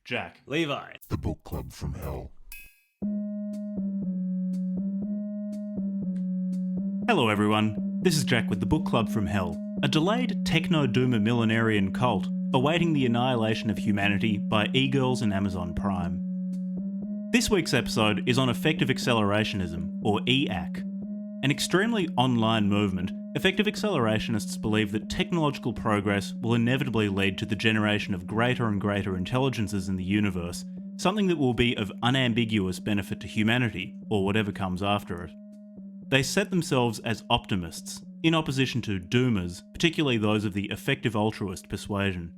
Jack. Levi. The Book Club from Hell. Hello everyone, this is Jack with the Book Club from Hell, a delayed techno-doomer millenarian cult awaiting the annihilation of humanity by e-girls and Amazon Prime. This week's episode is on effective accelerationism, or EAC. An extremely online movement, effective accelerationists believe that technological progress will inevitably lead to the generation of greater and greater intelligences in the universe, something that will be of unambiguous benefit to humanity, or whatever comes after it. They set themselves as optimists, in opposition to doomers, particularly those of the effective altruist persuasion.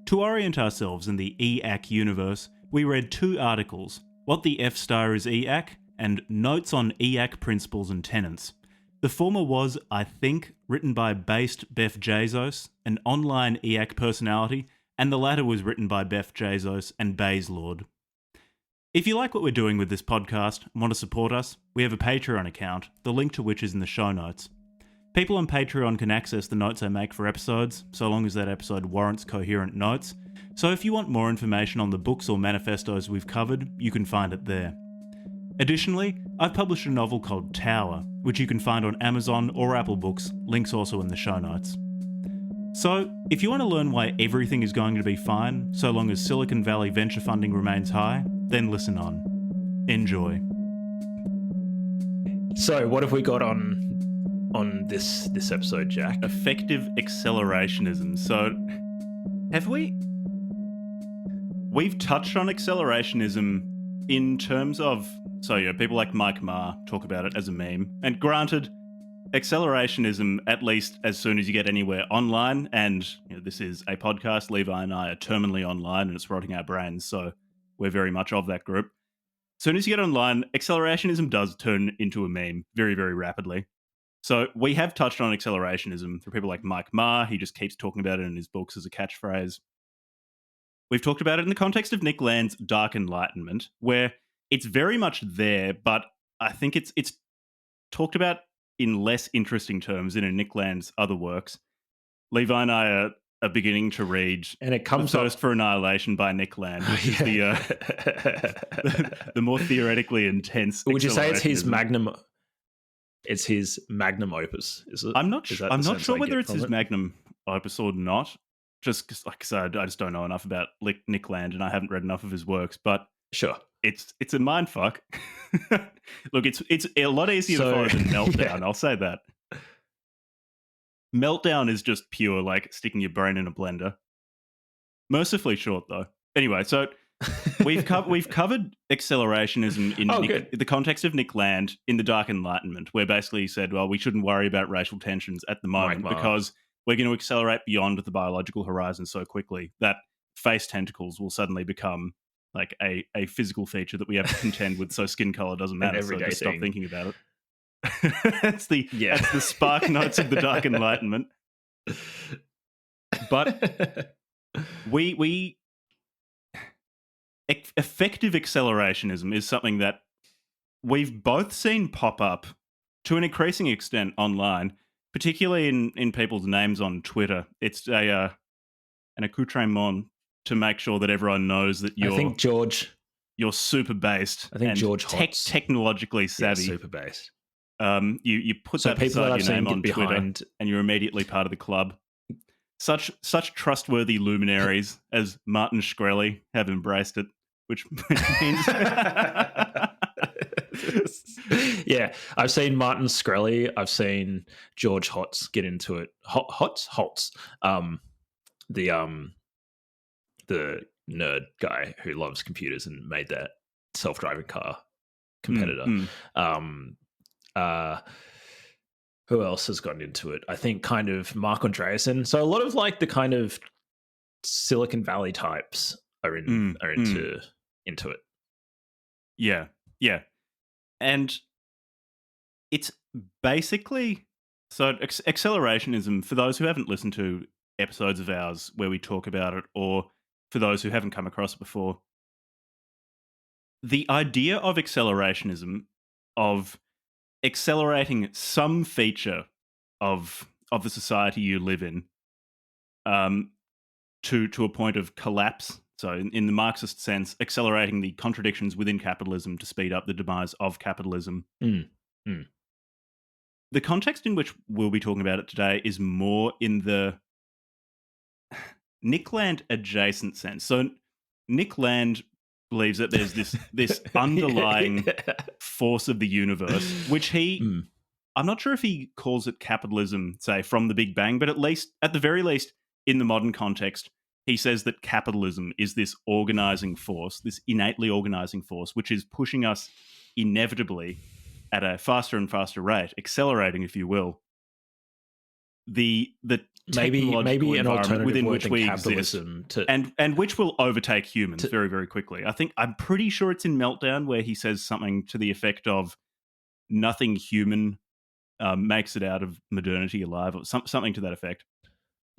To orient ourselves in the EAC universe, we read two articles, What the F-Star is EAC, and Notes on EAC Principles and Tenants. The former was, I think, written by BasedBeffJezos, an online EAC personality, and the latter was written by BeffJezos and bayeslord. If you like what we're doing with this podcast and want to support us, we have a Patreon account, the link to which is in the show notes. People on Patreon can access the notes I make for episodes, so long as that episode warrants coherent notes. So if you want more information on the books or manifestos we've covered, you can find it there. Additionally, I've published a novel called Tower, which you can find on Amazon or Apple Books, links also in the show notes. So, if you want to learn why everything is going to be fine, so long as Silicon Valley venture funding remains high, then listen on. Enjoy. So, what have we got on this episode, Jack? Effective accelerationism. So, have we? We've touched on accelerationism in terms of, people like Mike Ma talk about it as a meme. And granted, accelerationism, at least as soon as you get anywhere online, and this is a podcast, Levi and I are terminally online and it's rotting our brains, so we're very much of that group. As soon as you get online, accelerationism does turn into a meme very, very rapidly. So we have touched on accelerationism through people like Mike Ma. He just keeps talking about it in his books as a catchphrase. We've talked about it in the context of Nick Land's Dark Enlightenment, where it's very much there, but I think it's talked about in less interesting terms than in Nick Land's other works. Levi and I are beginning to read and it comes The Thirst for Annihilation by Nick Land, which is the more theoretically intense. Would you say it's his magnum? It's his magnum opus, is it? I'm not sure whether it's his magnum opus or not. Just because, like I said, I just don't know enough about Nick Land, and I haven't read enough of his works. But sure, it's a mindfuck. Look, it's a lot easier to follow than Meltdown. Yeah. I'll say that. Meltdown is just pure, like sticking your brain in a blender. Mercifully short, though. Anyway, so we've covered accelerationism in the context of Nick Land in the Dark Enlightenment, where basically he said, well, we shouldn't worry about racial tensions at the moment because we're going to accelerate beyond the biological horizon so quickly that face tentacles will suddenly become like a physical feature that we have to contend with, so skin color doesn't matter. So just stop thinking about it. That's the spark notes of the Dark Enlightenment. But effective accelerationism is something that we've both seen pop up to an increasing extent online, particularly in people's names on Twitter. It's an accoutrement to make sure that everyone knows that you're super based. I think George technologically savvy. Yeah, super based. You put that beside your name on Twitter, and you're immediately part of the club. Such trustworthy luminaries as Martin Shkreli have embraced it, which means yeah, I've seen Martin Shkreli. I've seen George Hotz get into it. Holtz, the nerd guy who loves computers and made that self-driving car competitor. Who else has gotten into it? I think kind of Mark Andreessen. So a lot of like the kind of Silicon Valley types are into it. Yeah. And it's basically, so accelerationism, for those who haven't listened to episodes of ours where we talk about it, or for those who haven't come across it before, the idea of accelerationism, of accelerating some feature of the society you live in to a point of collapse, So in the Marxist sense, accelerating the contradictions within capitalism to speed up the demise of capitalism. Mm. Mm. The context in which we'll be talking about it today is more in the Nick Land adjacent sense. So Nick Land believes that there's this underlying force of the universe, which he, I'm not sure if he calls it capitalism, say, from the Big Bang, but at the very least, in the modern context, he says that capitalism is this organizing force, this innately organizing force, which is pushing us inevitably at a faster and faster rate, accelerating, if you will, the technological maybe an environment alternative within word which than we exist, capitalism and which will overtake humans very, very quickly. I'm pretty sure it's in Meltdown where he says something to the effect of nothing human makes it out of modernity alive, or something to that effect.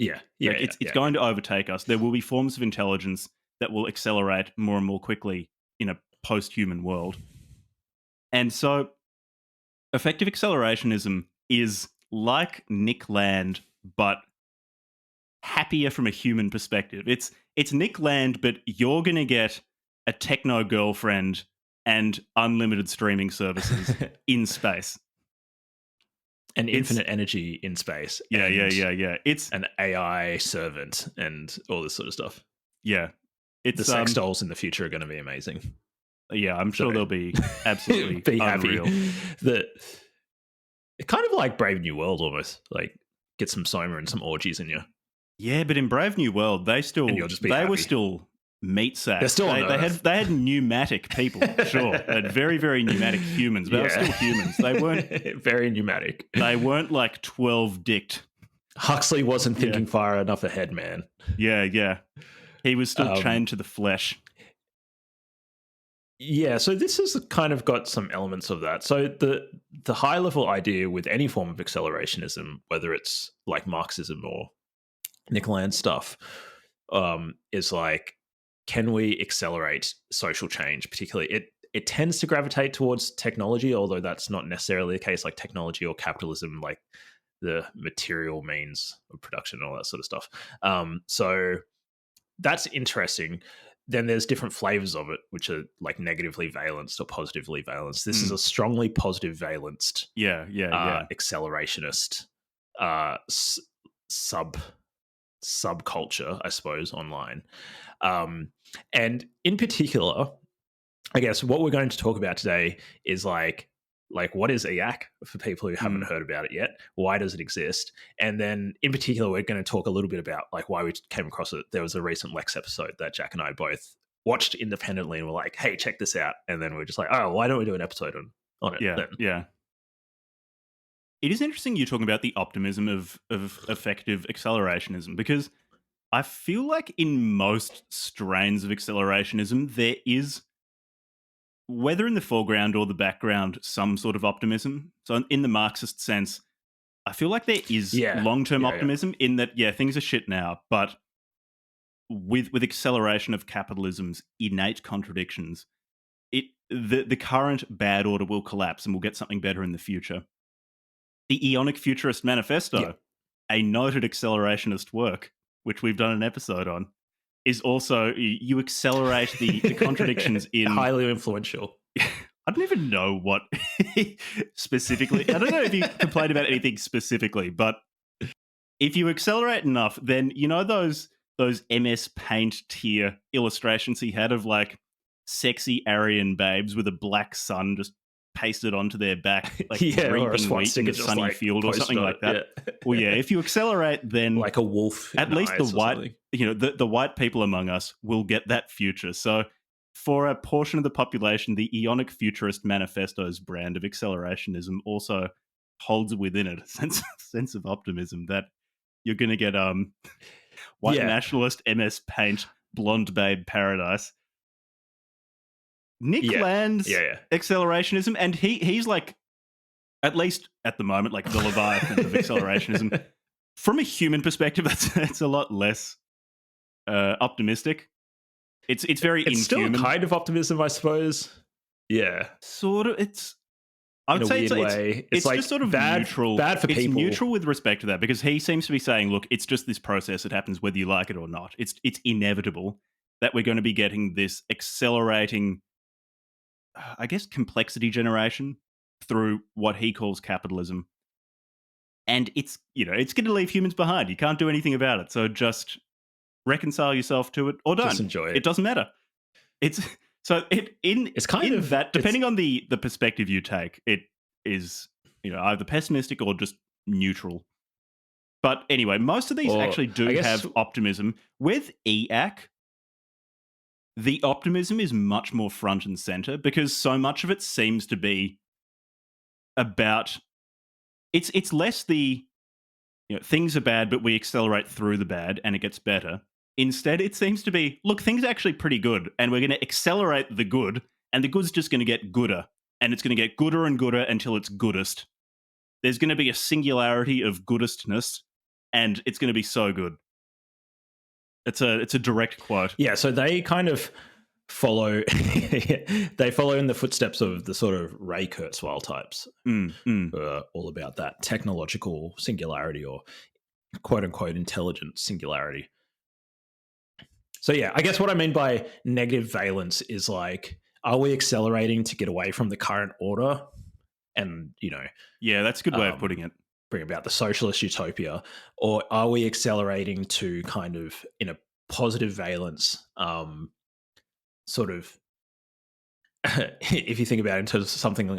It's going to overtake us. There will be forms of intelligence that will accelerate more and more quickly in a post-human world. And so effective accelerationism is like Nick Land, but happier from a human perspective. It's Nick Land, but you're going to get a techno girlfriend and unlimited streaming services in space. And infinite energy in space. Yeah. It's an AI servant and all this sort of stuff. Yeah. The sex dolls in the future are going to be amazing. Yeah, I'm sure they'll be absolutely be unreal. Happy. Kind of like Brave New World almost. Like get some Soma and some orgies in you. Yeah, but in Brave New World, they were still meat sacks. They're still on Earth. They had pneumatic people, sure. They had very, very pneumatic humans, but they were still humans. They weren't very pneumatic. They weren't like 12-dicked. Huxley wasn't thinking far enough ahead, man. Yeah. He was still chained to the flesh. Yeah, so this has kind of got some elements of that. So the high level idea with any form of accelerationism, whether it's like Marxism or Nick Land stuff, is like, can we accelerate social change? Particularly, it tends to gravitate towards technology, although that's not necessarily the case. Like technology or capitalism, like the material means of production and all that sort of stuff. So that's interesting. Then there's different flavors of it, which are like negatively valenced or positively valenced. This is a strongly positive valenced, accelerationist subculture, I suppose, online. And in particular, I guess what we're going to talk about today is like what is EAC for people who haven't heard about it yet? Why does it exist? And then in particular, we're going to talk a little bit about like why we came across it. There was a recent Lex episode that Jack and I both watched independently and were like, hey, check this out. And then we're just like, oh, why don't we do an episode on it? Yeah. It is interesting you talking about the optimism of effective accelerationism, because I feel like in most strains of accelerationism, there is, whether in the foreground or the background, some sort of optimism. So in the Marxist sense, I feel like there is long-term optimism in that, things are shit now, but with acceleration of capitalism's innate contradictions, the current bad order will collapse and we'll get something better in the future. The Eonic Futurist Manifesto, a noted accelerationist work, which we've done an episode on, is also, you accelerate the contradictions in... Highly influential. I don't even know what specifically... I don't know if you complain about anything specifically, but if you accelerate enough, then you know those MS Paint tier illustrations he had of like sexy Aryan babes with a black sun just pasted onto their back, like reaping wheat in a sunny field or something like that. Yeah. Well, if you accelerate, then like a wolf, at least the white, the white people among us will get that future. So, for a portion of the population, the Eonic Futurist Manifesto's brand of accelerationism also holds within it a sense of optimism that you're going to get white nationalist MS Paint blonde babe paradise. Nick Land's accelerationism, and he's like, at least at the moment, like the Leviathan of accelerationism. From a human perspective, that's a lot less optimistic. It's very inhuman. Still kind of optimism, I suppose. Yeah, sort of. I would say it's like just sort of neutral. Bad for people. It's neutral with respect to that, because he seems to be saying, look, it's just this process. It happens whether you like it or not. It's inevitable. that we're going to be getting this accelerating, I guess, complexity generation through what he calls capitalism. And it's going to leave humans behind. You can't do anything about it. So just reconcile yourself to it or don't. Just enjoy it. It doesn't matter. It's kind of that, depending on the perspective you take, it is either pessimistic or just neutral. But anyway, most of these actually do have optimism. With EAC, the optimism is much more front and center because so much of it seems to be about it's less the things are bad, but we accelerate through the bad and it gets better. Instead, it seems to be, look, things are actually pretty good, and we're going to accelerate the good, and the good's just going to get gooder, and it's going to get gooder and gooder until it's goodest. There's going to be a singularity of goodestness, and it's going to be so good. It's a direct quote. Yeah, so they kind of follow they follow in the footsteps of the sort of Ray Kurzweil types, all about that technological singularity or quote unquote intelligent singularity. So yeah, I guess what I mean by negative valence is like, are we accelerating to get away from the current order and yeah, that's a good way of putting it, bring about the socialist utopia, or are we accelerating to kind of in a positive valence sort of if you think about it in terms of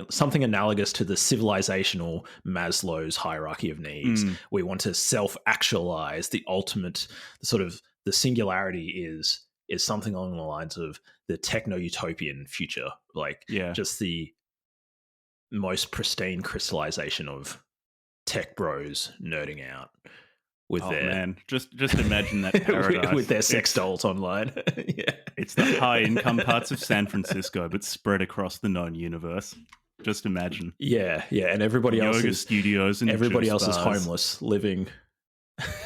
something analogous to the civilizational Maslow's hierarchy of needs, we want to self-actualize the ultimate, the singularity is something along the lines of the techno-utopian future, like just the most pristine crystallization of tech bros nerding out with just imagine that paradise with their sex dolls online. Yeah. It's the high income parts of San Francisco, but spread across the known universe. Just imagine. Yeah, and everybody else is studios and everybody else is homeless, living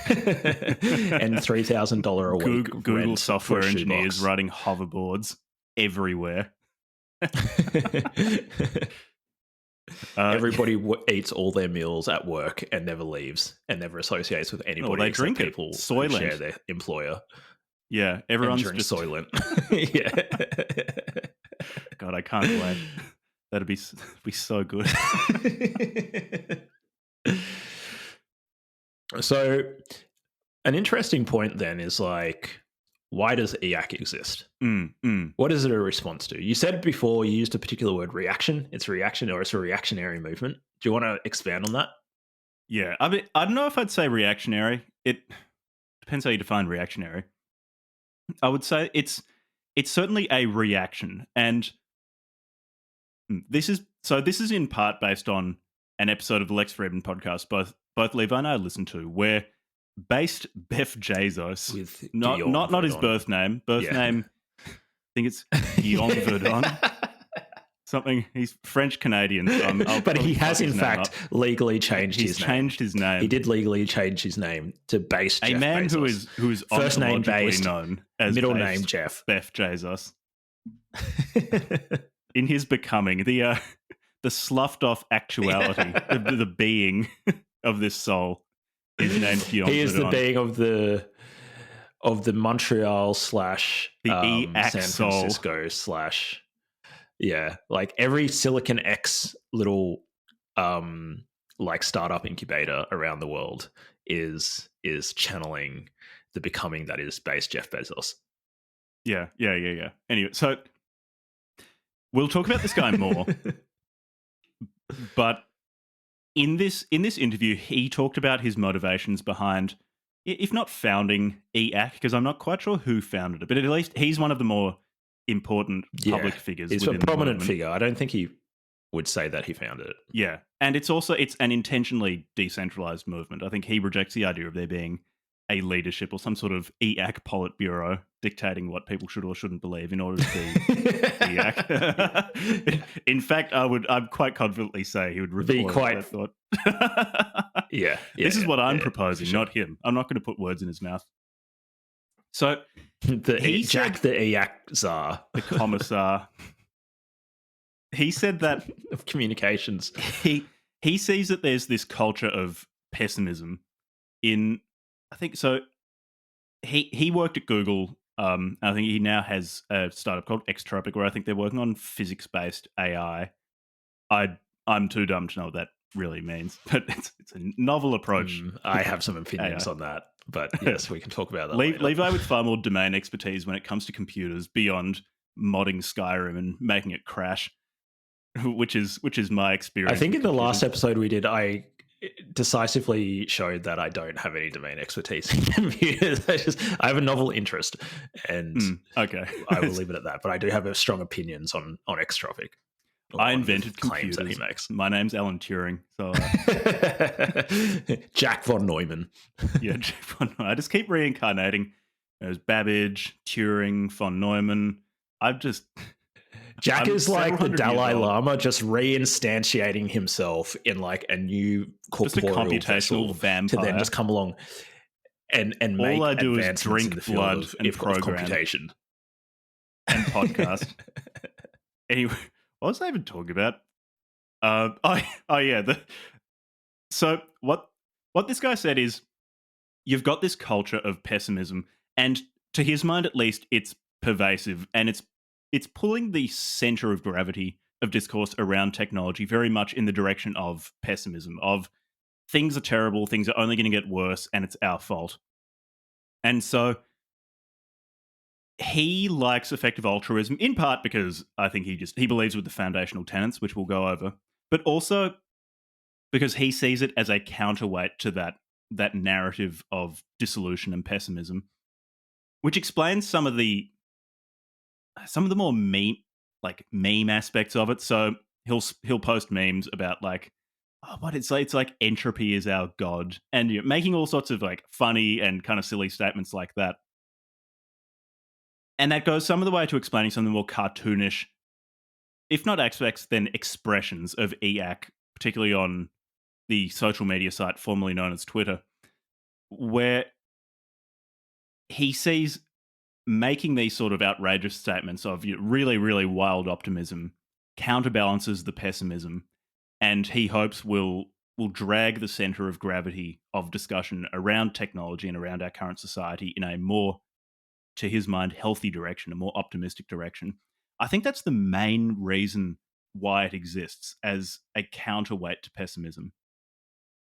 and $3,000 a week. Google software engineers riding hoverboards everywhere. Everybody eats all their meals at work and never leaves and never associates with anybody. They drink people Soylent. Who share their employer. Yeah, everyone's just Soylent. Yeah. God, I can't wait. That'd be so good. So, an interesting point then is like, why does EAC exist? What is it a response to? You said before you used a particular word, reaction. It's reaction, or it's a reactionary movement. Do you want to expand on that? Yeah, I mean, I don't know if I'd say reactionary. It depends how you define reactionary. I would say it's certainly a reaction, and this is in part based on an episode of the Lex Friedman podcast both Levi and I listened to, where BasedBeffJezos, with not his birth name. Name, I think it's Guillaume Verdon. Something. He's French Canadian, so but he has in fact legally changed his name. Changed his name. He did legally change his name to Base Jeff a man Bezos. who is first name Based, known as middle name Jeff BeffJezos. In his becoming, the sloughed off actuality, the being of this soul is named Guillaume He is Verdon. the being of the Montreal / the EAC San Francisco soul. Like every Silicon X little like startup incubator around the world is channeling the becoming that is Base Jeff Bezos. Yeah. Anyway, so we'll talk about this guy more. But in this interview, he talked about his motivations behind, if not founding EAC, because I'm not quite sure who founded it, but at least he's one of the more important public figures. He's a prominent figure. I don't think he would say that he founded it. Yeah, and it's an intentionally decentralized movement. I think he rejects the idea of there being a leadership or some sort of EAC Politburo dictating what people should or shouldn't believe in order to be EAC. In fact, I'd quite confidently say he would report that thought. This is what I'm proposing, not him. I'm not going to put words in his mouth. So the EAC czar, the commissar. He said that of communications. He sees that there's this culture of pessimism in, I think so. He worked at Google I think he now has a startup called Xtropic, where I think they're working on physics-based AI. I'm too dumb to know what that really means, but it's a novel approach. I have some opinions AI. on that, but yes, we can talk about that later. Levi with far more domain expertise when it comes to computers beyond modding Skyrim and making it crash, which is my experience. I think with in the computers. last episode we did, I decisively showed that I don't have any domain expertise in computers. I have a novel interest, and okay, I will leave it at that. But I do have strong opinions on Xtropic. I invented claims computers. that he makes. My name's Alan Turing, so Jack von Neumann. Yeah, Jack von Neumann. I just keep reincarnating. There's Babbage, Turing, von Neumann. Jack is like the Dalai old. Lama, just reinstantiating himself in like a new corporeal just a computational vampire to then just come along and make all I do is advancements drink in the field blood of, and of program computation and podcast. Anyway, what was I even talking about? So what this guy said is, you've got this culture of pessimism, and to his mind at least, it's pervasive, and it's pulling the center of gravity of discourse around technology very much in the direction of pessimism, of things are terrible, things are only going to get worse, and it's our fault. And so he likes effective altruism, in part because I think he believes with the foundational tenets, which we'll go over, but also because he sees it as a counterweight to that narrative of dissolution and pessimism, which explains some of the more meme aspects of it. So he'll post memes about like, oh, what it's like entropy is our god, and making all sorts of like funny and kind of silly statements like that. And that goes some of the way to explaining some of the more cartoonish, if not aspects, then expressions of EAC, particularly on the social media site formerly known as Twitter, where he sees making these sort of outrageous statements of really, really wild optimism counterbalances the pessimism, and he hopes will drag the center of gravity of discussion around technology and around our current society in a more, to his mind, healthy direction, a more optimistic direction. I think that's the main reason why it exists, as a counterweight to pessimism.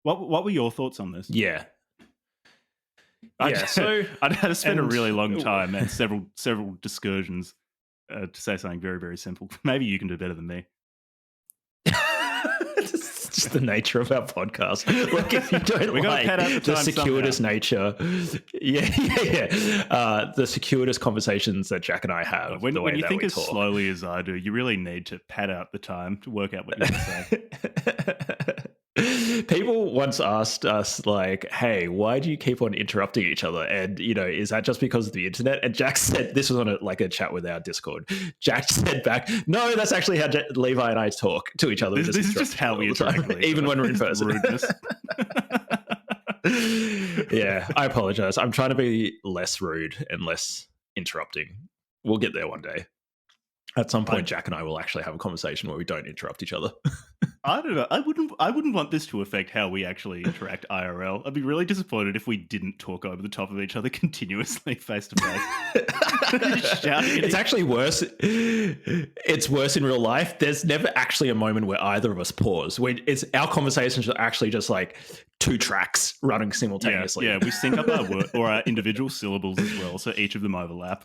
What were your thoughts on this? Yeah. So I'd had to spend a really long time and several discursions to say something very, very simple. Maybe you can do better than me. It's just the nature of our podcast. Like, if you don't like the circuitous nature, the circuitous conversations that Jack and I have. When you think as slowly as I do, you really need to pad out the time to work out what you're going to say. People once asked us, like, hey, why do you keep on interrupting each other? And, is that just because of the internet? And Jack said, this was on a chat with our Discord. Jack said back, no, that's actually how Levi and I talk to each other. This is just how we interact, even when we're in person. Yeah, I apologize. I'm trying to be less rude and less interrupting. We'll get there one day. At some point, Jack and I will actually have a conversation where we don't interrupt each other. I don't know. I wouldn't want this to affect how we actually interact IRL. I'd be really disappointed if we didn't talk over the top of each other continuously face to face. It's actually worse. It's worse in real life. There's never actually a moment where either of us pause. Our conversations are actually just like two tracks running simultaneously. Yeah, we sync up our word or our individual syllables as well, so each of them overlap.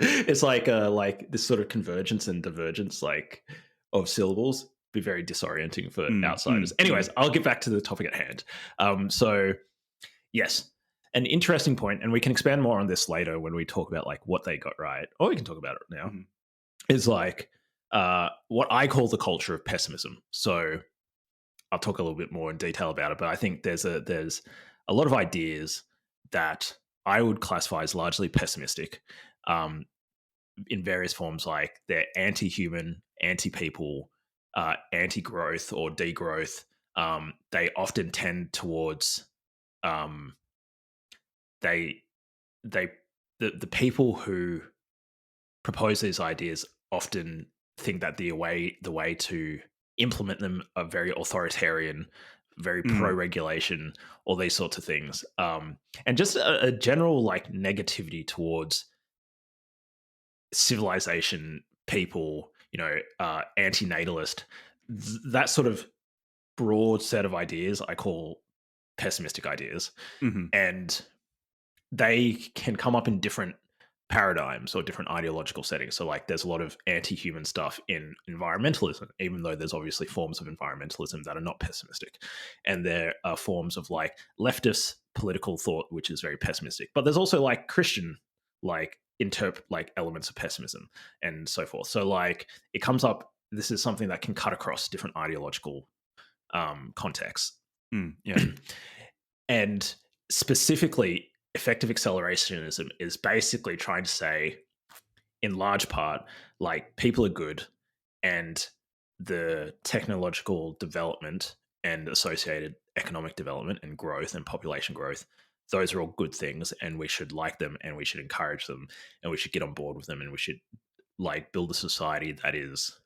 It's like this sort of convergence and divergence of syllables be very disorienting for outsiders. Anyways, I'll get back to the topic at hand. So yes, an interesting point, and we can expand more on this later when we talk about like what they got right, or we can talk about it now, is like what I call the culture of pessimism. So I'll talk a little bit more in detail about it, but I think there's a lot of ideas that I would classify as largely pessimistic, in various forms, like they're anti-human, anti-people, anti-growth or degrowth. They often tend towards the people who propose these ideas often think that the way to implement them are very authoritarian, very pro-regulation, all these sorts of things, and just a general like negativity towards civilization, people, anti-natalist, that sort of broad set of ideas I call pessimistic ideas. And they can come up in different paradigms or different ideological settings. So like there's a lot of anti-human stuff in environmentalism, even though there's obviously forms of environmentalism that are not pessimistic. And there are forms of like leftist political thought, which is very pessimistic. But there's also like Christian, like like elements of pessimism and so forth. So like it comes up, this is something that can cut across different ideological contexts. Yeah. And specifically, effective accelerationism is basically trying to say, in large part, like people are good and the technological development and associated economic development and growth and population growth, those are all good things and we should like them and we should encourage them and we should get on board with them and we should like build a society that is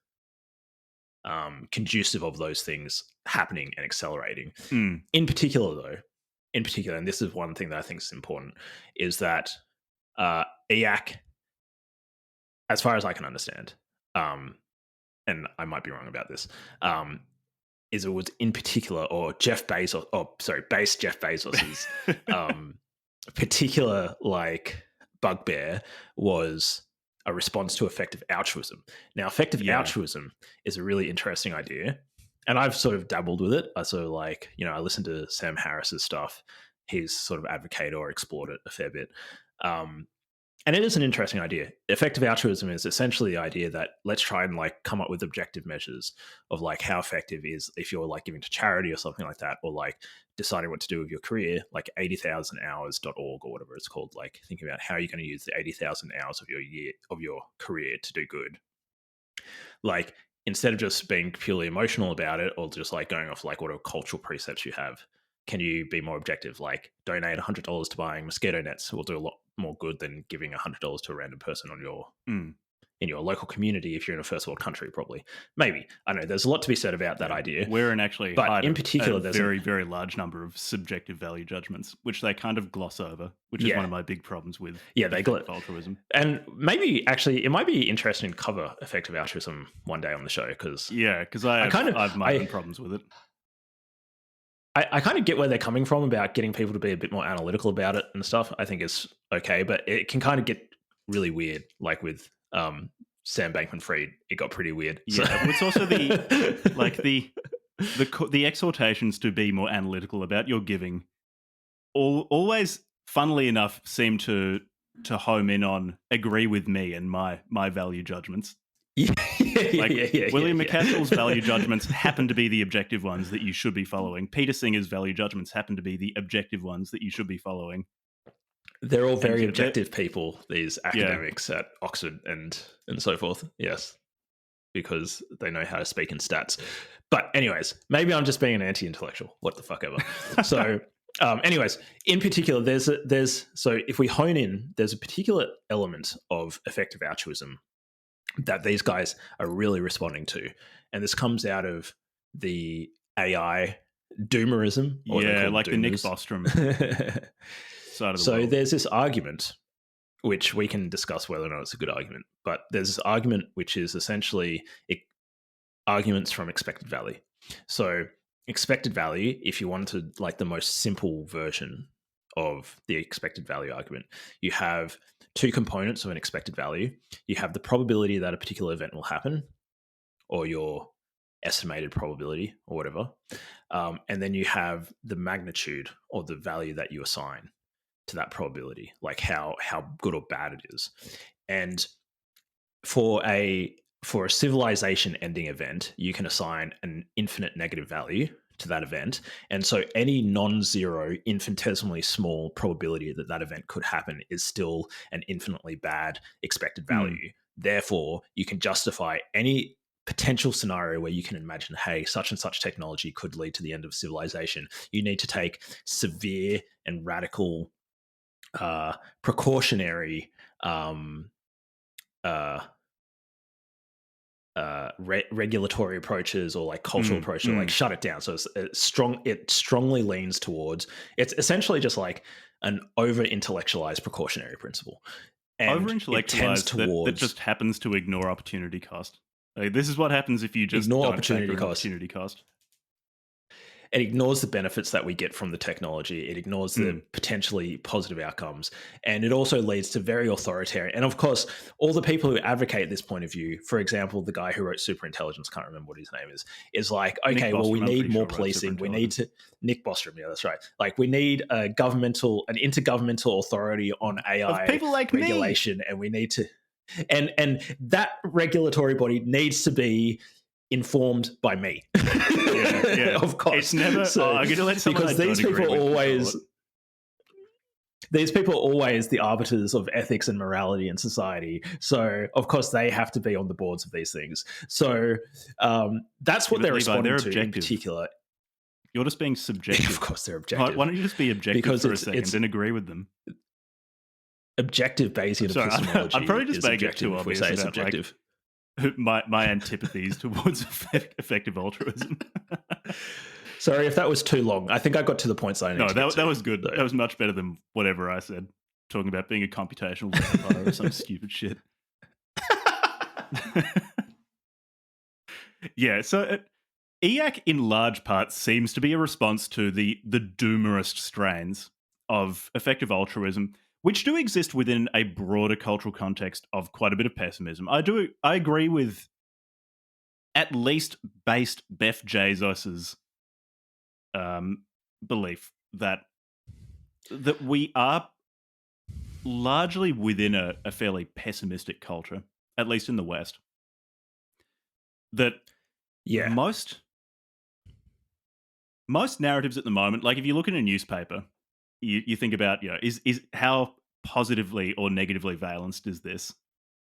conducive of those things happening and accelerating. In particular, and this is one thing that I think is important, is that EAC, as far as I can understand, and I might be wrong about this, is it was in particular, or Jeff Bezos, base Jeff Bezos's particular like bugbear was a response to effective altruism. Now, effective altruism is a really interesting idea, and I've sort of dabbled with it. I sort of like, I listen to Sam Harris's stuff. He's sort of advocated or explored it a fair bit. And it is an interesting idea. Effective altruism is essentially the idea that let's try and like come up with objective measures of like how effective is if you're like giving to charity or something like that, or like deciding what to do with your career, like 80,000hours.org or whatever it's called, like thinking about how you're going to use the 80,000 hours of your career to do good. Like instead of just being purely emotional about it or just like going off like what are cultural precepts you have, can you be more objective? Like donate $100 to buying mosquito nets will do a lot more good than giving $100 to a random person on your in your local community if you're in a first world country, probably. Maybe. I know there's a lot to be said about that idea. We're in actually but in particular, there's a very, very large number of subjective value judgments, which they kind of gloss over, which is one of my big problems with altruism. And maybe actually it might be interesting to cover effective altruism one day on the show because I have my own problems with it. I kind of get where they're coming from about getting people to be a bit more analytical about it and stuff. I think it's okay, but it can kind of get really weird. Like with Sam Bankman-Fried, it got pretty weird. Yeah, so. It's also the exhortations to be more analytical about your giving. Always, funnily enough, seem to home in on agree with me and my value judgments. William McCaskill's value judgments happen to be the objective ones that you should be following. Peter Singer's value judgments happen to be the objective ones that you should be following. They're all very objective people, these academics at Oxford and so forth. Yes, because they know how to speak in stats. But anyways, maybe I'm just being an anti-intellectual. What the fuck ever. So anyways, in particular, so if we hone in, there's a particular element of effective altruism that these guys are really responding to. And this comes out of the AI doomerism. Like the Nick Bostrom side of the world. There's this argument, which we can discuss whether or not it's a good argument, but there's this argument which is essentially arguments from expected value. So expected value, if you wanted like the most simple version of the expected value argument, you have two components of an expected value. You have the probability that a particular event will happen, or your estimated probability, or whatever. And then you have the magnitude or the value that you assign to that probability, like how good or bad it is. And for a civilization ending event, you can assign an infinite negative value to that event. And so any non-zero, infinitesimally small probability that event could happen is still an infinitely bad expected value. Therefore, you can justify any potential scenario where you can imagine, hey, such and such technology could lead to the end of civilization. You need to take severe and radical precautionary regulatory approaches or like cultural approaches, like shut it down. So it's strong. It strongly leans towards. It's essentially just like an over intellectualized precautionary principle, and it tends Over-intellectualized that towards just happens to ignore opportunity cost. Like, this is what happens if you just ignore don't opportunity factor in cost. opportunity cost. It ignores the benefits that we get from the technology. It ignores the potentially positive outcomes. And it also leads to very authoritarian. And of course, all the people who advocate this point of view, for example, the guy who wrote Superintelligence, can't remember what his name is like, okay, well, we need more policing. We need to, Nick Bostrom, yeah, that's right. Like, we need an intergovernmental authority on AI of people like regulation. Me. And we need to, and that regulatory body needs to be informed by me. Yeah. Of course. It's never I'm going to let someone because these people are always the arbiters of ethics and morality in society. So of course they have to be on the boards of these things. So that's what they're responding to in particular. You're just being subjective. Of course they're objective. Why don't you just be objective for a second and agree with them? Objective Bayesian epistemology. I'm probably just making it too obvious if we say subjective. Like, my antipathies towards effective altruism. Sorry if that was too long. I think I got to the points I needed. No, that was good. Though. That was much better than whatever I said, talking about being a computational vampire or some stupid shit. Yeah, so EAC in large part seems to be a response to the doomerist strains of effective altruism, which do exist within a broader cultural context of quite a bit of pessimism. I agree with at least BasedBeffJezos's belief that we are largely within a fairly pessimistic culture, at least in the West. That most narratives at the moment, like if you look in a newspaper, you think about, is how positively or negatively valenced is this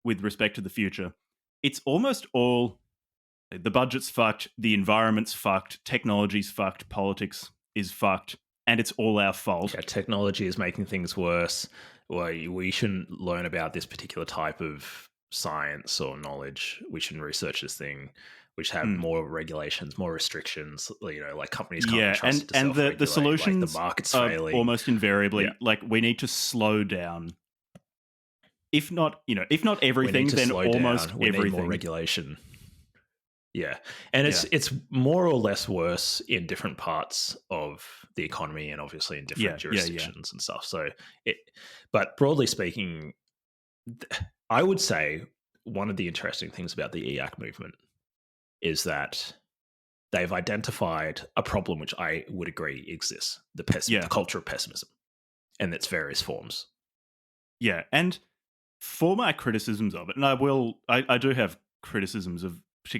with respect to the future? It's almost all the budget's fucked, the environment's fucked, technology's fucked, politics is fucked, and it's all our fault. Yeah, technology is making things worse. Well, we shouldn't learn about this particular type of science or knowledge. We shouldn't research this thing. We should have more regulations, more restrictions. Like companies can't be trusted to self-regulate. And the solutions like the market's failing. Almost invariably, like we need to slow down. If not everything, then almost everything. We need more regulation. Yeah, and it's more or less worse in different parts of the economy and obviously in different jurisdictions and stuff. So, but broadly speaking, I would say one of the interesting things about the EAC movement is that they've identified a problem which I would agree exists: the culture of pessimism and its various forms. Yeah, and for my criticisms of it, and I do have criticisms of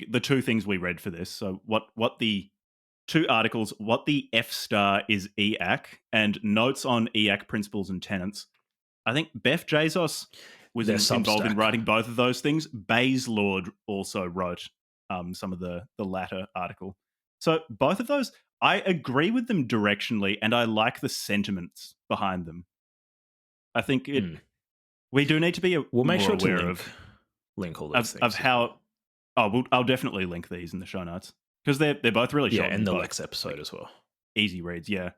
the two things we read for this. So what the two articles, what the F star is EAC, and notes on EAC principles and tenets. I think BeffJezos was involved in writing both of those things. bayeslord also wrote some of the latter article. So both of those, I agree with them directionally, and I like the sentiments behind them. I think we do need to be we'll make more sure aware to of link all those things of how. I'll definitely link these in the show notes because they're both really short. And the Lex episode as well. Easy reads, yeah.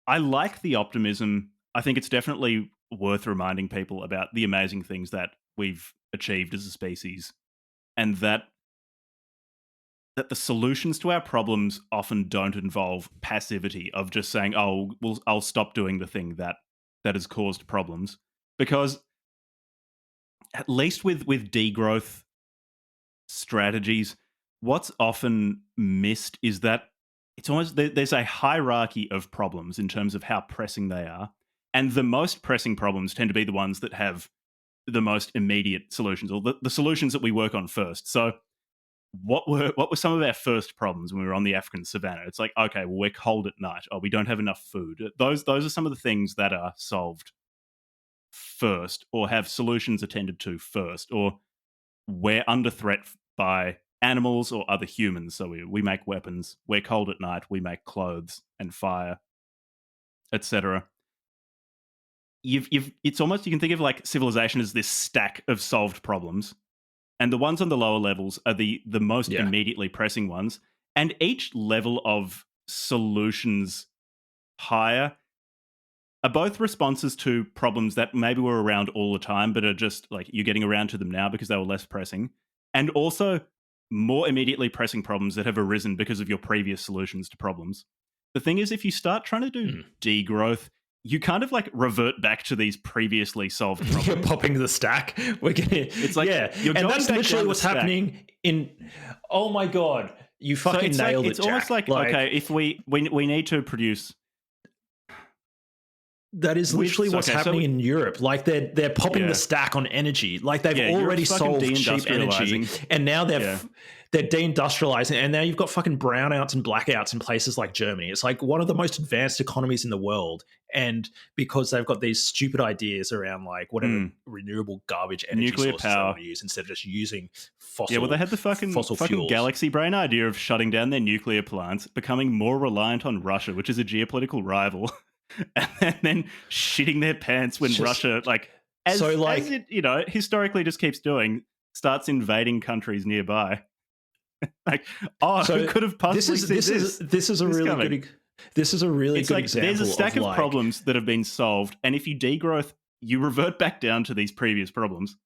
I like the optimism. I think it's definitely worth reminding people about the amazing things that we've achieved as a species, and that the solutions to our problems often don't involve passivity of just saying, "Oh, I'll stop doing the thing that has caused problems," because at least with degrowth strategies, what's often missed is that it's almost there's a hierarchy of problems in terms of how pressing they are, and the most pressing problems tend to be the ones that have the most immediate solutions, or the solutions that we work on first. So what were some of our first problems when we were on the African savannah? It's like, okay, well, we're cold at night. Oh, we don't have enough food. Those are some of the things that are solved first, or have solutions attended to first, or we're under threat by animals or other humans, so we make weapons. We're cold at night, we make clothes and fire, etc. It's almost, you can think of like civilization as this stack of solved problems, and the ones on the lower levels are the most Yeah. immediately pressing ones. And each level of solutions higher are both responses to problems that maybe were around all the time, but are just like you're getting around to them now because they were less pressing. And also more immediately pressing problems that have arisen because of your previous solutions to problems. The thing is, if you start trying to do degrowth, you kind of like revert back to these previously solved problems. You're popping the stack. We're getting, It's like, yeah, you're and going that's back literally down the what's stack. happening in. Oh my god, you So fucking it's nailed like, it. it's almost Jack. like, okay, if we need to produce. That is literally what's happening in Europe. Like they're popping the stack on energy. Like they've already solved cheap energy, and now they're deindustrializing. And now you've got fucking brownouts and blackouts in places like Germany. It's like one of the most advanced economies in the world, and because they've got these stupid ideas around like whatever renewable garbage energy nuclear sources power they want to use instead of just using fossil. Yeah, well, they had the fucking fuels. galaxy brain idea of shutting down their nuclear plants, becoming more reliant on Russia, which is a geopolitical rival. And then shitting their pants when Russia, as it, historically just keeps doing, starts invading countries nearby. Who could have possibly seen this? This is a really good example. There's a stack of problems that have been solved, and if you degrowth, you revert back down to these previous problems.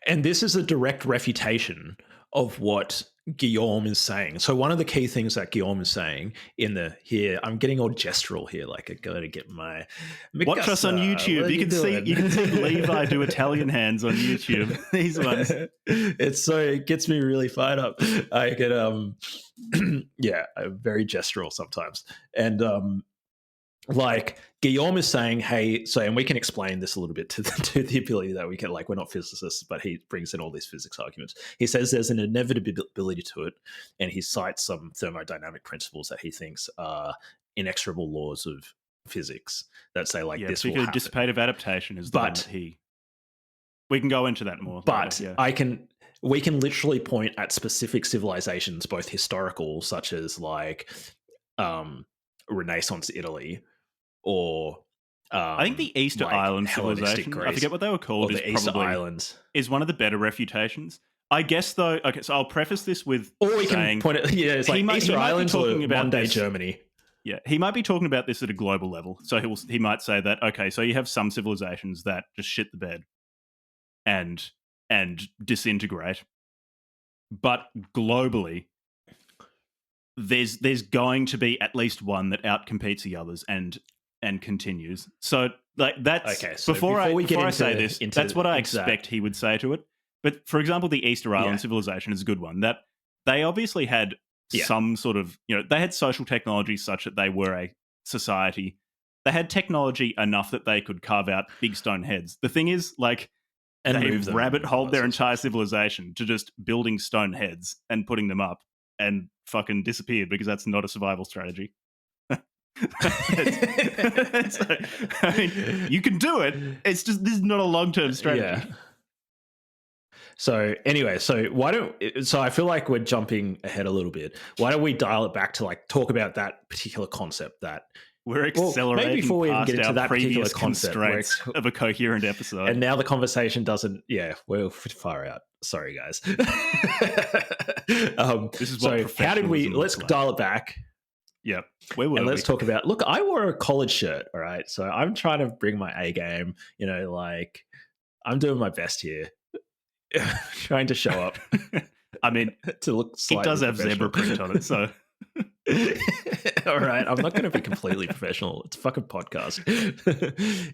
And this is a direct refutation of what Guillaume is saying. So one of the key things that Guillaume is saying I'm getting all gestural here, like I gotta get my watch us on YouTube. You can see Levi do Italian hands on YouTube. These ones. It gets me really fired up. I get I'm very gestural sometimes. And like Guillaume is saying, hey, and we can explain this a little bit to the ability that we can, like, we're not physicists, but he brings in all these physics arguments. He says there's an inevitability to it, and he cites some thermodynamic principles that he thinks are inexorable laws of physics that say this will happen. Dissipative adaptation is the one that we can go into that more. But we can literally point at specific civilizations, both historical, such as like Renaissance Italy, or I think the Easter Island civilization, Greece, I forget what they were called, is one of the better refutations. I guess, though, okay, so I'll preface this with can point it, it's like Easter Islands or one-day Germany. Yeah, he might be talking about this at a global level. So he might say that, okay, so you have some civilizations that just shit the bed and disintegrate. But globally, there's going to be at least one that outcompetes the others and continues. So that's okay. So before I say this, that's what I expect he would say to it. But for example, the Easter Island civilization is a good one. That they obviously had some sort of, they had social technology such that they were a society. They had technology enough that they could carve out big stone heads. The thing is, they rabbit-holed their entire civilization to just building stone heads and putting them up, and fucking disappeared because that's not a survival strategy. You can do it. It's just, this is not a long-term strategy. Yeah. So anyway, I feel like we're jumping ahead a little bit. Why don't we dial it back to talk about that particular concept that we're accelerating maybe before we even past get into our that previous particular concept constraints of a coherent episode. And now the conversation doesn't, we're far out. Sorry, guys. This is what let's dial it back. Yep. Let's talk about, look, I wore a collared shirt, all right? So I'm trying to bring my A game, I'm doing my best here. Trying to show up. I mean, to look slightly it does have zebra print on it, so... All right, I'm not going to be completely professional. It's a fucking podcast.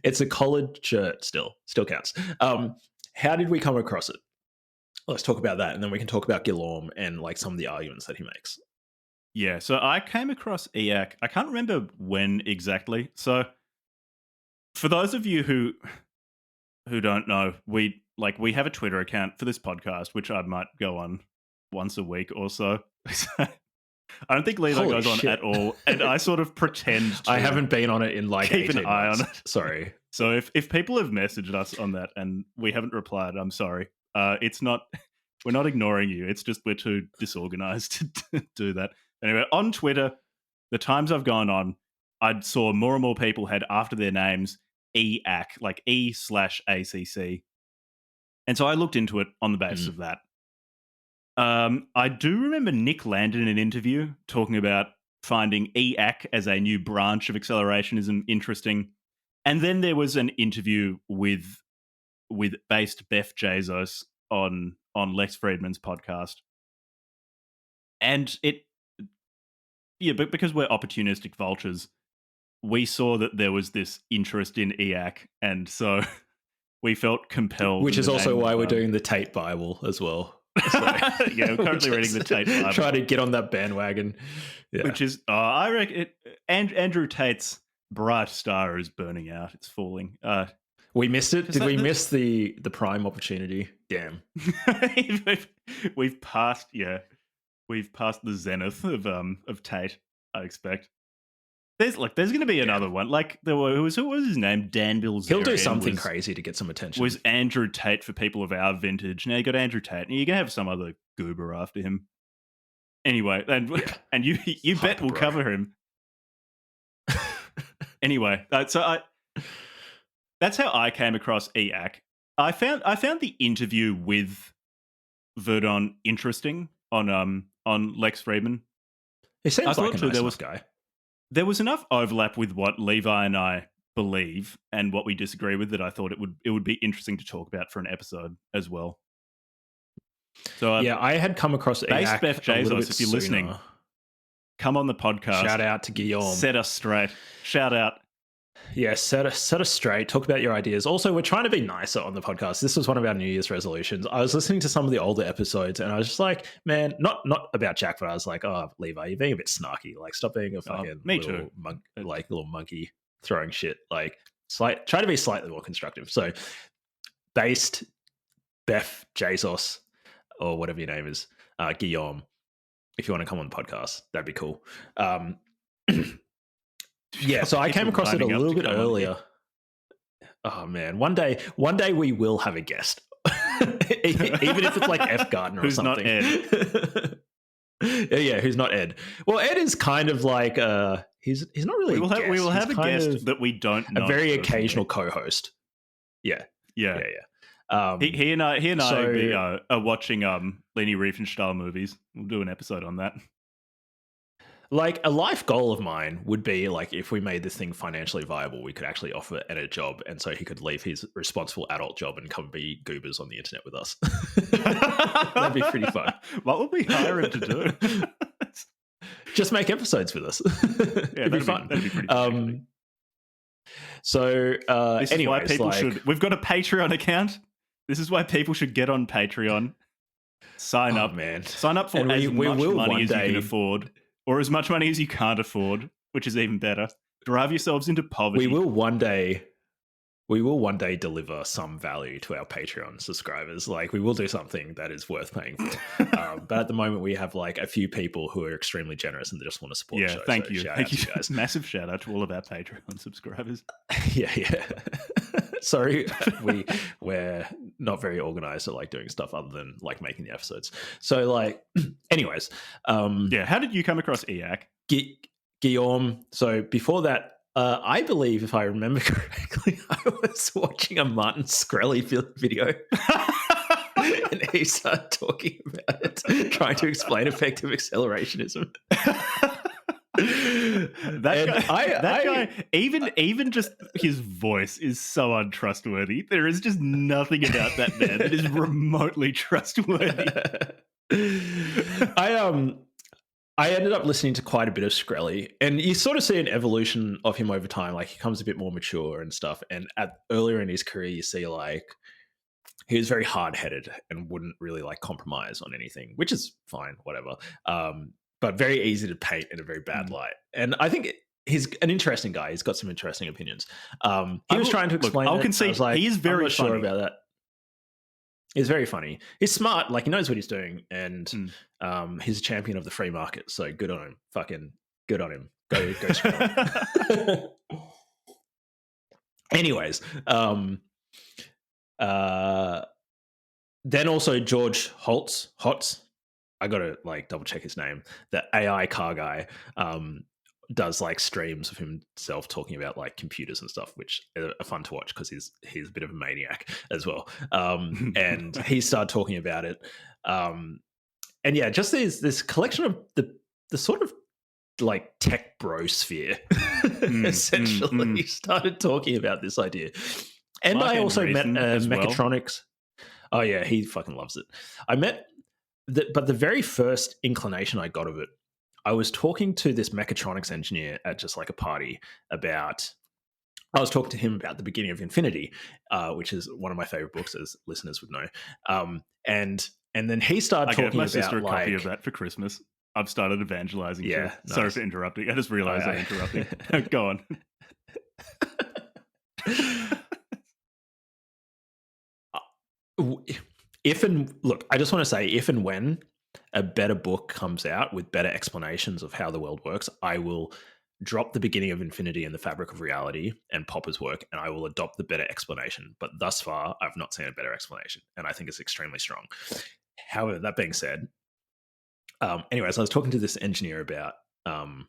It's a collared shirt still counts. How did we come across it? Let's talk about that, and then we can talk about Guillaume and some of the arguments that he makes. Yeah, so I came across EAC. I can't remember when exactly. So for those of you who don't know, we have a Twitter account for this podcast, which I might go on once a week or so. I don't think Levi goes on at all, and I sort of pretend to I haven't been on it in keep an eye on it. Sorry. So if people have messaged us on that and we haven't replied, I'm sorry. It's not, we're not ignoring you. It's just we're too disorganized to do that. Anyway, on Twitter, the times I've gone on, I saw more and more people had after their names EAC, like E/ACC. And so I looked into it on the basis of that. I do remember Nick Landon in an interview talking about finding EAC as a new branch of accelerationism interesting. And then there was an interview with BasedBeffJezos on Lex Friedman's podcast. And but because we're opportunistic vultures, we saw that there was this interest in EAC, and so we felt compelled. Which is also why we're doing the Tate Bible as well. So, yeah, we're currently reading the Tate Bible. Try to get on that bandwagon. Yeah. Which is, I reckon, Andrew Tate's bright star is burning out. It's falling. We missed it. Did we miss the prime opportunity? Damn. We've passed. Yeah, we've passed the zenith of Tate. I expect. There's going to be another one. Like who was his name? Dan Bilzerian. He'll do something crazy to get some attention. Was Andrew Tate for people of our vintage? Now you got Andrew Tate, and you're gonna have some other goober after him. Anyway, and you bet we'll cover him. Anyway, that's how I came across EAC. I found the interview with Verdon interesting on Lex Friedman. He seems like a nice guy. There was enough overlap with what Levi and I believe and what we disagree with that I thought it would be interesting to talk about for an episode as well. So I had come across BasedBeffJezos, if you're listening, come on the podcast. Shout out to Guillaume. Set us straight. Shout out. Yeah, set us straight. Talk about your ideas. Also, we're trying to be nicer on the podcast. This was one of our New Year's resolutions. I was listening to some of the older episodes, and I was just like, man, not about Jack, but I was like, oh, Levi, you're being a bit snarky. Like, stop being a fucking little monkey throwing shit. Like, try to be slightly more constructive. So, BasedBeffJezos, or whatever your name is, Guillaume, if you want to come on the podcast, that'd be cool. Yeah, so I came across it a little bit earlier. Oh man, one day we will have a guest, even if it's like F. Gardner or something. Who's not Ed? Yeah, who's not Ed? Well, Ed is kind of like he's not really. We will have a guest that we don't know. A very occasional co-host. Yeah. He and I are watching Leni Riefenstahl movies. We'll do an episode on that. Like, a life goal of mine would be, like, if we made this thing financially viable, we could actually offer Ed a job, and so he could leave his responsible adult job and come be goobers on the internet with us. That'd be pretty fun. What would we hire him to do? Just make episodes with us. It'd be fun. That'd be pretty fun. So, this is why people should... We've got a Patreon account. This is why people should get on Patreon. Sign up, man. Sign up for as much money as you can afford. Or as much money as you can't afford, which is even better. Drive yourselves into poverty. We will one day deliver some value to our Patreon subscribers. Like, we will do something that is worth paying for. But at the moment, we have like a few people who are extremely generous and they just want to support the show. Thank you guys. Massive shout out to all of our Patreon subscribers. Yeah. Sorry, we're not very organized at like doing stuff other than like making the episodes. So like, anyways, how did you come across EAC? Guillaume. So before that, I believe, if I remember correctly, I was watching a Martin Shkreli video. And he started talking about it, trying to explain effective accelerationism. That guy, even just his voice is so untrustworthy. There is just nothing about that man that is remotely trustworthy. I ended up listening to quite a bit of Shkreli, and you sort of see an evolution of him over time. Like, he becomes a bit more mature and stuff. And earlier in his career, you see like he was very hard-headed and wouldn't really like compromise on anything, which is fine, whatever. But very easy to paint in a very bad light. And I think he's an interesting guy. He's got some interesting opinions. He was trying to explain. I'll concede, he is very funny. Sure about that. He's very funny. He's smart. Like, he knows what he's doing, and he's a champion of the free market. So good on him. Fucking good on him. Go Shkreli. Anyways, then also George Hotz. I got to like double check his name. The AI car guy. does like streams of himself talking about like computers and stuff, which are fun to watch because he's a bit of a maniac as well. And he started talking about it. And yeah, just this collection of the sort of like tech bro sphere essentially started talking about this idea. And Mark I also met as well. mechatronics. Oh yeah, he fucking loves it. I met but the very first inclination I got of it, I was talking to this mechatronics engineer at just like a party about. I was talking to him about The Beginning of Infinity, which is one of my favorite books, as listeners would know. And then he started I talking gave my about sister a copy like, of that for Christmas. I've started evangelizing. Yeah, too. Sorry nice. for interrupting. I just realized I interrupted. Go on. I just want to say, if and when a better book comes out with better explanations of how the world works, I will drop The Beginning of Infinity and The Fabric of Reality and Popper's work, and I will adopt the better explanation. But thus far, I've not seen a better explanation, and I think it's extremely strong. However, that being said, anyways, I was talking to this engineer about The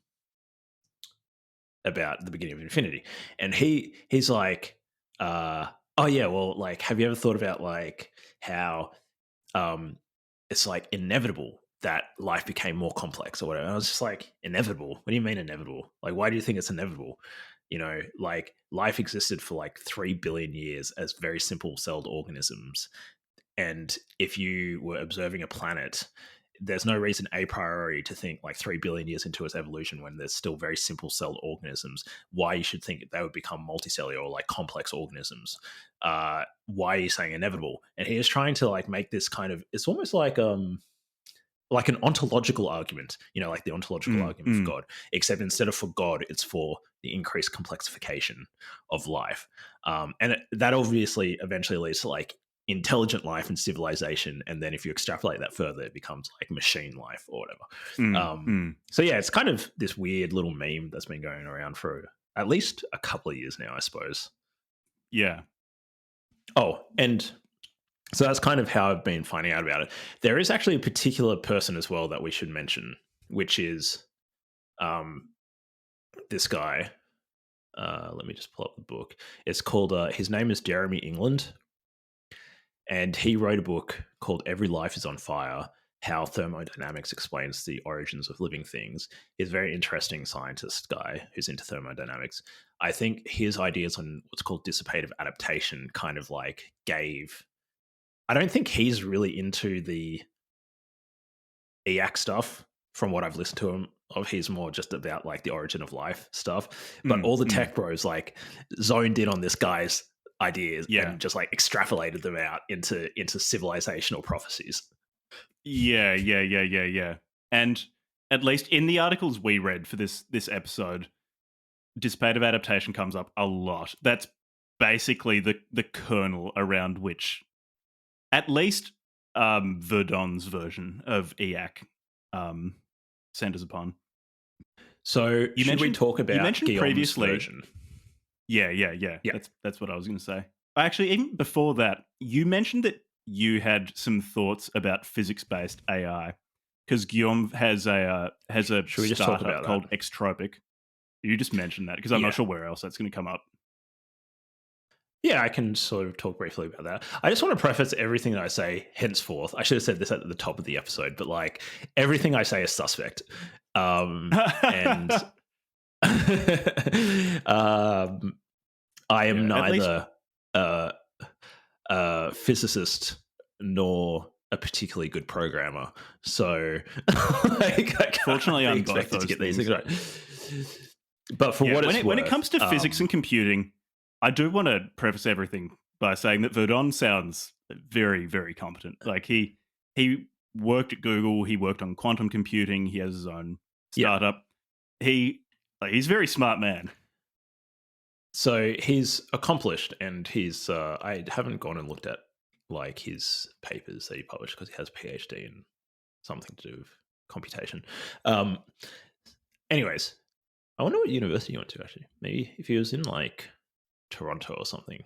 Beginning of Infinity, and he's like, oh yeah, well, like, have you ever thought about like how it's like inevitable that life became more complex or whatever? And I was just like, inevitable? What do you mean inevitable? Like, why do you think it's inevitable? You know, like life existed for like 3 billion years as very simple celled organisms. And if you were observing a planet, there's no reason a priori to think like 3 billion years into its evolution, when there's still very simple celled organisms, why you should think they would become multicellular or like complex organisms. Why are you saying inevitable? And he is trying to like make this kind of, it's almost like an ontological argument, you know, like the ontological argument for God, except instead of for God, it's for the increased complexification of life. And that obviously eventually leads to like intelligent life and civilization, and then if you extrapolate that further, it becomes like machine life or whatever. So yeah, it's kind of this weird little meme that's been going around for at least a couple of years now, I suppose. Yeah. Oh, and so that's kind of how I've been finding out about it. There is actually a particular person as well that we should mention, which is this guy. Let me just pull up the book. It's called his name is Jeremy England. And he wrote a book called Every Life is on Fire, How Thermodynamics Explains the Origins of Living Things. He's a very interesting scientist guy who's into thermodynamics. I think his ideas on what's called dissipative adaptation kind of like gave... I don't think he's really into the EAC stuff from what I've listened to him of. He's more just about like the origin of life stuff. But all the tech bros like zoned in on this guy's ideas and just like extrapolated them out into civilizational prophecies. Yeah. And at least in the articles we read for this episode, dissipative adaptation comes up a lot. That's basically the kernel around which at least Verdon's version of EAC centers upon. So should we talk about you mentioned Guillaume's previously version? Yeah. That's what I was going to say. Actually, even before that, you mentioned that you had some thoughts about physics-based AI because Guillaume has a Should we just talk startup about called that? Extropic. You just mentioned that because I'm not sure where else that's going to come up. Yeah, I can sort of talk briefly about that. I just want to preface everything that I say henceforth. I should have said this at the top of the episode, but like everything I say is suspect. And I am neither a physicist nor a particularly good programmer. So fortunately, I'm both those to get things. These things right. But for what it's worth, when it comes to physics and computing, I do want to preface everything by saying that Verdon sounds very, very competent. Like he worked at Google, he worked on quantum computing, he has his own startup. He's a very smart man. So he's accomplished, and he's I haven't gone and looked at like his papers that he published because he has a PhD in something to do with computation. Anyways, I wonder what university he went to actually. Maybe if he was in like Toronto or something.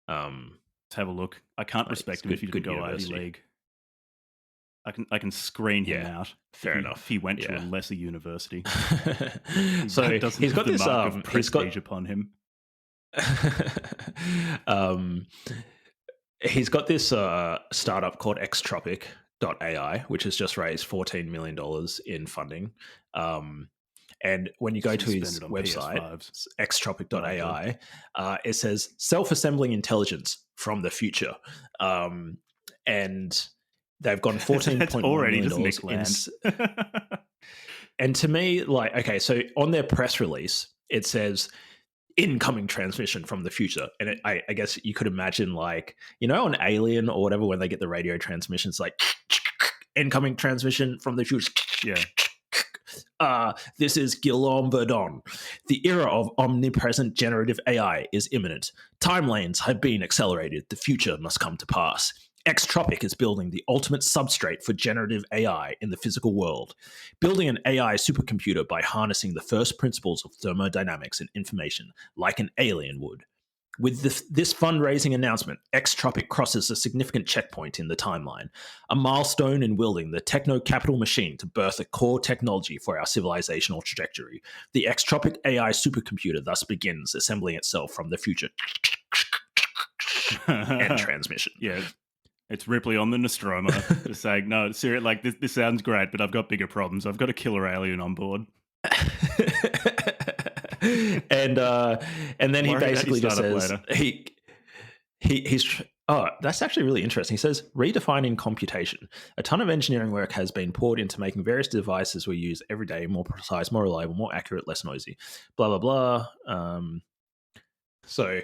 Let's have a look. I can't respect him if you didn't go Ivy League. I can screen him Yeah, out. fair enough. If he went to a Yeah. lesser university, So that doesn't he's have got the this. mark of He's got. prestige upon him. um, he's got this startup called xtropic.ai, which has just raised $14 million in funding. And when you go to his website, PS5s. xtropic.ai, it says self-assembling intelligence from the future. And they've gone $14.1 already million just Nickland. And to me, like, okay, so on their press release, it says incoming transmission from the future. And I guess you could imagine, like, you know, on Alien or whatever, when they get the radio transmissions, like incoming transmission from the future. Yeah. This is Guillaume Verdon. The era of omnipresent generative AI is imminent. Time lanes have been accelerated. The future must come to pass. Xtropic is building the ultimate substrate for generative AI in the physical world, building an AI supercomputer by harnessing the first principles of thermodynamics and information, like an alien would. With this fundraising announcement, Xtropic crosses a significant checkpoint in the timeline, a milestone in wielding the techno-capital machine to birth a core technology for our civilizational trajectory. The Xtropic AI supercomputer thus begins assembling itself from the future. End transmission. Yeah. It's Ripley on the Nostromo, just saying, no, seriously, like, this sounds great, but I've got bigger problems. I've got a killer alien on board. and then he basically just says he's that's actually really interesting. He says redefining computation. A ton of engineering work has been poured into making various devices we use every day more precise, more reliable, more accurate, less noisy. Blah blah blah. So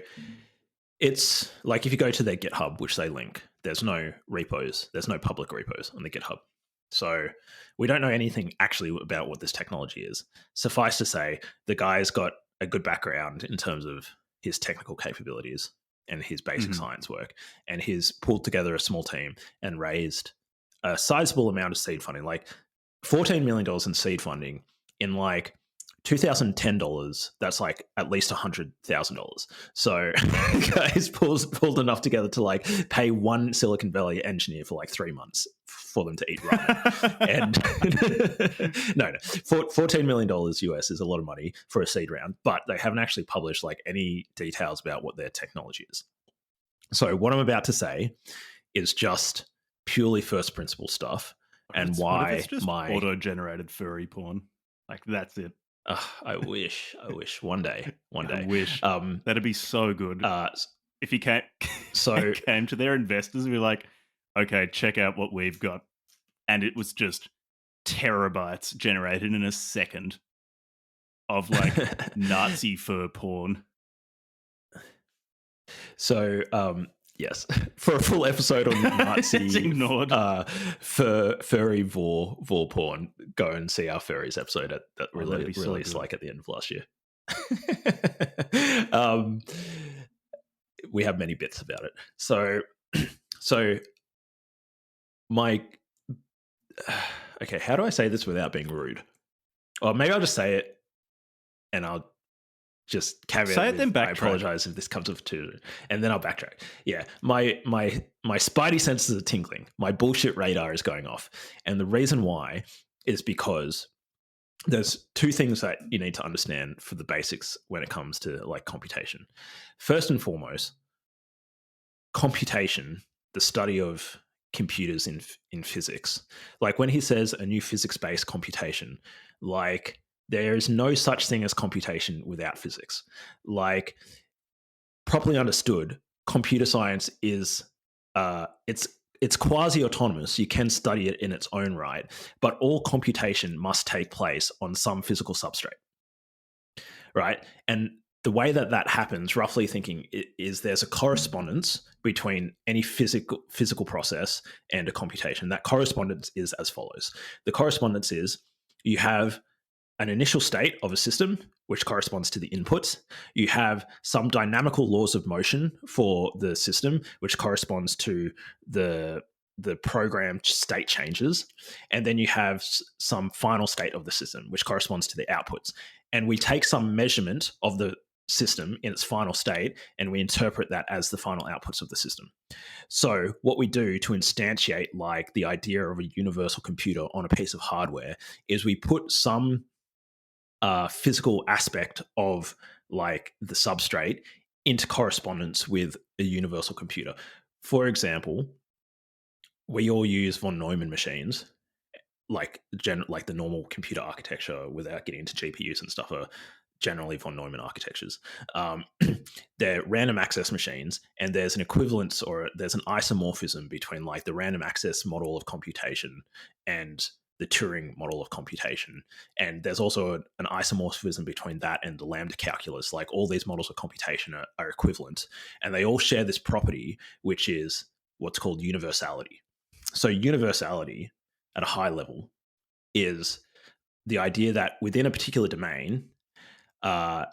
it's like if you go to their GitHub, which they link, there's no repos, there's no public repos on the GitHub. So we don't know anything actually about what this technology is. Suffice to say, the guy's got a good background in terms of his technical capabilities and his basic science work. And he's pulled together a small team and raised a sizable amount of seed funding, like $14 million in seed funding in like $2010, that's like at least $100,000. So guys pulled enough together to like pay one Silicon Valley engineer for like 3 months for them to eat ramen. And no, $14 million US is a lot of money for a seed round, but they haven't actually published like any details about what their technology is. So what I'm about to say is just purely first principle stuff, and why it's just auto-generated furry porn. Like, that's it. I wish one day. I wish. That'd be so good. If you came to their investors and be like, okay, check out what we've got. And it was just terabytes generated in a second of like Nazi fur porn. So, yes, for a full episode on Nazi furry vor porn, go and see our furries episode that released like at the end of last year. We have many bits about it. So my okay, how do I say this without being rude? Or maybe I'll just say it, and I'll just caveat. Say it, then backtrack. I apologize if this comes up to, and then I'll backtrack. Yeah, my spidey senses are tingling. My bullshit radar is going off, and the reason why is because there's two things that you need to understand for the basics when it comes to like computation. First and foremost, computation, the study of computers in physics. Like when he says a new physics-based computation, like there is no such thing as computation without physics. Like, properly understood, computer science is it's quasi-autonomous. You can study it in its own right, but all computation must take place on some physical substrate, right? And the way that happens, roughly thinking, is there's a correspondence between any physical process and a computation. That correspondence is as follows. The correspondence is you have an initial state of a system, which corresponds to the inputs. You have some dynamical laws of motion for the system, which corresponds to the programmed state changes. And then you have some final state of the system, which corresponds to the outputs. And we take some measurement of the system in its final state, and we interpret that as the final outputs of the system. So what we do to instantiate like the idea of a universal computer on a piece of hardware is we put some physical aspect of like the substrate into correspondence with a universal computer. For example, we all use von Neumann machines, like the normal computer architecture without getting into GPUs and stuff are generally von Neumann architectures. They're random access machines, and there's an equivalence or there's an isomorphism between like the random access model of computation and the Turing model of computation. And there's also an isomorphism between that and the lambda calculus. Like all these models of computation are equivalent, and they all share this property, which is what's called universality. So universality at a high level is the idea that within a particular domain, a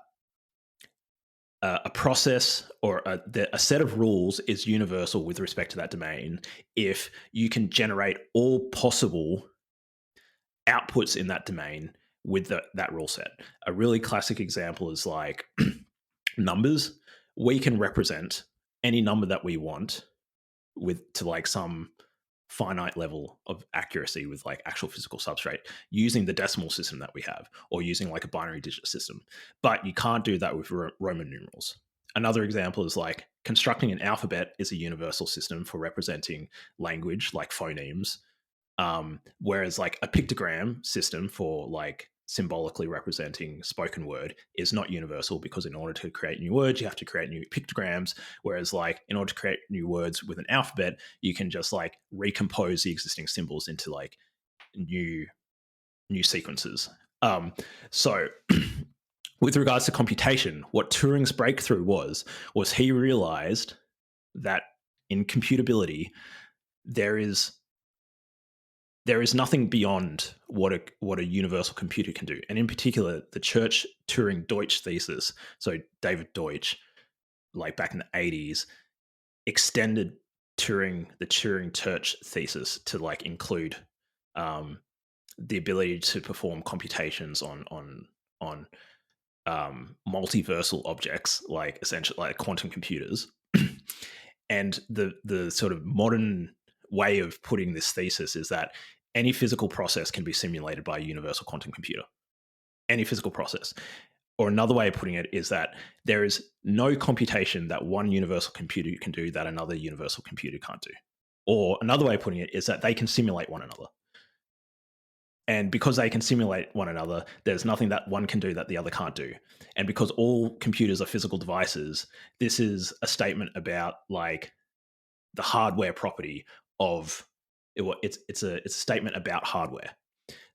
process or a set of rules is universal with respect to that domain if you can generate all possible outputs in that domain with that rule set. A really classic example is like numbers. We can represent any number that we want to like some finite level of accuracy with like actual physical substrate using the decimal system that we have, or using like a binary digit system. But you can't do that with Roman numerals. Another example is like constructing an alphabet is a universal system for representing language like phonemes, whereas like a pictogram system for like symbolically representing spoken word is not universal, because in order to create new words, you have to create new pictograms. Whereas like in order to create new words with an alphabet, you can just like recompose the existing symbols into like new sequences. So with regards to computation, what Turing's breakthrough was he realized that in computability, there is nothing beyond what a universal computer can do. And in particular, the Church-Turing-Deutsch thesis, so David Deutsch, like back in the 80s, extended the Turing-Church thesis to like include the ability to perform computations on multiversal objects, like essentially like quantum computers. And the sort of modern way of putting this thesis is that any physical process can be simulated by a universal quantum computer. Any physical process. Or another way of putting it is that there is no computation that one universal computer can do that another universal computer can't do. Or another way of putting it is that they can simulate one another. And because they can simulate one another, there's nothing that one can do that the other can't do. And because all computers are physical devices, this is a statement about like the hardware property of it's a statement about hardware.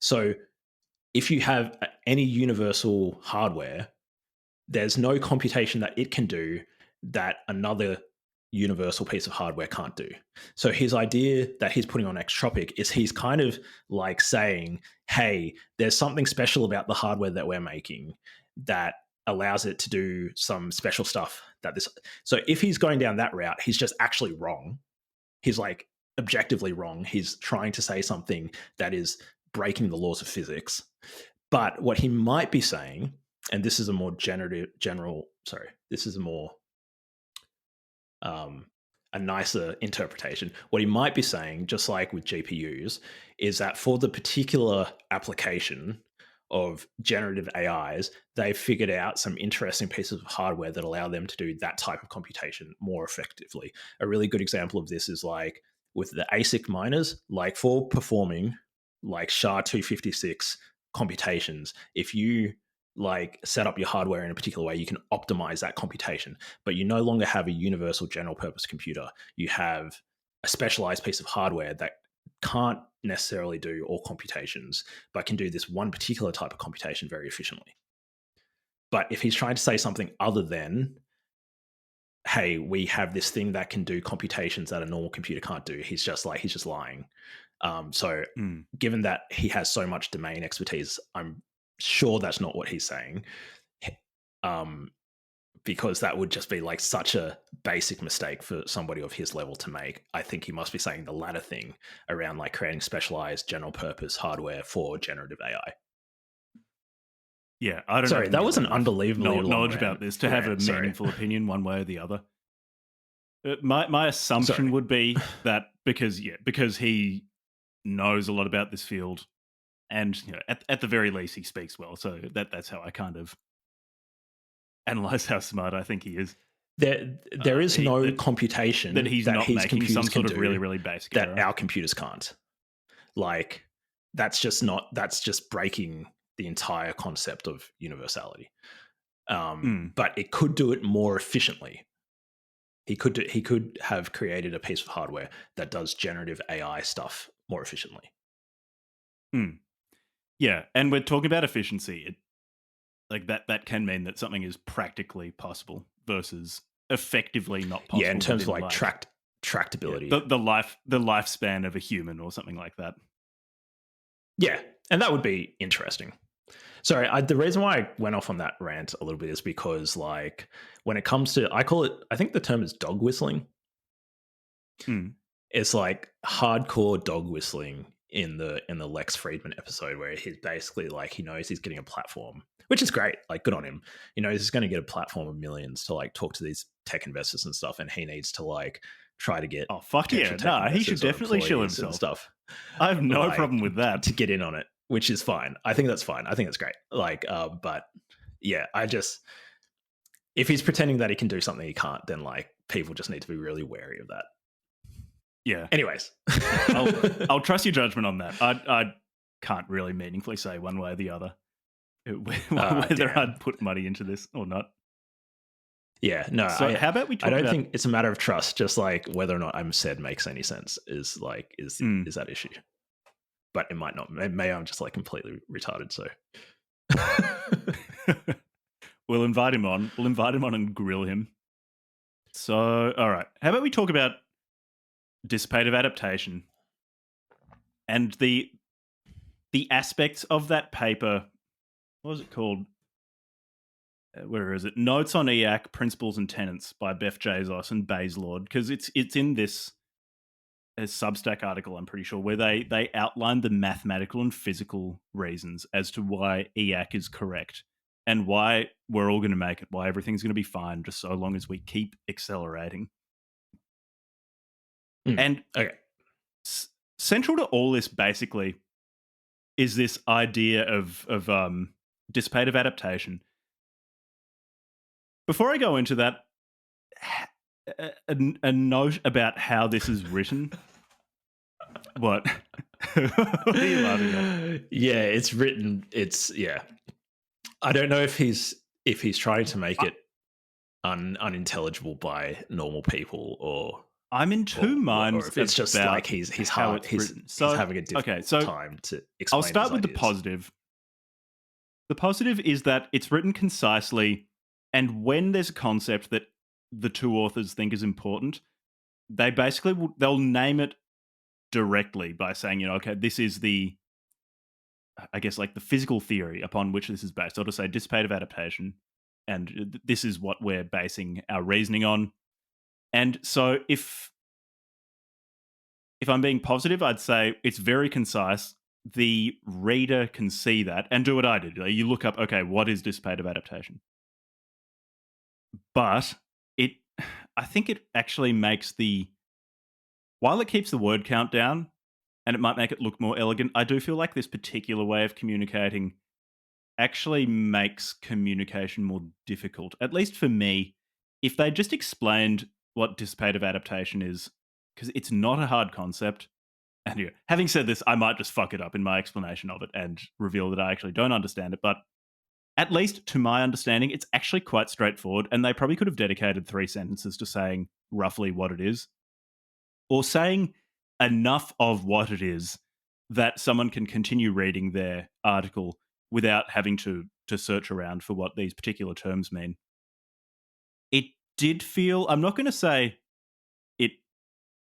So if you have any universal hardware, there's no computation that it can do that another universal piece of hardware can't do. So his idea that he's putting on Xtropic is he's kind of like saying, hey, there's something special about the hardware that we're making that allows it to do some special stuff that this. So if he's going down that route, he's just actually wrong. He's like objectively wrong. He's trying to say something that is breaking the laws of physics. But what he might be saying, and this is a more this is a more a nicer interpretation. What he might be saying, just like with GPUs, is that for the particular application of generative AIs, they've figured out some interesting pieces of hardware that allow them to do that type of computation more effectively. A really good example of this is like with the ASIC miners, like for performing like SHA-256 computations, if you like set up your hardware in a particular way, you can optimize that computation, but you no longer have a universal general purpose computer. You have a specialized piece of hardware that can't necessarily do all computations, but can do this one particular type of computation very efficiently. But if he's trying to say something other than, hey, we have this thing that can do computations that a normal computer can't do, he's just lying. Given that he has so much domain expertise, I'm sure that's not what he's saying, because that would just be like such a basic mistake for somebody of his level to make. I think he must be saying the latter thing around like creating specialized general purpose hardware for generative AI. Yeah, I don't Sorry, have that was an nearly enough unbelievably long knowledge about this to have a rant, sorry. meaningful opinion one way or the other. My assumption would be that because he knows a lot about this field, and at the very least he speaks well, so that's how I kind of analyze how smart I think he is. There is no computation that he's not his making some computers sort can of do really, really basic that error. our computers can't. Like, that's just breaking the entire concept of universality. But it could do it more efficiently. He could have created a piece of hardware that does generative AI stuff more efficiently. Yeah, and we're talking about efficiency. That can mean that something is practically possible versus effectively not possible. Yeah, in terms of like tractability. Yeah, the lifespan of a human or something like that. Yeah, and that would be interesting. Sorry, the reason why I went off on that rant a little bit is because, like, when it comes to, I think the term is dog whistling. It's like hardcore dog whistling in the Lex Friedman episode, where he's basically like, he knows he's getting a platform, which is great. Like, good on him. You know, he's going to get a platform of millions to like talk to these tech investors and stuff, and he needs to like try to get he should definitely shill himself and stuff. I have no problem with that, to get in on it, which is fine. I think that's fine. I think that's great. Like, but yeah, if he's pretending that he can do something he can't, then like people just need to be really wary of that. Yeah. Anyways, I'll trust your judgment on that. I can't really meaningfully say one way or the other whether I'd put money into this or not. Yeah, no. So how about we talk I don't think it's a matter of trust, just like whether or not I'm said makes any sense is that issue. But it might not. Maybe I'm just like completely retarded. So we'll invite him on. We'll invite him on and grill him. So, all right. How about we talk about dissipative adaptation and the aspects of that paper. What was it called? Where is it? Notes on EAC, Principles and Tenants by BeffJezos and BasedLord, because it's in this Substack article, I'm pretty sure, where they outline the mathematical and physical reasons as to why EAC is correct and why we're all going to make it, why everything's going to be fine just so long as we keep accelerating. And central to all this, basically, is this idea of dissipative adaptation. Before I go into that, a note about how this is written. What? What are you laughing at? Yeah, it's written. I don't know if he's trying to make it unintelligible by normal people, or I'm in two minds. Or if it's just like he's having a difficult time to explain. I'll start with the positive. The positive is that it's written concisely, and when there's a concept that the two authors think is important, they basically they'll name it directly by saying, okay, this is the, I guess, like the physical theory upon which this is based. I'll just say dissipative adaptation, and this is what we're basing our reasoning on. And so if I'm being positive, I'd say it's very concise. The reader can see that and do what I did. You look up, okay, what is dissipative adaptation? But I think it actually makes while it keeps the word count down and it might make it look more elegant, I do feel like this particular way of communicating actually makes communication more difficult, at least for me. If they just explained what dissipative adaptation is, because it's not a hard concept. And having said this, I might just fuck it up in my explanation of it and reveal that I actually don't understand it. But at least to my understanding, it's actually quite straightforward. And they probably could have dedicated 3 sentences to saying roughly what it is, or saying enough of what it is that someone can continue reading their article without having to search around for what these particular terms mean. It did feel, I'm not going to say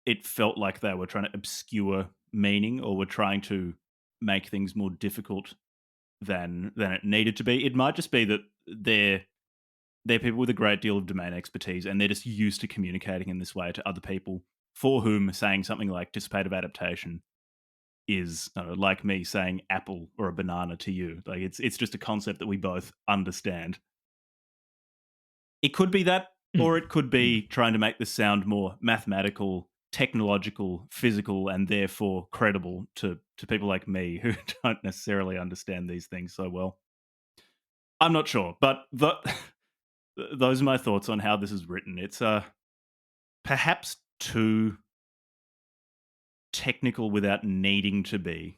it felt like they were trying to obscure meaning or were trying to make things more difficult than it needed to be. It might just be that they're people with a great deal of domain expertise and they're just used to communicating in this way to other people, for whom saying something like dissipative adaptation is like me saying apple or a banana to you. Like it's just a concept that we both understand. It could be that, or it could be trying to make this sound more mathematical, technological, physical, and therefore credible to people like me who don't necessarily understand these things so well. I'm not sure, but those are my thoughts on how this is written. It's perhaps too technical without needing to be.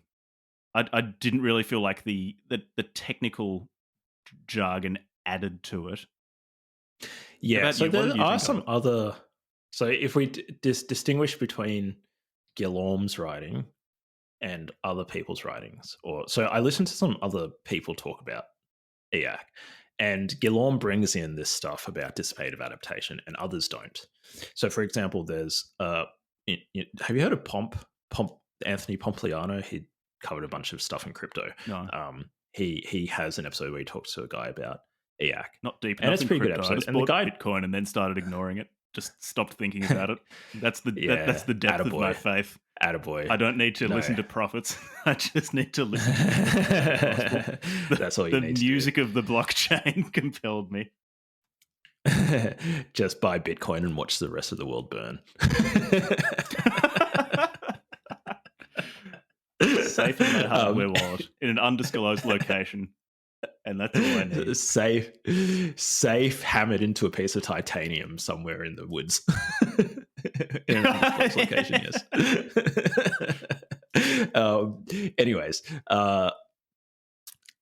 I didn't really feel like the technical jargon added to it. Yeah, so there are some other. So if we distinguish between Guillaume's writing and other people's writings, so I listened to some other people talk about EAC, and Guillaume brings in this stuff about dissipative adaptation, and others don't. So, for example, there's have you heard of Anthony Pompliano? He covered a bunch of stuff in crypto. No. He has an episode where he talks to a guy about EAC. Not deep and enough. It's a pretty good episode. I just bought Bitcoin and then started ignoring it. Just stopped thinking about it. That's the that's the depth of my faith. Attaboy. I don't need to listen to prophets. I just need to listen to That's all you need to do. The music of the blockchain compelled me. Just buy Bitcoin and watch the rest of the world burn. Safe in my hardware wallet in an undisclosed location. And that's all I need. Safe hammered into a piece of titanium somewhere in the woods. In an undisclosed location, yes. Anyways,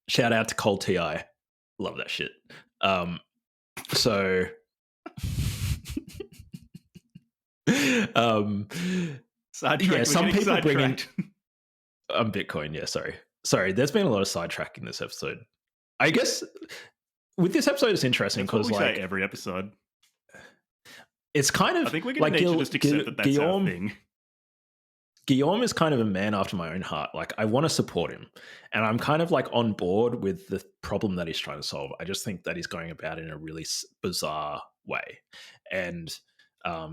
shout out to Cold TI. Love that shit. So some people bring in Bitcoin. Yeah, sorry. There's been a lot of sidetracking this episode. I guess with this episode, it's interesting because say every episode, it's kind of. I think we're going to need to just accept that that's our thing. Guillaume is kind of a man after my own heart. Like, I want to support him, and I'm kind of like on board with the problem that he's trying to solve. I just think that he's going about it in a really bizarre way, and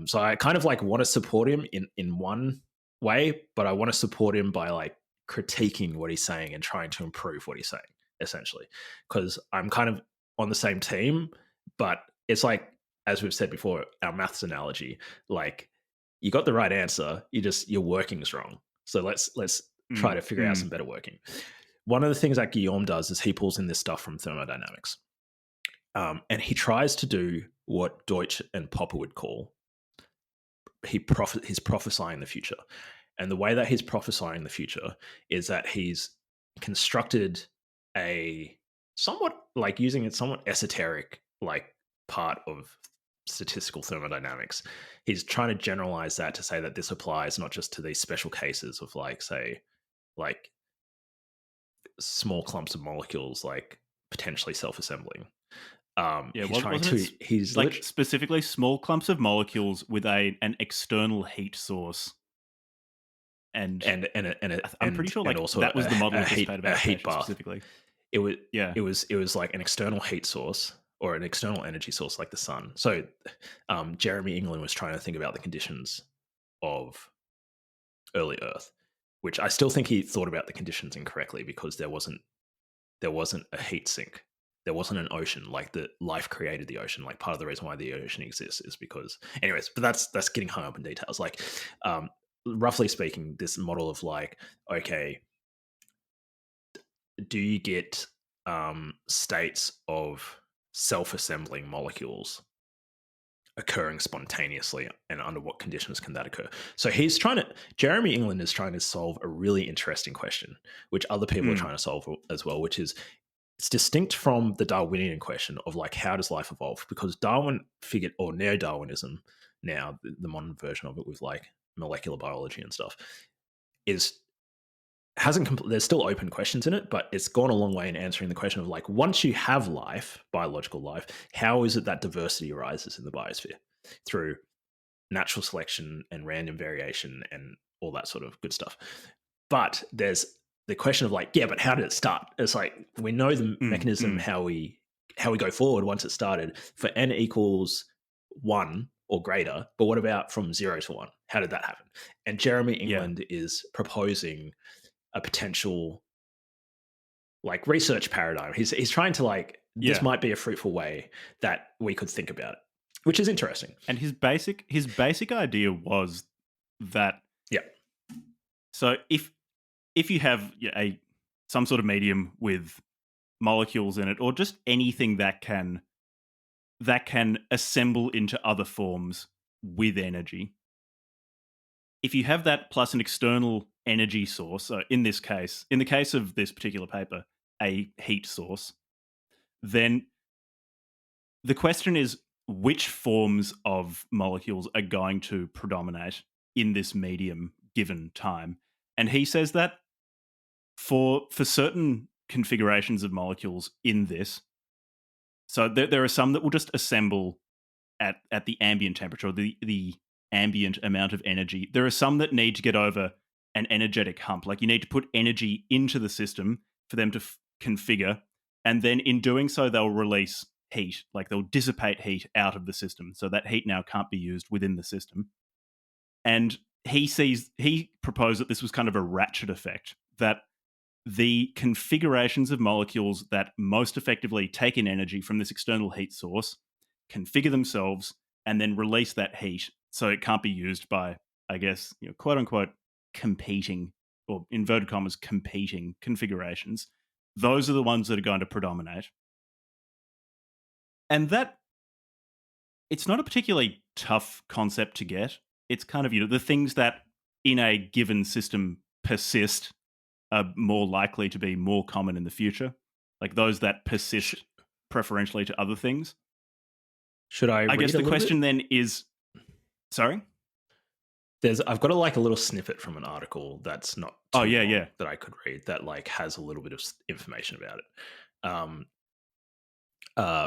so I kind of like want to support him in one way, but I want to support him by like critiquing what he's saying and trying to improve what he's saying, essentially, because I'm kind of on the same team. But it's like, as we've said before, our maths analogy, like, you got the right answer, your working is wrong. So let's try to figure out some better working. One of the things that Guillaume does is he pulls in this stuff from thermodynamics, and he tries to do what Deutsch and Popper would call he's prophesying the future. And the way that he's prophesying the future is that he's constructed a somewhat like using a somewhat esoteric like part of statistical thermodynamics. He's trying to generalize that to say that this applies not just to these special cases of like, say, like small clumps of molecules like potentially self-assembling. He's like specifically small clumps of molecules with an external heat source. And I'm pretty sure like also that was the model of a heat bath specifically. It was like an external heat source or an external energy source like the sun. So Jeremy England was trying to think about the conditions of early Earth, which I still think he thought about the conditions incorrectly because there wasn't a heat sink. There wasn't an ocean. Like, the life created the ocean. Like, part of the reason why the ocean exists is because, anyways, but that's getting hung up in details. Like, roughly speaking, this model of like, okay, do you get states of self-assembling molecules occurring spontaneously, and under what conditions can that occur? So Jeremy England is trying to solve a really interesting question, which other people are trying to solve as well, which is, it's distinct from the Darwinian question of like, how does life evolve? Because Darwin figured, or neo-Darwinism now, the modern version of it with like molecular biology and stuff, there's still open questions in it, but it's gone a long way in answering the question of like, once you have life, biological life, how is it that diversity arises in the biosphere? Through natural selection and random variation and all that sort of good stuff. But there's the question of like, yeah, but how did it start? It's like, we know the mechanism, how we go forward once it started for n equals 1 or greater, but what about from 0 to 1? How did that happen? And Jeremy England is proposing a potential like research paradigm. He's trying to like this Yeah. might be a fruitful way that we could think about it, which is interesting. And his basic idea was that, Yeah. so if you have some sort of medium with molecules in it, or just anything that can assemble into other forms with energy, if you have that plus an external energy source, so in the case of this particular paper, a heat source, then the question is which forms of molecules are going to predominate in this medium given time. And he says that for certain configurations of molecules in this, so there are some that will just assemble at the ambient temperature, or the ambient amount of energy. There are some that need to get over an energetic hump. Like you need to put energy into the system for them to configure. And then in doing so, they'll release heat. Like they'll dissipate heat out of the system. So that heat now can't be used within the system. And he proposed that this was kind of a ratchet effect, that the configurations of molecules that most effectively take in energy from this external heat source configure themselves and then release that heat so it can't be used by, I guess, quote unquote, competing, or inverted commas, competing configurations. Those are the ones that are going to predominate. And that, it's not a particularly tough concept to get. It's kind of, the things that in a given system persist are more likely to be more common in the future. Like those that persist preferentially to other things. Should I guess the question then is, sorry? I've got a little snippet from an article that's not too long that I could read that like has a little bit of information about it.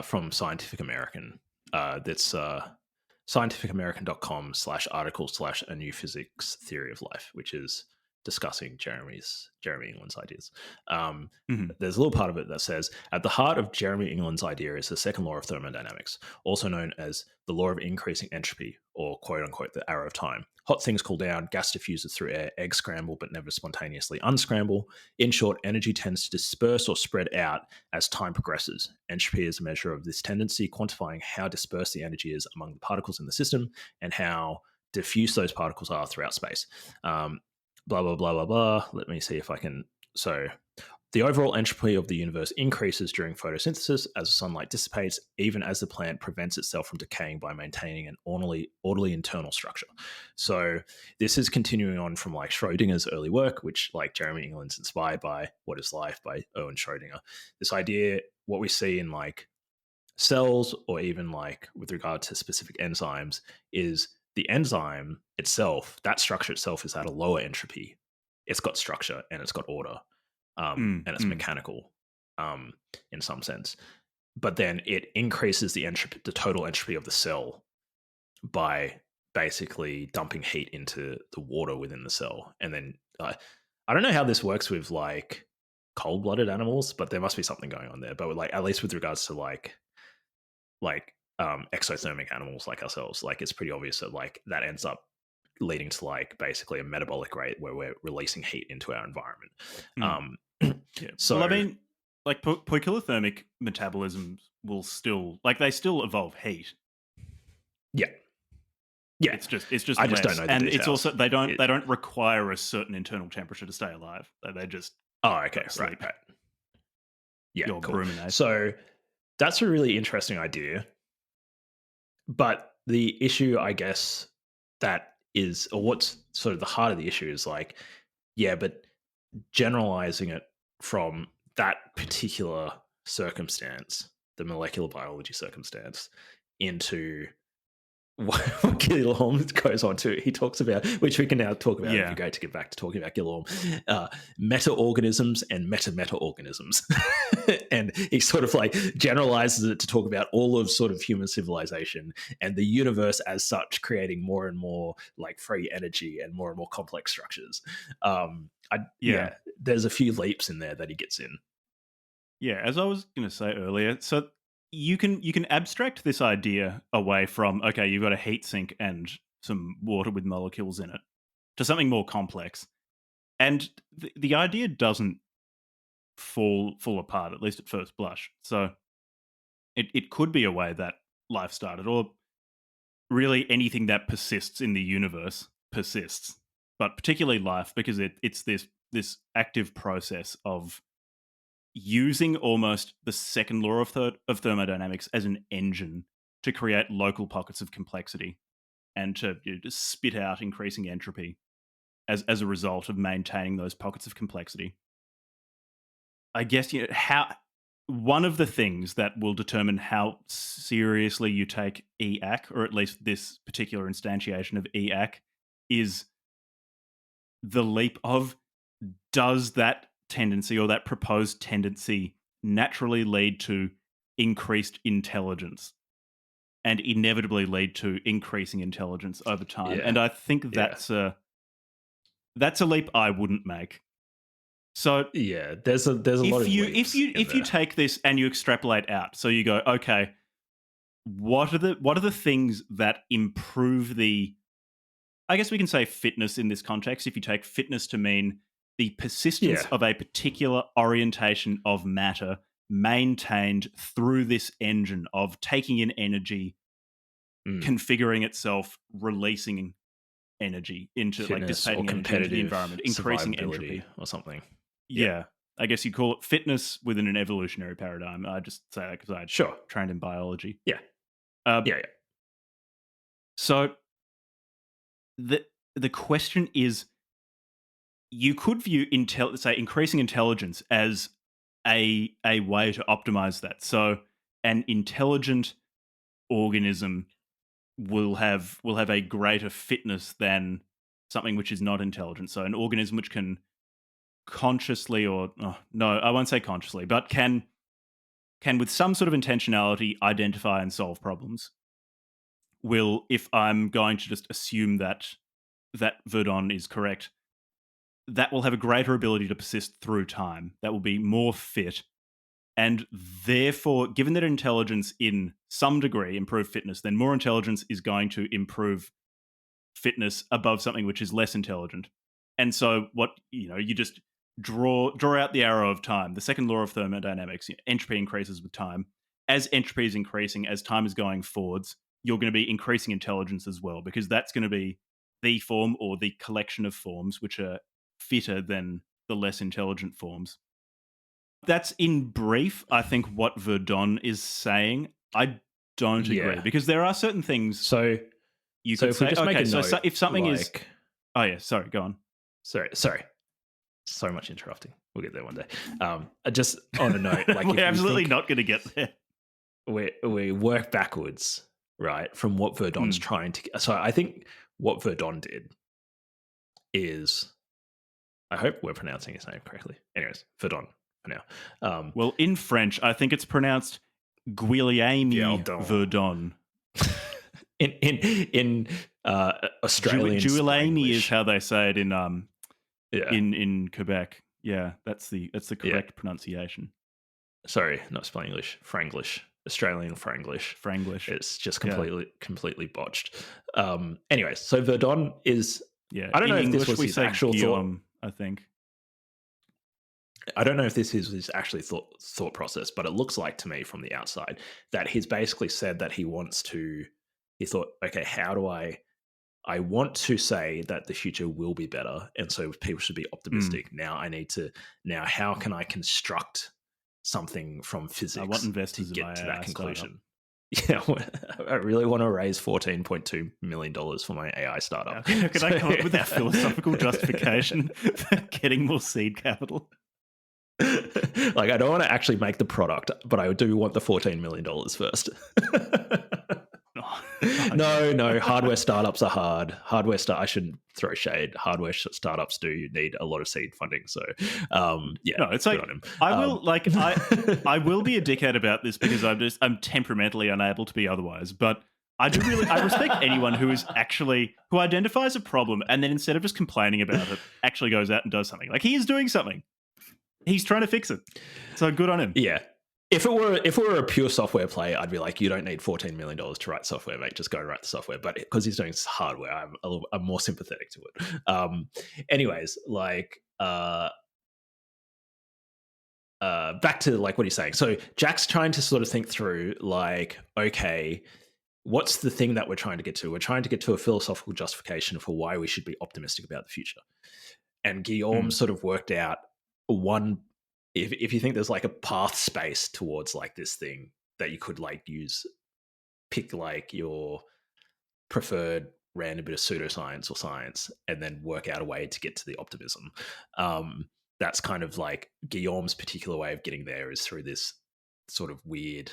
From Scientific American. That's scientificamerican.com/article/a new physics theory of life, which is discussing Jeremy England's ideas. There's a little part of it that says, at the heart of Jeremy England's idea is the second law of thermodynamics, also known as the law of increasing entropy, or quote unquote the arrow of time. Hot things cool down, gas diffuses through air, eggs scramble but never spontaneously unscramble. In short, energy tends to disperse or spread out as time progresses. Entropy is a measure of this tendency, quantifying how dispersed the energy is among the particles in the system and how diffuse those particles are throughout space. Blah, blah, blah, blah, blah. Let me see if I can. So the overall entropy of the universe increases during photosynthesis as the sunlight dissipates, even as the plant prevents itself from decaying by maintaining an orderly internal structure. So this is continuing on from like Schrodinger's early work, which like Jeremy England's inspired by What is Life by Erwin Schrödinger. This idea, what we see in like cells, or even like with regard to specific enzymes, is the enzyme itself, that structure itself is at a lower entropy. It's got structure and it's got order, and it's mechanical in some sense. But then it increases the total entropy of the cell by basically dumping heat into the water within the cell. And then I don't know how this works with like cold-blooded animals, but there must be something going on there. But like at least with regards to like exothermic animals like ourselves, like it's pretty obvious that like that ends up leading to like basically a metabolic rate where we're releasing heat into our environment. So well, I mean, like poikilothermic metabolisms will still, like, they still evolve heat. Yeah. It's just I less. just don't know the and details. It's also they don't require a certain internal temperature to stay alive. They just right. Yeah, you're cool. ruminate. So that's a really interesting idea. But the issue, I guess, that is, or what's sort of the heart of the issue is like, yeah, but generalizing it from that particular circumstance, the molecular biology circumstance, into what Gilliam goes on to, he talks about, which we can now talk about. It'd be great to get back to talking about Gilliam, meta-organisms and meta-organisms. And he sort of like generalizes it to talk about all of sort of human civilization and the universe as such, creating more and more like free energy and more complex structures. There's a few leaps in there that he gets in. Yeah, as I was going to say earlier, so you can abstract this idea away from, okay, you've got a heat sink and some water with molecules in it, to something more complex. And the idea doesn't fall apart, at least at first blush. So it could be a way that life started, or really anything that persists in the universe persists, but particularly life, because it's this active process of using almost the second law of thermodynamics as an engine to create local pockets of complexity and to just spit out increasing entropy as a result of maintaining those pockets of complexity. I guess how one of the things that will determine how seriously you take EAC, or at least this particular instantiation of EAC, is the leap of, does that tendency or that proposed tendency naturally lead to increased intelligence and inevitably lead to increasing intelligence over time? Yeah. And I think that's a leap I wouldn't make. So yeah, there's a lot of if you take this and you extrapolate out, so you go, okay, what are the things that improve the, I guess we can say fitness in this context, if you take fitness to mean the persistence of a particular orientation of matter maintained through this engine of taking in energy, configuring itself, releasing energy into fitness, like dissipating energy into the environment, increasing entropy or something. Yeah. I guess you call it fitness within an evolutionary paradigm. I just say that because I trained in biology. Yeah. So the question is, you could view say increasing intelligence as a way to optimize that. So an intelligent organism will have a greater fitness than something which is not intelligent. So an organism which can consciously, or no, I won't say consciously, but can with some sort of intentionality identify and solve problems, will, if I'm going to just assume that Verdon is correct, that will have a greater ability to persist through time. That will be more fit. And therefore, given that intelligence in some degree improve fitness, then more intelligence is going to improve fitness above something which is less intelligent. And so what, you just draw out the arrow of time. The second law of thermodynamics, entropy increases with time. As entropy is increasing, as time is going forwards, you're going to be increasing intelligence as well, because that's going to be the form or the collection of forms which are fitter than the less intelligent forms. That's in brief, I think, what Verdon is saying. I don't agree, because there are certain things. So you could say, just make a note, so if something is, oh yeah, sorry, go on. Sorry, so much interrupting. We'll get there one day. Just on a note, like we're absolutely not going to get there. We work backwards, right, from what Verdon's trying to. So I think what Verdon did is, I hope we're pronouncing his name correctly. Anyways, Verdon for now. Well, in French, I think it's pronounced Guillaume Verdon. in Australian Guillaume is how they say it in Quebec. Yeah, that's the correct pronunciation. Sorry, not spelling English. Franglish. Australian Franglish. Franglish. It's just completely botched. Anyways, so Verdon is. Yeah, I don't know if this was his actual thought. I think. I don't know if this is his actually thought process, but it looks like to me from the outside that he's basically said that he thought, okay, how do I want to say that the future will be better, and so people should be optimistic. Now how can I construct something from physics what investors to get to that conclusion? Startup? Yeah, I really want to raise $14.2 million for my AI startup. Could I come up with that philosophical justification for getting more seed capital? Like, I don't want to actually make the product, but I do want the $14 million first. No, hardware startups are hard. I shouldn't throw shade. Hardware startups do need a lot of seed funding. So, no, it's like, I will be a dickhead about this because I'm temperamentally unable to be otherwise. But I respect anyone who identifies a problem and then instead of just complaining about it, actually goes out and does something. Like, he is doing something. He's trying to fix it. So good on him. Yeah. If it were a pure software play, I'd be like, you don't need $14 million to write software, mate. Just go and write the software. But because he's doing hardware, I'm more sympathetic to it. Anyways, like, back to like what he's saying. So Jack's trying to sort of think through like, okay, what's the thing that we're trying to get to? We're trying to get to a philosophical justification for why we should be optimistic about the future. And Guillaume sort of worked out one, if you think there's like a path space towards like this thing that you could like use, pick like your preferred random bit of pseudoscience or science and then work out a way to get to the optimism. That's kind of like Guillaume's particular way of getting there is through this sort of weird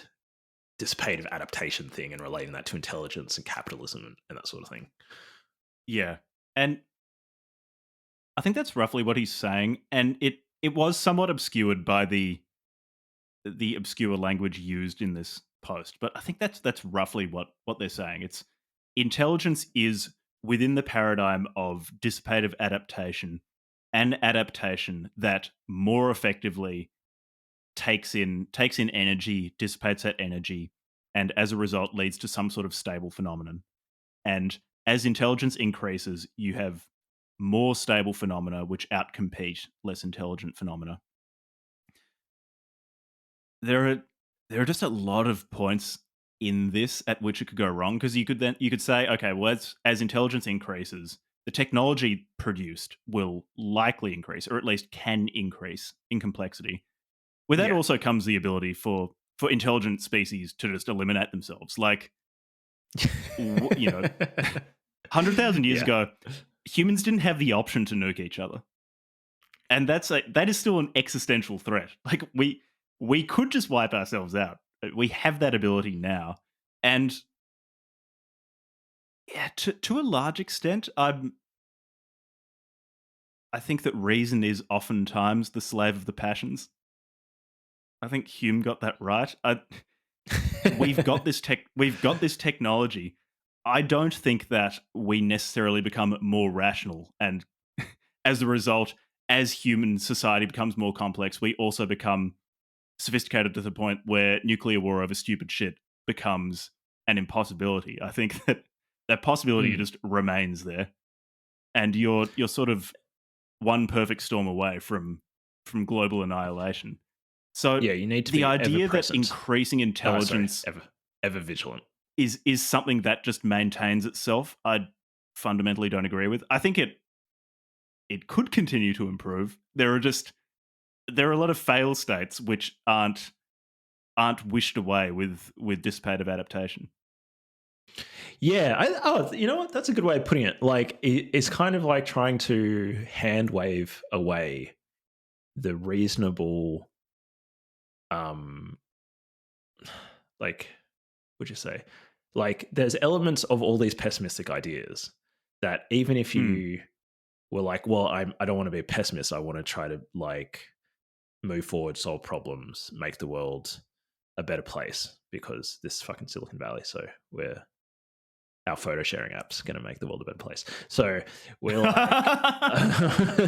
dissipative adaptation thing and relating that to intelligence and capitalism and that sort of thing. Yeah. And I think that's roughly what he's saying. And it was somewhat obscured by the obscure language used in this post. But I think that's roughly what they're saying. It's intelligence is within the paradigm of dissipative adaptation, an adaptation that more effectively takes in energy, dissipates that energy, and as a result leads to some sort of stable phenomenon. And as intelligence increases, you have more stable phenomena which outcompete less intelligent phenomena. There are just a lot of points in this at which it could go wrong, because you could say, okay, well, as intelligence increases, the technology produced will likely increase, or at least can increase in complexity. With that also comes the ability for intelligent species to just eliminate themselves. Like, 100,000 years ago, humans didn't have the option to nuke each other. And that is still an existential threat. Like, we could just wipe ourselves out. We have that ability now. And yeah, to a large extent, I think that reason is oftentimes the slave of the passions. I think Hume got that right. We've got this technology. I don't think that we necessarily become more rational, and as a result, as human society becomes more complex, we also become sophisticated to the point where nuclear war over stupid shit becomes an impossibility. I think that possibility just remains there, and you're sort of one perfect storm away from global annihilation. So you need to the be idea that ever-present. increasing intelligence ever vigilant is something that just maintains itself, I fundamentally don't agree with. I think it could continue to improve. There are a lot of fail states which aren't wished away with dissipative adaptation. Yeah, you know what? That's a good way of putting it. Like, it's kind of like trying to hand wave away the reasonable, like, what'd you say? Like, there's elements of all these pessimistic ideas that even if you were like, well, I don't want to be a pessimist. I want to try to like move forward, solve problems, make the world a better place, because this is fucking Silicon Valley. So our photo sharing app's going to make the world a better place. So we're like, gonna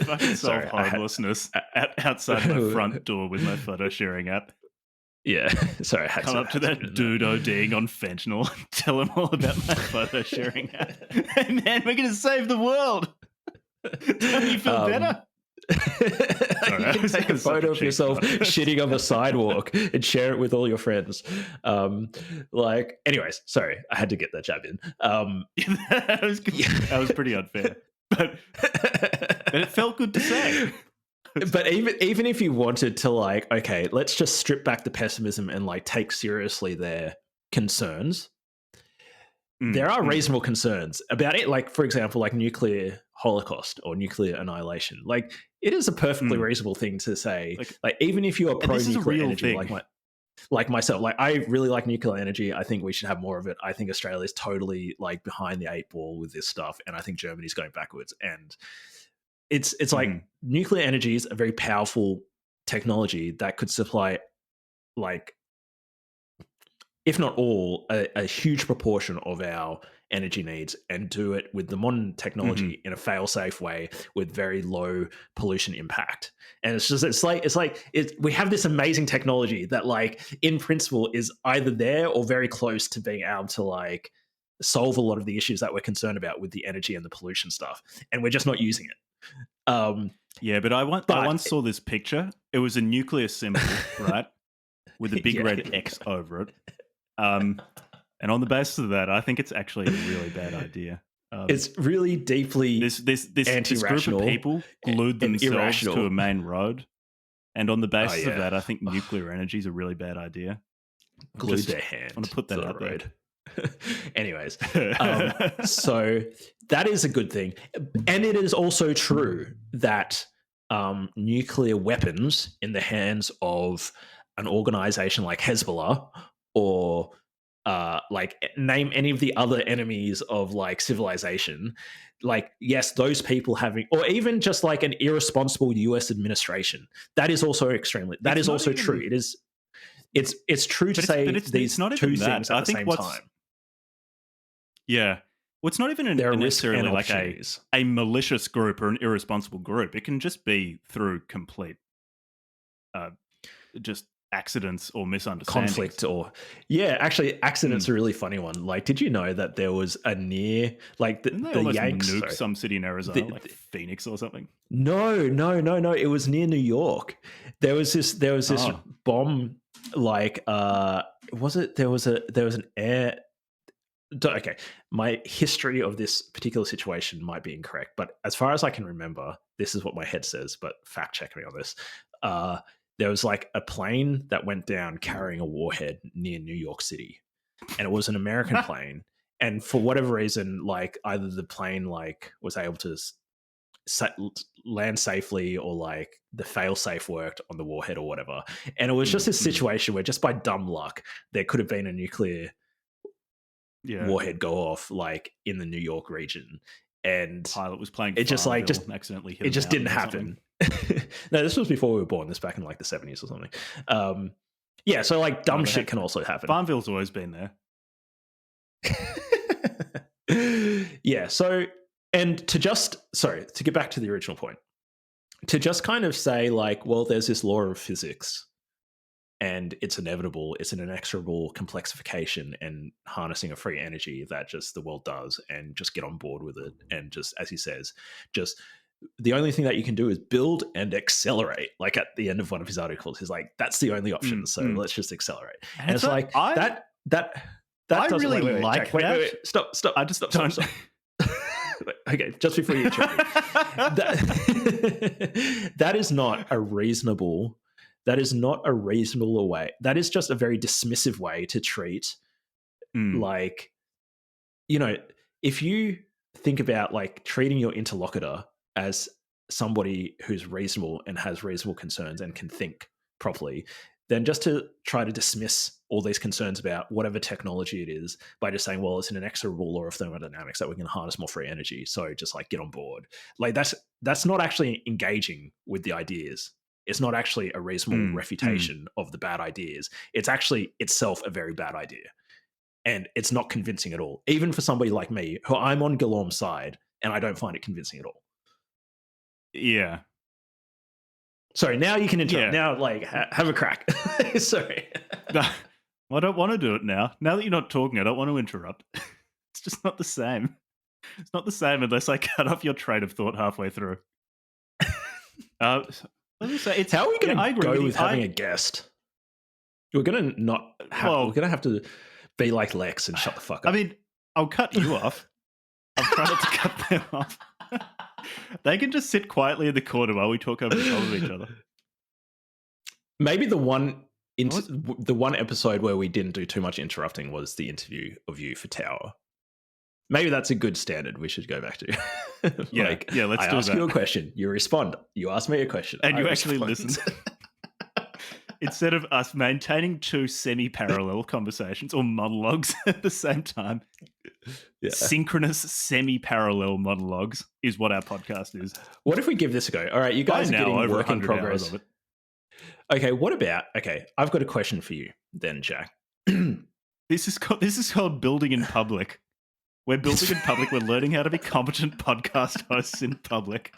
fucking solve homelessness outside my front door with my photo sharing app. Yeah, sorry. I Come up to that dude ODing on fentanyl and tell him all about my photo sharing app. Hey man, we're gonna save the world. Don't you feel better? Sorry, you can take a photo of yourself shitting on the sidewalk and share it with all your friends. Like, anyways, sorry, I had to get that jab in. That was pretty unfair, but it felt good to say. But even if you wanted to, like, okay, let's just strip back the pessimism and like take seriously their concerns. There are reasonable concerns about it, like, for example, like nuclear holocaust or nuclear annihilation. Like, it is a perfectly reasonable thing to say. Like even if you are pro-nuclear energy, like myself, like I really like nuclear energy. I think we should have more of it. I think Australia is totally like behind the 8 ball with this stuff, and I think Germany's going backwards. And it's like nuclear energy is a very powerful technology that could supply, like, if not all, a huge proportion of our energy needs, and do it with the modern technology in a fail-safe way with very low pollution impact. And we have this amazing technology that, like, in principle is either there or very close to being able to like solve a lot of the issues that we're concerned about with the energy and the pollution stuff, and we're just not using it. Yeah, but I once saw this picture. It was a nuclear symbol, right, with a big red X over it. And on the basis of that, I think it's actually a really bad idea. It's really deeply this anti-rational group of people glued themselves irrational to a main road, and on the basis of yeah. that, I think nuclear energy is a really bad idea. Glued their hand. I want to put that to out the there. road. Anyways, so that is a good thing, and it is also true that nuclear weapons in the hands of an organization like Hezbollah or like name any of the other enemies of like civilization, like yes, those people having, or even just like an irresponsible US administration, that is also extremely, that is also true. It is, it's true to say these two things at the same time. Yeah. Well, it's not even necessarily like a malicious group or an irresponsible group. It can just be through complete just accidents or misunderstandings. Conflict or... Yeah, actually, accidents are a really funny one. Like, did you know that there was a near... Like, the Yanks... nuked some city in Arizona, like Phoenix or something? No. It was near New York. There was this bomb, like... was it... There was an air... Okay, my history of this particular situation might be incorrect, but as far as I can remember, this is what my head says, but fact check me on this. There was like a plane that went down carrying a warhead near New York City, and it was an American plane. And for whatever reason, like either the plane like was able to land safely, or like the fail-safe worked on the warhead or whatever. And it was just this situation where just by dumb luck, there could have been a nuclear warhead go off like in the New York region, and pilot was playing it just like just accidentally hit it just didn't happen. No, this was before we were born. This back in like the 70s or something. Yeah, so like dumb shit can also happen. Farmville's always been there. Yeah, so and to get back to the original point, to just kind of say like, well, there's this law of physics and it's inevitable, it's an inexorable complexification and harnessing of free energy that just the world does, and just get on board with it. And just, as he says, just the only thing that you can do is build and accelerate. Like at the end of one of his articles, he's like, that's the only option. So let's just accelerate. And it's like, that I really like that. Wait, stop. I just stop. Okay, just before you interrupt me. That is not a reasonable... That is not a reasonable way. That is just a very dismissive way to treat, like, you know, if you think about like treating your interlocutor as somebody who's reasonable and has reasonable concerns and can think properly, then just to try to dismiss all these concerns about whatever technology it is by just saying, well, it's an inexorable law of thermodynamics that we can harness more free energy, so just like get on board. Like that's not actually engaging with the ideas. It's not actually a reasonable refutation of the bad ideas. It's actually itself a very bad idea. And it's not convincing at all. Even for somebody like me, who I'm on Guillaume's side, and I don't find it convincing at all. Yeah. Sorry, now you can interrupt. Yeah. Now, like, have a crack. Sorry. No, I don't want to do it now. Now that you're not talking, I don't want to interrupt. It's just not the same. It's not the same unless I cut off your train of thought halfway through. Say, how are we going to go with having a guest? We're going to not have... we're going to have to be like Lex and shut the fuck up. I mean, I'll cut you off. I'm trying not to cut them off. They can just sit quietly in the corner while we talk over the top of each other. Maybe the one episode where we didn't do too much interrupting was the interview of you for Tower. Maybe that's a good standard we should go back to. Let's do that. I ask you a question, you respond. You ask me a question, and you actually listen. Instead of us maintaining two semi-parallel conversations or monologues at the same time, synchronous semi-parallel monologues is what our podcast is. What if we give this a go? All right, you guys are getting work in progress. Okay, what about... Okay, I've got a question for you then, Jack. This is called building in public. We're building in public. We're learning how to be competent podcast hosts in public.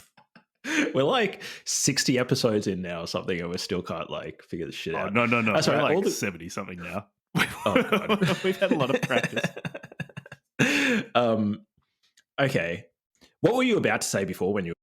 We're like 60 episodes in now or something, and we still can't like figure this shit out. No. That's right. We're like 70 something now. Oh god, we've had a lot of practice. Okay, what were you about to say before when you?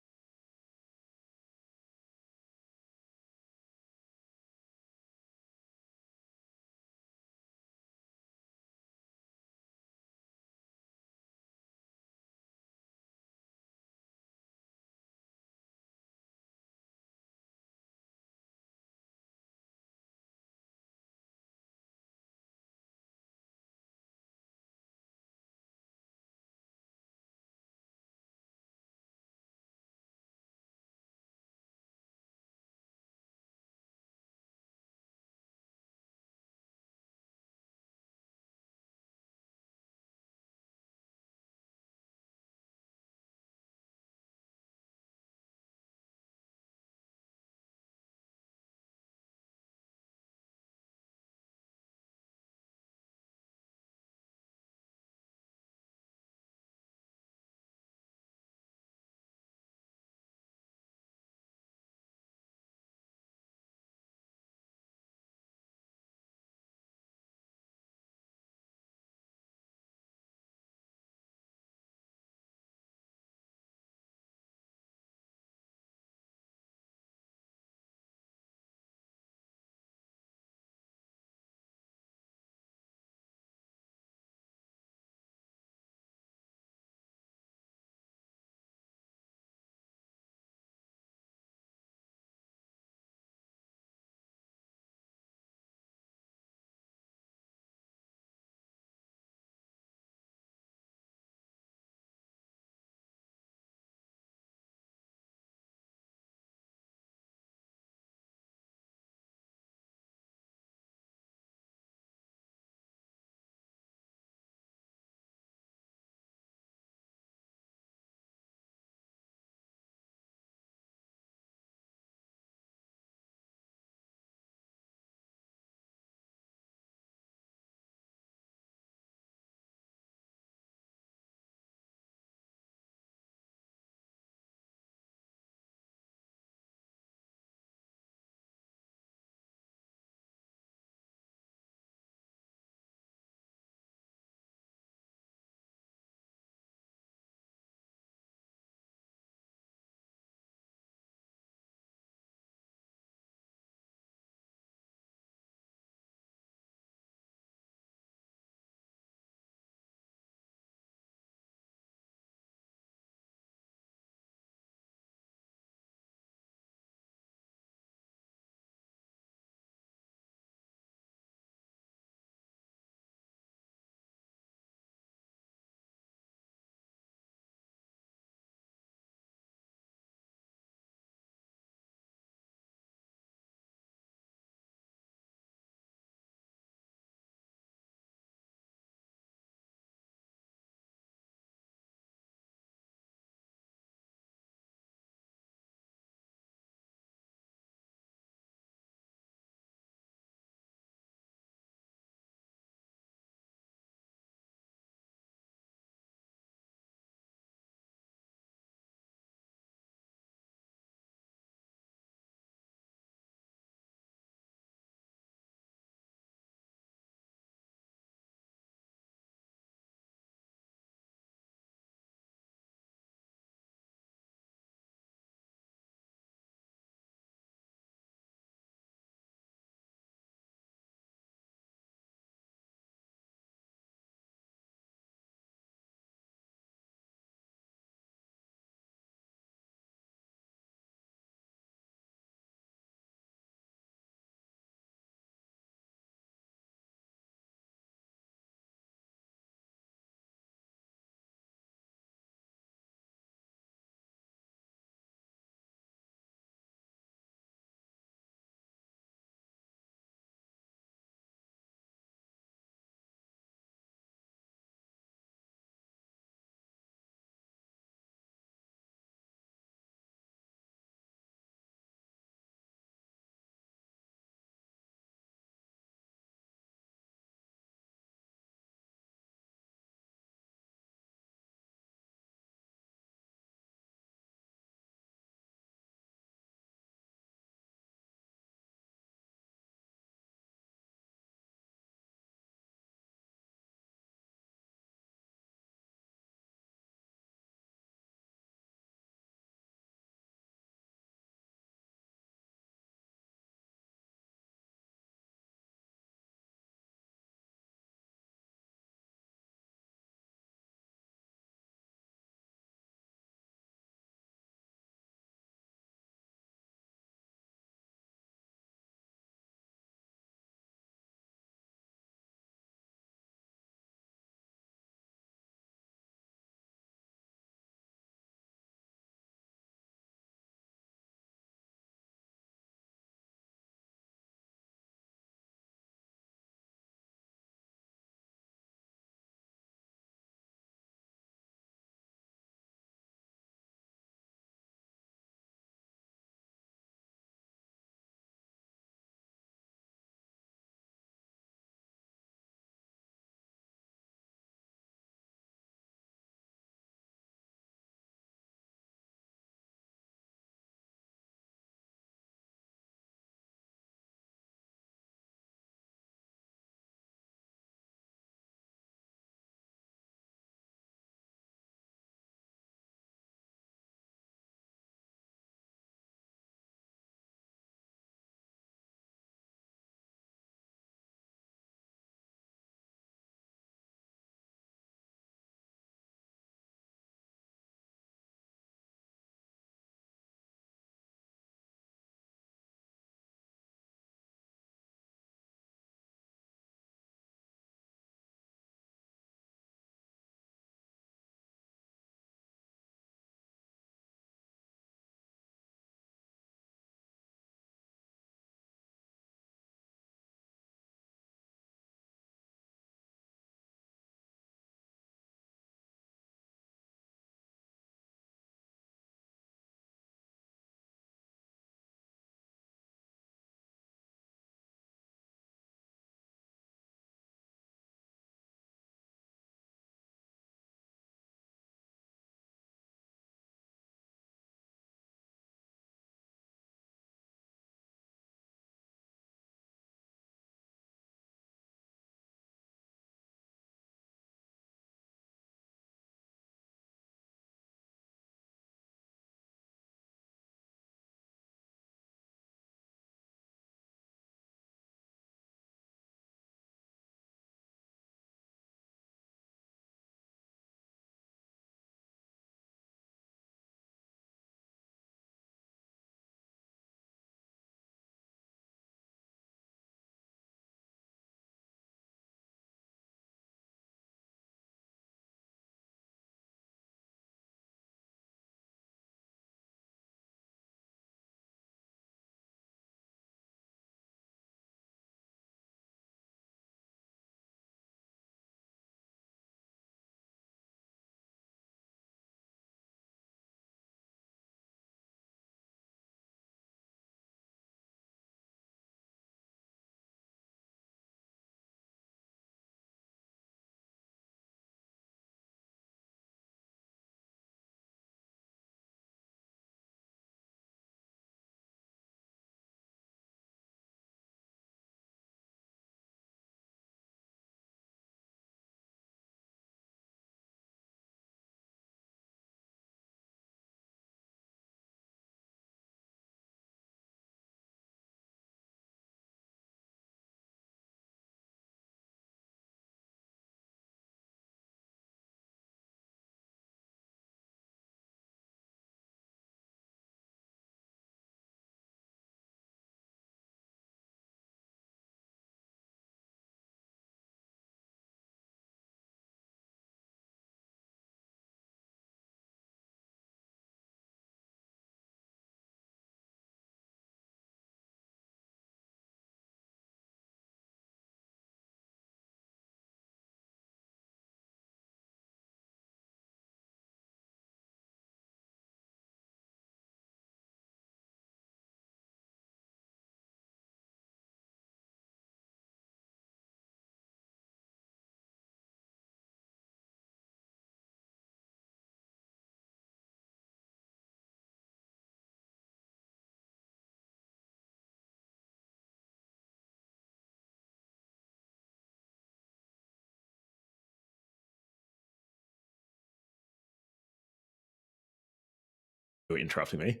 You were interrupting me.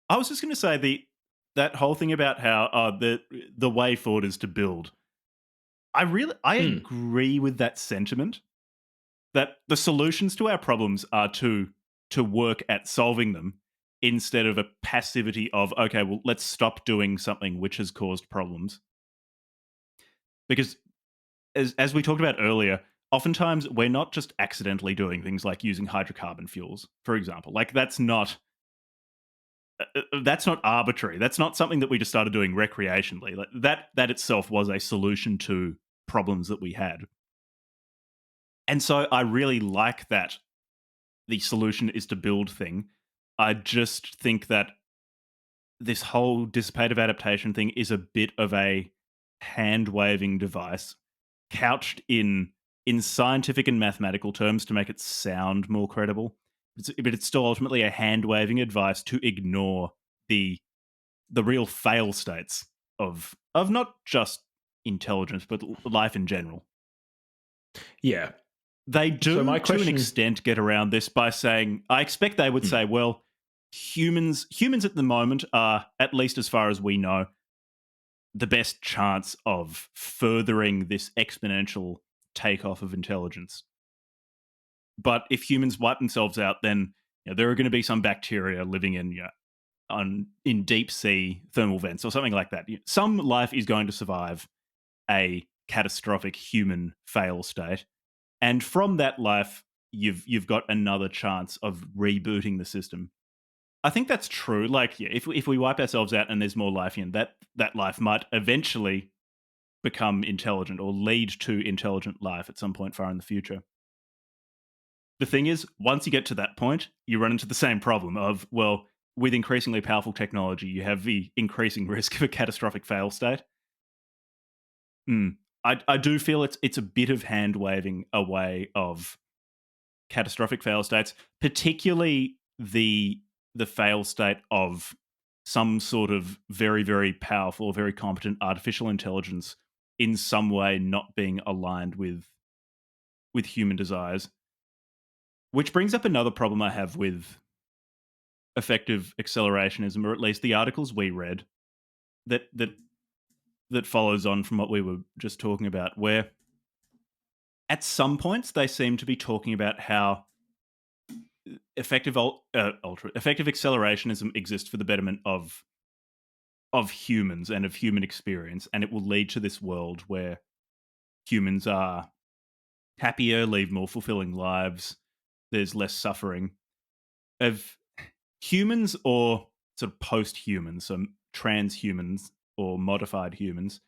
I was just going to say that whole thing about how the way forward is to build. I Mm. agree with that sentiment, that the solutions to our problems are to work at solving them instead of a passivity of, okay, well, let's stop doing something which has caused problems. Because as we talked about earlier, oftentimes we're not just accidentally doing things like using hydrocarbon fuels, for example. Like that's not arbitrary. That's not something that we just started doing recreationally. Like that itself was a solution to problems that we had. And so I really like that the solution is to build thing. I just think that this whole dissipative adaptation thing is a bit of a hand waving device couched in scientific and mathematical terms to make it sound more credible. But it's still ultimately a hand waving advice to ignore the real fail states of not just intelligence but life in general. Yeah. They So do my to an question. extent get around this by saying, I expect they would say, well, humans at the moment are, at least as far as we know, the best chance of furthering this exponential takeoff of intelligence. But if humans wipe themselves out, then there are going to be some bacteria living in deep sea thermal vents or something like that. Some life is going to survive a catastrophic human fail state, and from that life, you've got another chance of rebooting the system. I think that's true. Like, if we wipe ourselves out and there's more life in that life might eventually become intelligent or lead to intelligent life at some point far in the future. The thing is, once you get to that point, you run into the same problem of, well, with increasingly powerful technology, you have the increasing risk of a catastrophic fail state. I do feel it's a bit of hand waving away of catastrophic fail states, particularly the fail state of some sort of very, very powerful, very competent artificial intelligence in some way not being aligned with human desires. Which brings up another problem I have with effective accelerationism, or at least the articles we read that follows on from what we were just talking about, where at some points they seem to be talking about how effective accelerationism exists for the betterment of humans and of human experience, and it will lead to this world where humans are happier, lead more fulfilling lives, there's less suffering. Of humans or sort of post-humans, so transhumans or modified humans.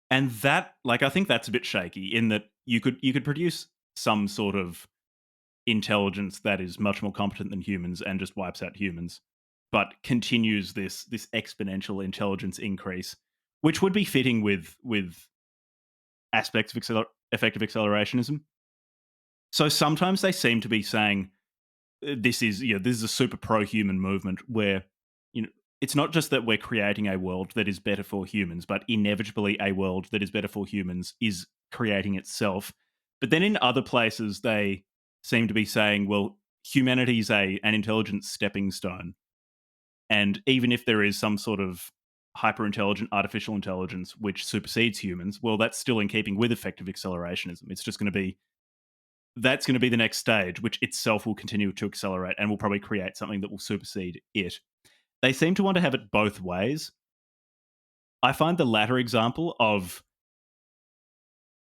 And that, like, I think that's a bit shaky in that you could produce some sort of intelligence that is much more competent than humans and just wipes out humans, but continues this exponential intelligence increase, which would be fitting with aspects of effective accelerationism. So sometimes they seem to be saying this is a super pro-human movement where it's not just that we're creating a world that is better for humans, but inevitably a world that is better for humans is creating itself. But then in other places they seem to be saying, well, humanity is an intelligent stepping stone, and even if there is some sort of hyper intelligent artificial intelligence which supersedes humans, well, that's still in keeping with effective accelerationism. It's just going to be that's going to be the next stage, which itself will continue to accelerate and will probably create something that will supersede it. They seem to want to have it both ways. I find the latter example of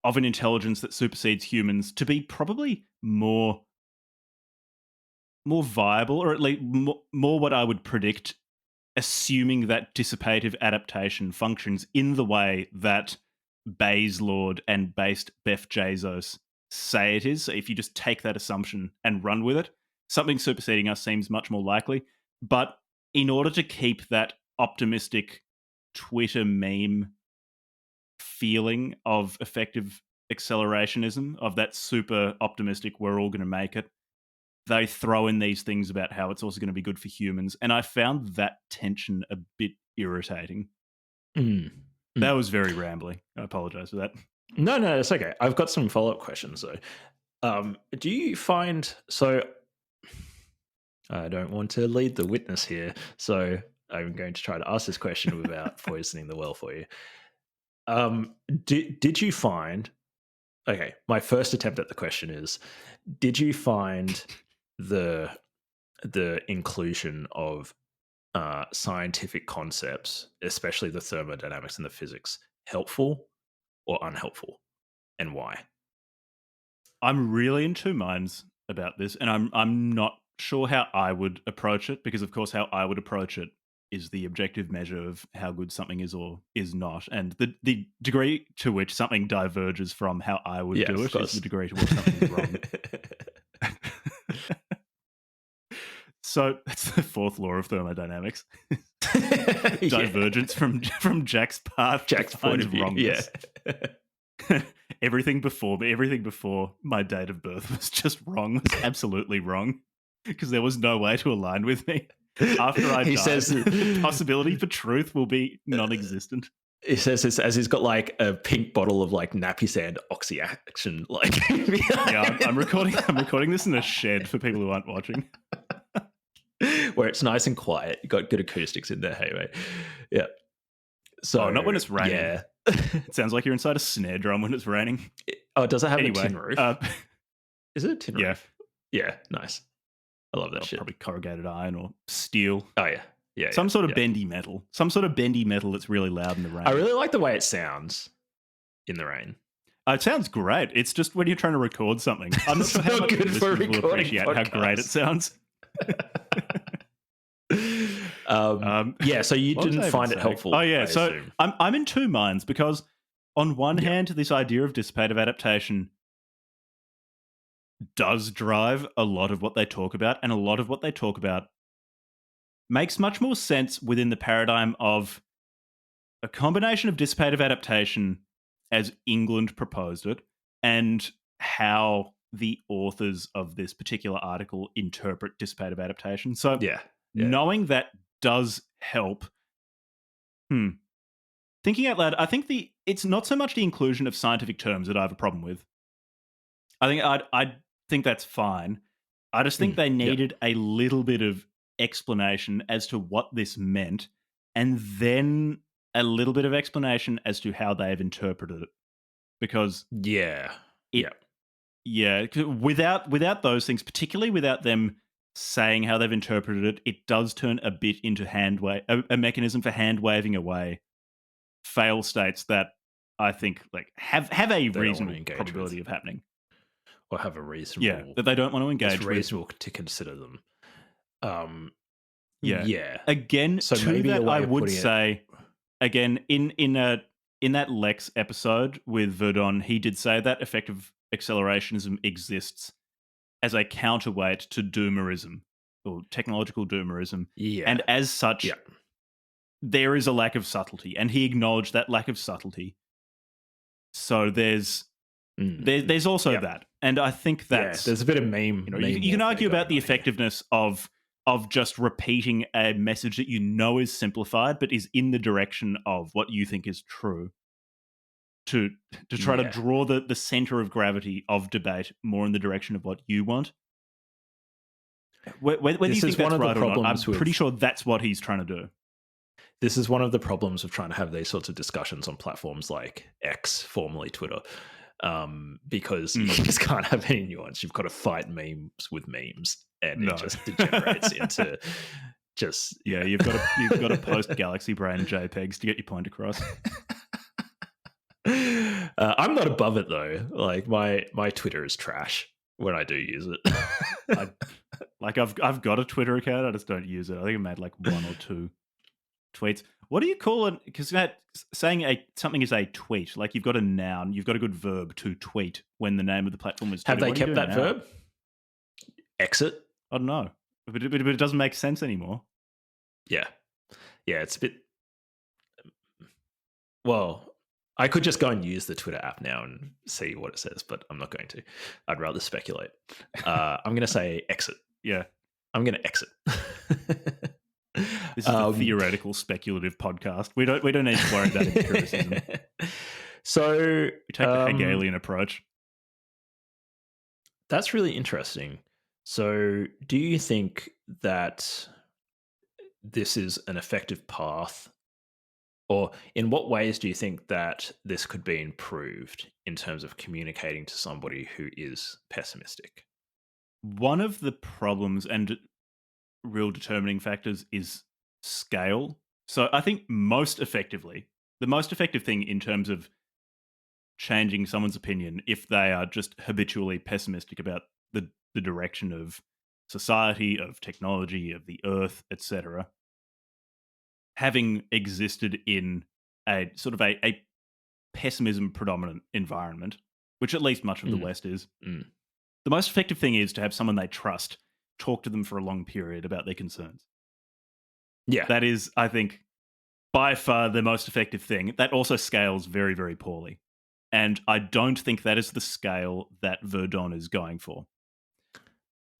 an intelligence that supersedes humans to be probably more viable, or at least more what I would predict, assuming that dissipative adaptation functions in the way that BasedLord and BasedBeffJezos say it is. So if you just take that assumption and run with it, something superseding us seems much more likely. But in order to keep that optimistic Twitter meme feeling of effective accelerationism, of that super optimistic, we're all going to make it, they throw in these things about how it's also going to be good for humans. And I found that tension a bit irritating. That was very rambling. I apologize for that. No, it's okay. I've got some follow-up questions though. Do you find so? I don't want to lead the witness here, so I'm going to try to ask this question without poisoning the well for you. Did you find... Okay, my first attempt at the question is, did you find the inclusion of scientific concepts, especially the thermodynamics and the physics, helpful or unhelpful, and why? I'm really in two minds about this, and I'm not sure how I would approach it, because of course how I would approach it is the objective measure of how good something is or is not, and the degree to which something diverges from how I would do it is the degree to which something is wrong. So that's the fourth law of thermodynamics. Divergence from Jack's path. Jack's point of view. Wrongness. Yeah. everything before my date of birth was just wrong. Was absolutely wrong, because there was no way to align with me. After I die, says the possibility for truth will be non-existent. He says this as he's got like a pink bottle of like nappy sand oxy action. Like, yeah, I'm recording this in a shed for people who aren't watching, where it's nice and quiet. You got good acoustics in there, hey mate. Yeah. So not when it's raining. Yeah. It sounds like you're inside a snare drum when it's raining. Oh, does it have a tin roof? Is it a tin roof? Yeah, nice. I love that shit. Probably corrugated iron or steel. Oh yeah. Yeah. Some sort of bendy metal. Some sort of bendy metal that's really loud in the rain. I really like the way it sounds in the rain. It sounds great. It's just when you're trying to record something. I'm not sure how much listeners will appreciate how great it sounds. Yeah, so you didn't find it helpful. Oh yeah, so I'm in two minds, because on one hand, this idea of dissipative adaptation does drive a lot of what they talk about, and a lot of what they talk about makes much more sense within the paradigm of a combination of dissipative adaptation as England proposed it, and how the authors of this particular article interpret dissipative adaptation. So knowing that does help. Thinking out loud, I think it's not so much the inclusion of scientific terms that I have a problem with. I think that's fine. I just think they needed a little bit of explanation as to what this meant, and then a little bit of explanation as to how they've interpreted it. Because without those things, particularly without them saying how they've interpreted it, it does turn a bit into a mechanism for hand waving away fail states that I think like have a reasonable probability of happening, or have a reasonable that they don't want to engage. It's reasonable to consider them. Again, so to that I would say, again in that Lex episode with Verdon, he did say that effective accelerationism exists as a counterweight to doomerism or technological doomerism, and as such, there is a lack of subtlety, and he acknowledged that lack of subtlety. So there's also that, and I think that's there's a bit of meme. You can argue about the effectiveness of just repeating a message that you know is simplified, but is in the direction of what you think is true. To try to draw the center of gravity of debate more in the direction of what you want. Whether you think that's right or not, I'm pretty sure that's what he's trying to do. This is one of the problems of trying to have these sorts of discussions on platforms like X, formerly Twitter, because you just can't have any nuance. You've got to fight memes with memes, and it just degenerates into just you've got to post Galaxy Brain JPEGs to get your point across. I'm not above it though. Like my Twitter is trash when I do use it. I've got a Twitter account. I just don't use it. I think I made like one or two tweets. What do you call it? Because saying something is a tweet, like you've got a noun, you've got a good verb to tweet when the name of the platform is Twitter. Have they kept that verb? Exit? I don't know, but it doesn't make sense anymore. Yeah, it's a bit. Well, I could just go and use the Twitter app now and see what it says, but I'm not going to. I'd rather speculate. I'm going to say exit. Yeah, I'm going to exit. This is a theoretical, speculative podcast. We don't need to worry about any criticism. So we take the Hegelian approach. That's really interesting. So, do you think that this is an effective path, or in what ways do you think that this could be improved in terms of communicating to somebody who is pessimistic? One of the problems and real determining factors is scale. So I think the most effective thing in terms of changing someone's opinion if they are just habitually pessimistic about the direction of society, of technology, of the earth, etc., having existed in a sort of a pessimism predominant environment, which at least much of the Mm, West is, mm. the most effective thing is to have someone they trust talk to them for a long period about their concerns. Yeah. That is, I think, by far the most effective thing. That also scales very, very poorly. And I don't think that is the scale that Verdon is going for.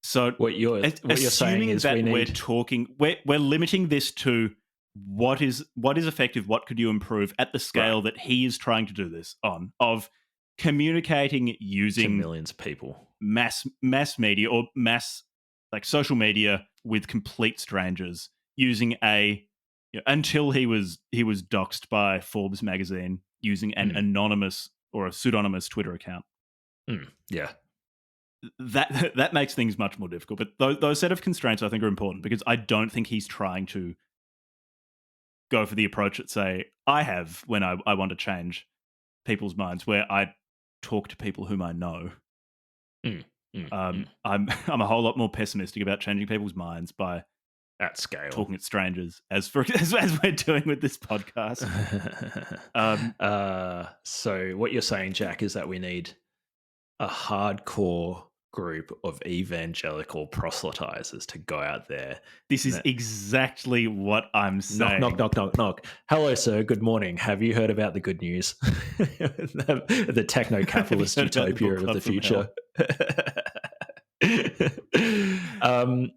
So, What you're saying assuming is we that need we're limiting this to what is effective, what could you improve at the right scale that he is trying to do this on, of communicating to using millions of people. mass media or mass like social media with complete strangers, using until he was doxxed by Forbes magazine, using an Mm, anonymous or a pseudonymous Twitter account. yeah. That makes things much more difficult. But those set of constraints I think are important, because I don't think he's trying to go for the approach that, say, I have when I want to change people's minds, where I talk to people whom I know. Mm, mm, mm. I'm a whole lot more pessimistic about changing people's minds by At scale. talking to strangers, as as we're doing with this podcast. So what you're saying, Jack, is that we need a hardcore group of evangelical proselytizers to go out there. This is N- exactly what I'm Knock, saying. knock, knock, knock, knock. Hello, sir. Good morning. Have you heard about the good news? The techno-capitalist Have you heard about the utopia book of club the from future. hell?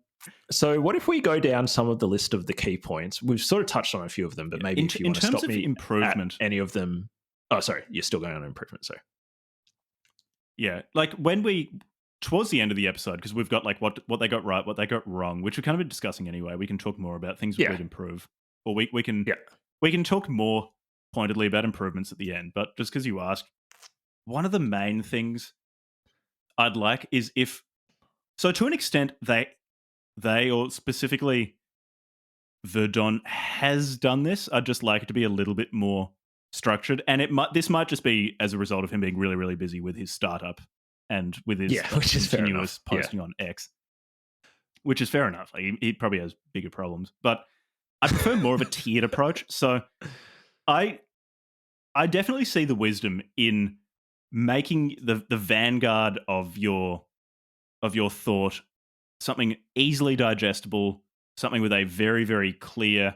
So what if we go down some of the list of the key points? We've sort of touched on a few of them, but maybe if you In want to terms stop of me improvement, at any of them. Oh, sorry. You're still going on improvement. Sorry. yeah, like when we towards the end of the episode, because we've got like what they got right, what they got wrong, which we've kind of been discussing anyway. We can talk more about things that Yeah. we'd improve, or we can Yeah. talk more pointedly about improvements at the end. But just because you asked, one of the main things I'd like is if, so to an extent, they or specifically Verdon has done this. I'd just like it to be a little bit more structured, and this might just be as a result of him being really, really busy with his startup and with his Yeah, which is fair continuous enough. Yeah. posting on X, which is fair enough. Like, he probably has bigger problems, but I prefer more of a tiered approach. So I definitely see the wisdom in making the vanguard of your thought something easily digestible, something with a very, very clear,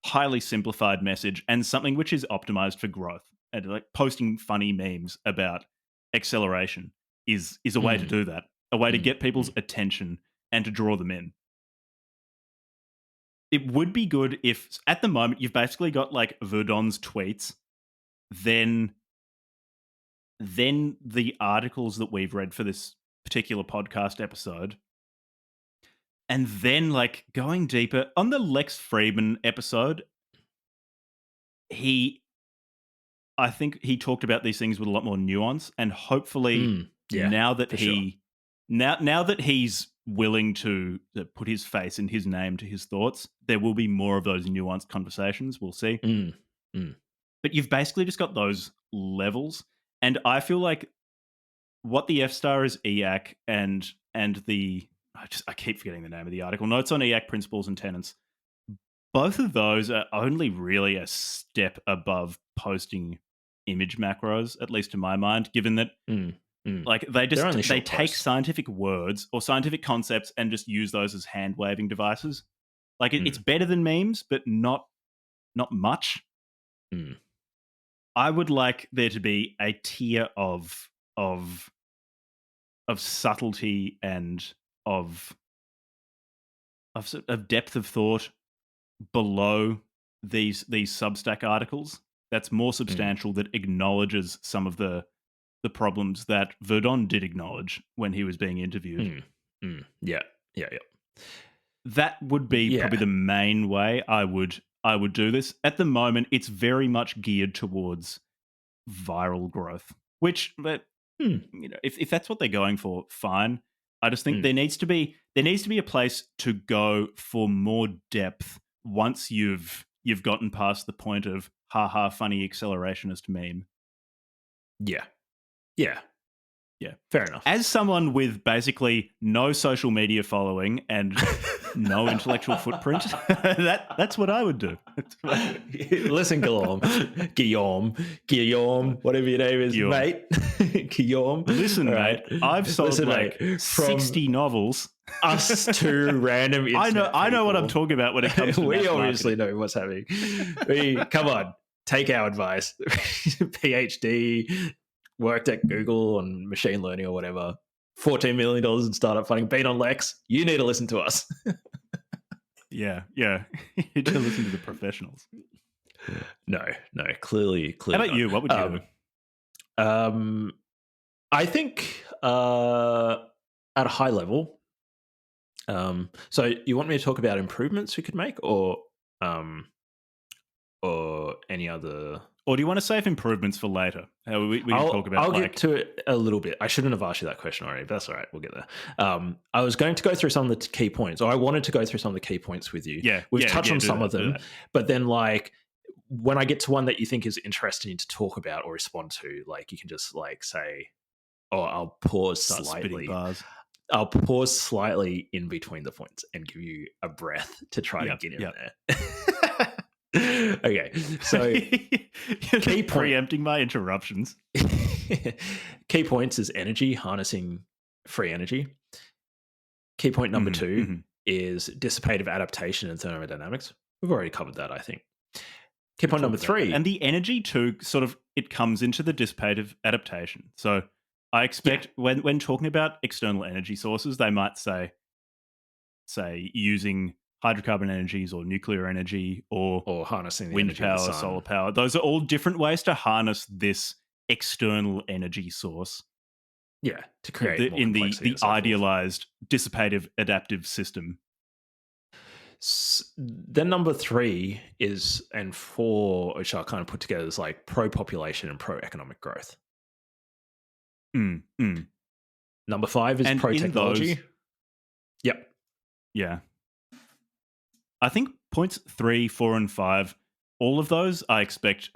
highly simplified message, and something which is optimized for growth. And like posting funny memes about acceleration is a way to Mm, do that, a way to mm, get people's mm. attention and to draw them in. It would be good if at the moment you've basically got like Verdon's tweets, then the articles that we've read for this particular podcast episode, and then like going deeper on the Lex Friedman episode. I think he talked about these things with a lot more nuance, and hopefully Yeah, now that for sure. now that he's willing to put his face and his name to his thoughts, there will be more of those nuanced conversations. We'll see. Mm, mm. But you've basically just got those levels, and I feel like what the F star is EAC, and the I keep forgetting the name of the article. Notes on EAC principles and tenants. Both of those are only really a step above posting image macros, at least to my mind, given that Mm, mm. like They're only they short take posts. scientific words or scientific concepts and just use those as hand waving devices. Like it's Mm, better than memes, but not much. mm, I would like there to be a tier of subtlety and of of depth of thought below these Substack articles that's more mm, substantial, that acknowledges some of the problems that Verdon did acknowledge when he was being interviewed. mm. Yeah. Yeah. That would be Yeah. probably the main way I would do this. At the moment, it's very much geared towards viral growth, which, but Hmm. if that's what they're going for, fine. I just think Mm. there needs to be a place to go for more depth once you've gotten past the point of haha funny accelerationist meme. Yeah. Yeah. Yeah. Fair enough. As someone with basically no social media following and no intellectual footprint, that's what I would do. Listen, Guillaume, whatever your name is, Guillaume. mate. Guillaume. Listen, All mate, I've sold Listen, like mate, 60 novels. Us two random internet I know what I'm people. talking about when it comes to We mass obviously marketing. know what's happening. Come on, take our advice. PhD, worked at Google on machine learning or whatever. $14 million in startup funding, been on Lex. You need to listen to us. Yeah. You need to listen to the professionals. No, clearly. How about not. you? What would you do? I think at a high level. So you want me to talk about improvements we could make, or any other? Or do you want to save improvements for later? We can talk about. I'll get to it a little bit. I shouldn't have asked you that question already, but that's all right. We'll get there. I was going to go through some of the key points, or I wanted to go through some of the key points with you. Yeah, we've touched on some that, of them, but then like when I get to one that you think is interesting to talk about or respond to, like you can just like say, "Oh, I'll pause slightly." I'll pause slightly in between the points and give you a breath to try to get in there. Okay, so key preempting my interruptions. Key points is energy, harnessing free energy. Key point number 2 is dissipative adaptation and thermodynamics. We've already covered that, I think. Key point number 3. And the energy too, sort of, it comes into the dissipative adaptation. So I expect when talking about external energy sources, they might say using hydrocarbon energies or nuclear energy or harnessing the wind power, solar power. Those are all different ways to harness this external energy source. Yeah, to create more complexity the idealized dissipative adaptive system. Then number 3 is, and 4, which I kind of put together, is like pro-population and pro-economic growth. Number 5 is pro-technology. Yep. Yeah. I think points 3, 4, and 5, all of those I expect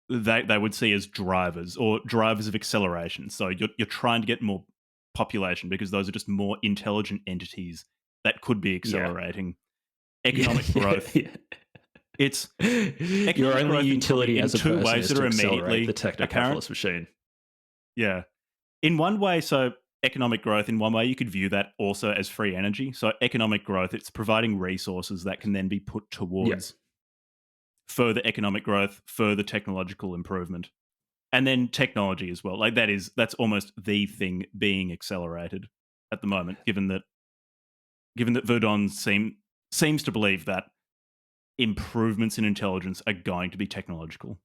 they would see as drivers or drivers of acceleration. So you're trying to get more population because those are just more intelligent entities that could be accelerating economic growth. It's your only utility as a person is to accelerate the techno-capitalist machine. Yeah. In one way, so economic growth, in one way, you could view that also as free energy. So economic growth, it's providing resources that can then be put towards further economic growth, further technological improvement, and then technology as well. Like that's almost the thing being accelerated at the moment, given that Verdon seems to believe that improvements in intelligence are going to be technological.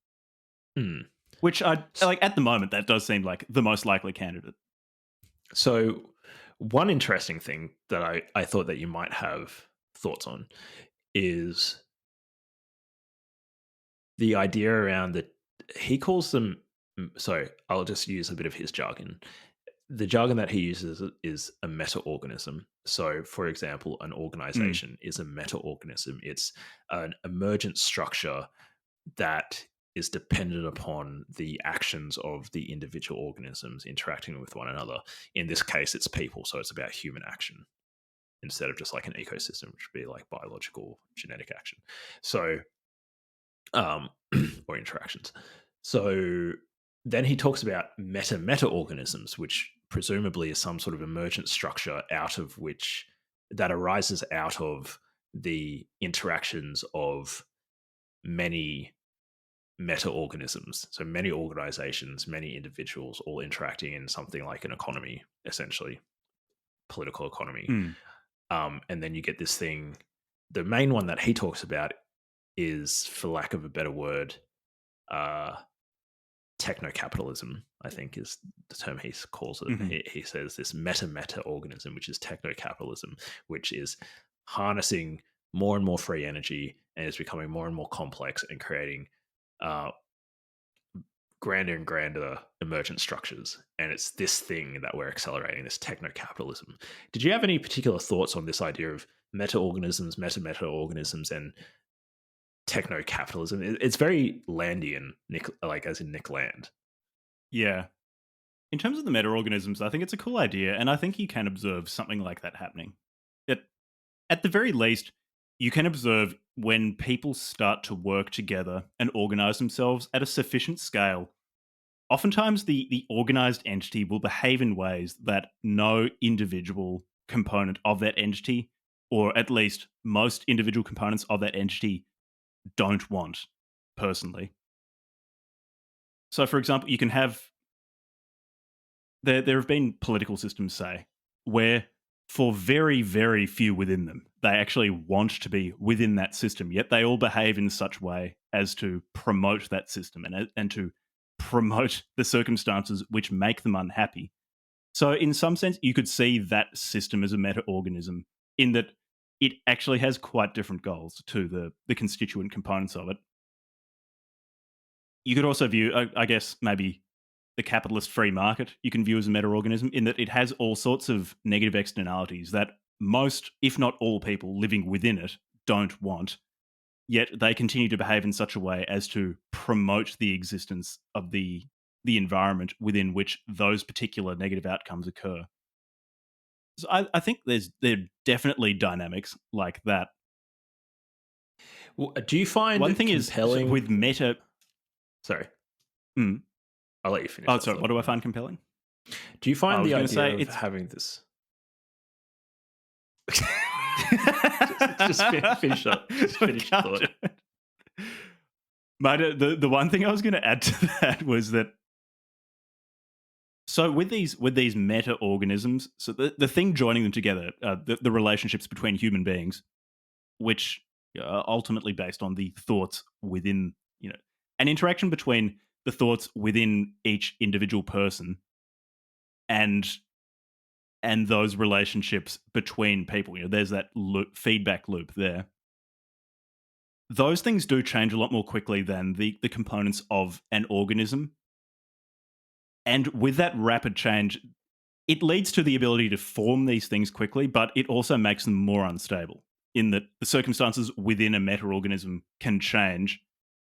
Which I like at the moment. That does seem like the most likely candidate. So, one interesting thing that I thought that you might have thoughts on is the idea around that he calls them. So, I'll just use a bit of his jargon. The jargon that he uses is a meta-organism. So, for example, an organization is a meta-organism. It's an emergent structure that is dependent upon the actions of the individual organisms interacting with one another. In this case, it's people, so it's about human action instead of just like an ecosystem, which would be like biological genetic action. So, or interactions. So then he talks about meta-organisms, which presumably is some sort of emergent structure that arises out of the interactions of many meta-organisms. So many organizations, many individuals all interacting in something like an economy, essentially, political economy. And then you get this thing, the main one that he talks about is, for lack of a better word, techno-capitalism, I think is the term he calls it. Mhm. He says this meta organism, which is techno-capitalism, which is harnessing more and more free energy and is becoming more and more complex and creating uh, grander and grander emergent structures. And it's this thing that we're accelerating, this techno-capitalism. Did you have any particular thoughts on this idea of meta-organisms, meta-organisms, and techno-capitalism? It's very Landian, like as in Nick Land. Yeah. In terms of the meta-organisms, I think it's a cool idea, and I think you can observe something like that happening. At the very least, you can observe when people start to work together and organize themselves at a sufficient scale. Oftentimes, the organized entity will behave in ways that no individual component of that entity, or at least most individual components of that entity, don't want personally. So, for example, you can have there have been political systems, say, where for very, very few within them, they actually want to be within that system, yet they all behave in such way as to promote that system and to promote the circumstances which make them unhappy. So, in some sense, you could see that system as a meta organism in that it actually has quite different goals to the constituent components of it. You could also view, I guess, maybe the capitalist free market you can view as a meta-organism in that it has all sorts of negative externalities that most, if not all people living within it don't want, yet they continue to behave in such a way as to promote the existence of the environment within which those particular negative outcomes occur. So I think there are definitely dynamics like that. Well, do you find One it thing is compelling? with meta. Sorry, Mm, I'll let you finish oh, that sorry. thought. What do I find compelling? Do you I find was the going to idea say of it's having this? just finish up. Just finish your thought. Mate, the one thing I was going to add to that was that so with these meta organisms, so the thing joining them together, the relationships between human beings, which are ultimately based on the thoughts within, an interaction between the thoughts within each individual person and those relationships between people. There's that feedback loop there. Those things do change a lot more quickly than the components of an organism. And with that rapid change, it leads to the ability to form these things quickly, but it also makes them more unstable in that the circumstances within a meta-organism can change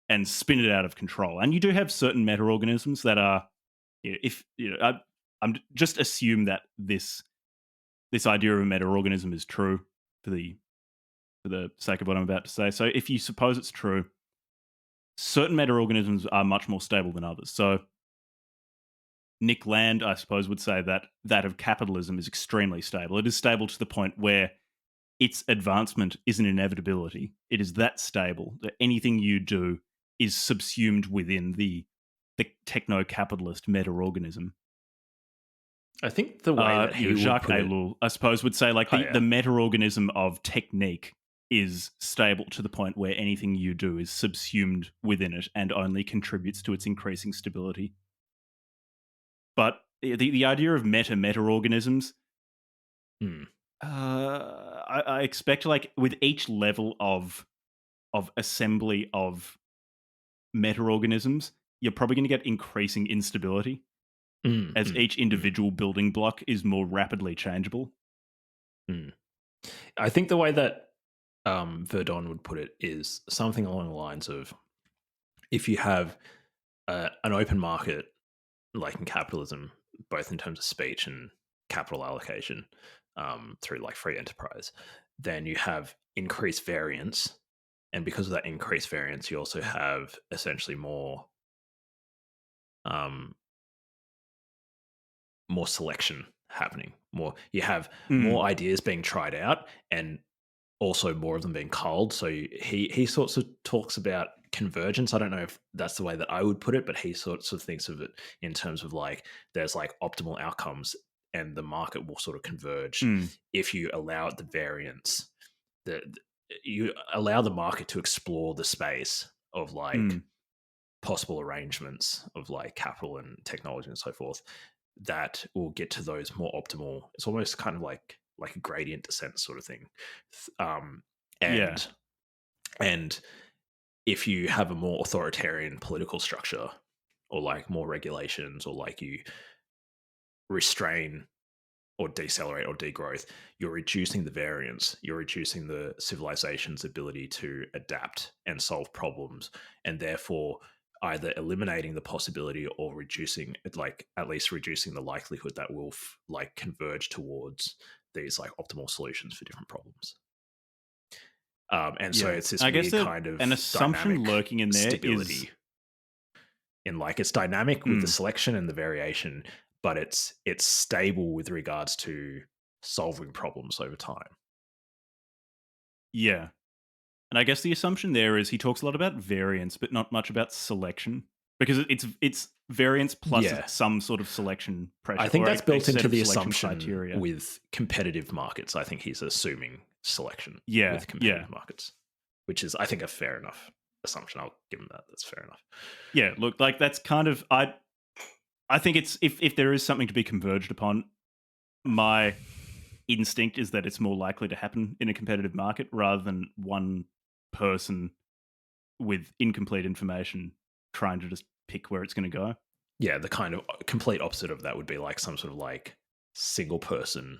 and spin it out of control. And you do have certain meta-organisms that are, if I'm just assume that this idea of a meta-organism is true for the sake of what I'm about to say. So if you suppose it's true, certain meta-organisms are much more stable than others. So Nick Land, I suppose, would say that that of capitalism is extremely stable. It is stable to the point where its advancement is an inevitability. It is that stable that anything you do is subsumed within the techno-capitalist meta-organism. I think the way that he would Jacques put it. Ellul, I suppose, would say like Oh, the meta-organism of technique is stable to the point where anything you do is subsumed within it and only contributes to its increasing stability. But the idea of meta-organisms, Hmm. I expect like with each level of assembly of meta-organisms, you're probably going to get increasing instability Mm, as mm, each mm, individual building block is more rapidly changeable. mm. I think the way that Verdon would put it is something along the lines of if you have an open market, like in capitalism, both in terms of speech and capital allocation through like free enterprise, then you have increased variance. And because of that increased variance, you also have essentially um, more selection happening. You have Mm, more ideas being tried out, and also more of them being culled. So he sorts of talks about convergence. I don't know if that's the way that I would put it, but he sorts of thinks of it in terms of like there's like optimal outcomes, and the market will sort of converge mm, if you allow it the variance. You allow the market to explore the space of like mm. possible arrangements of like capital and technology and so forth that will get to those more optimal. It's almost kind of like a gradient descent sort of thing. And if you have a more authoritarian political structure, or like more regulations, or like you restrain or decelerate or degrowth, you're reducing the variance, you're reducing the civilization's ability to adapt and solve problems, and therefore either eliminating the possibility or reducing it, like at least reducing the likelihood that we'll like converge towards these like optimal solutions for different problems. So it's this weird kind of an assumption lurking in there stability. In like it's dynamic with the selection and the variation, but it's stable with regards to solving problems over time. Yeah. And I guess the assumption there is he talks a lot about variance, but not much about selection, because it's variance plus some sort of selection pressure. I think that's built into the assumption criteria. With competitive markets. I think he's assuming selection with competitive markets, which is, I think, a fair enough assumption. I'll give him that. That's fair enough. Yeah, look, like that's kind of I think it's if there is something to be converged upon, my instinct is that it's more likely to happen in a competitive market rather than one person with incomplete information trying to just pick where it's going to go. Yeah, the kind of complete opposite of that would be like some sort of like single person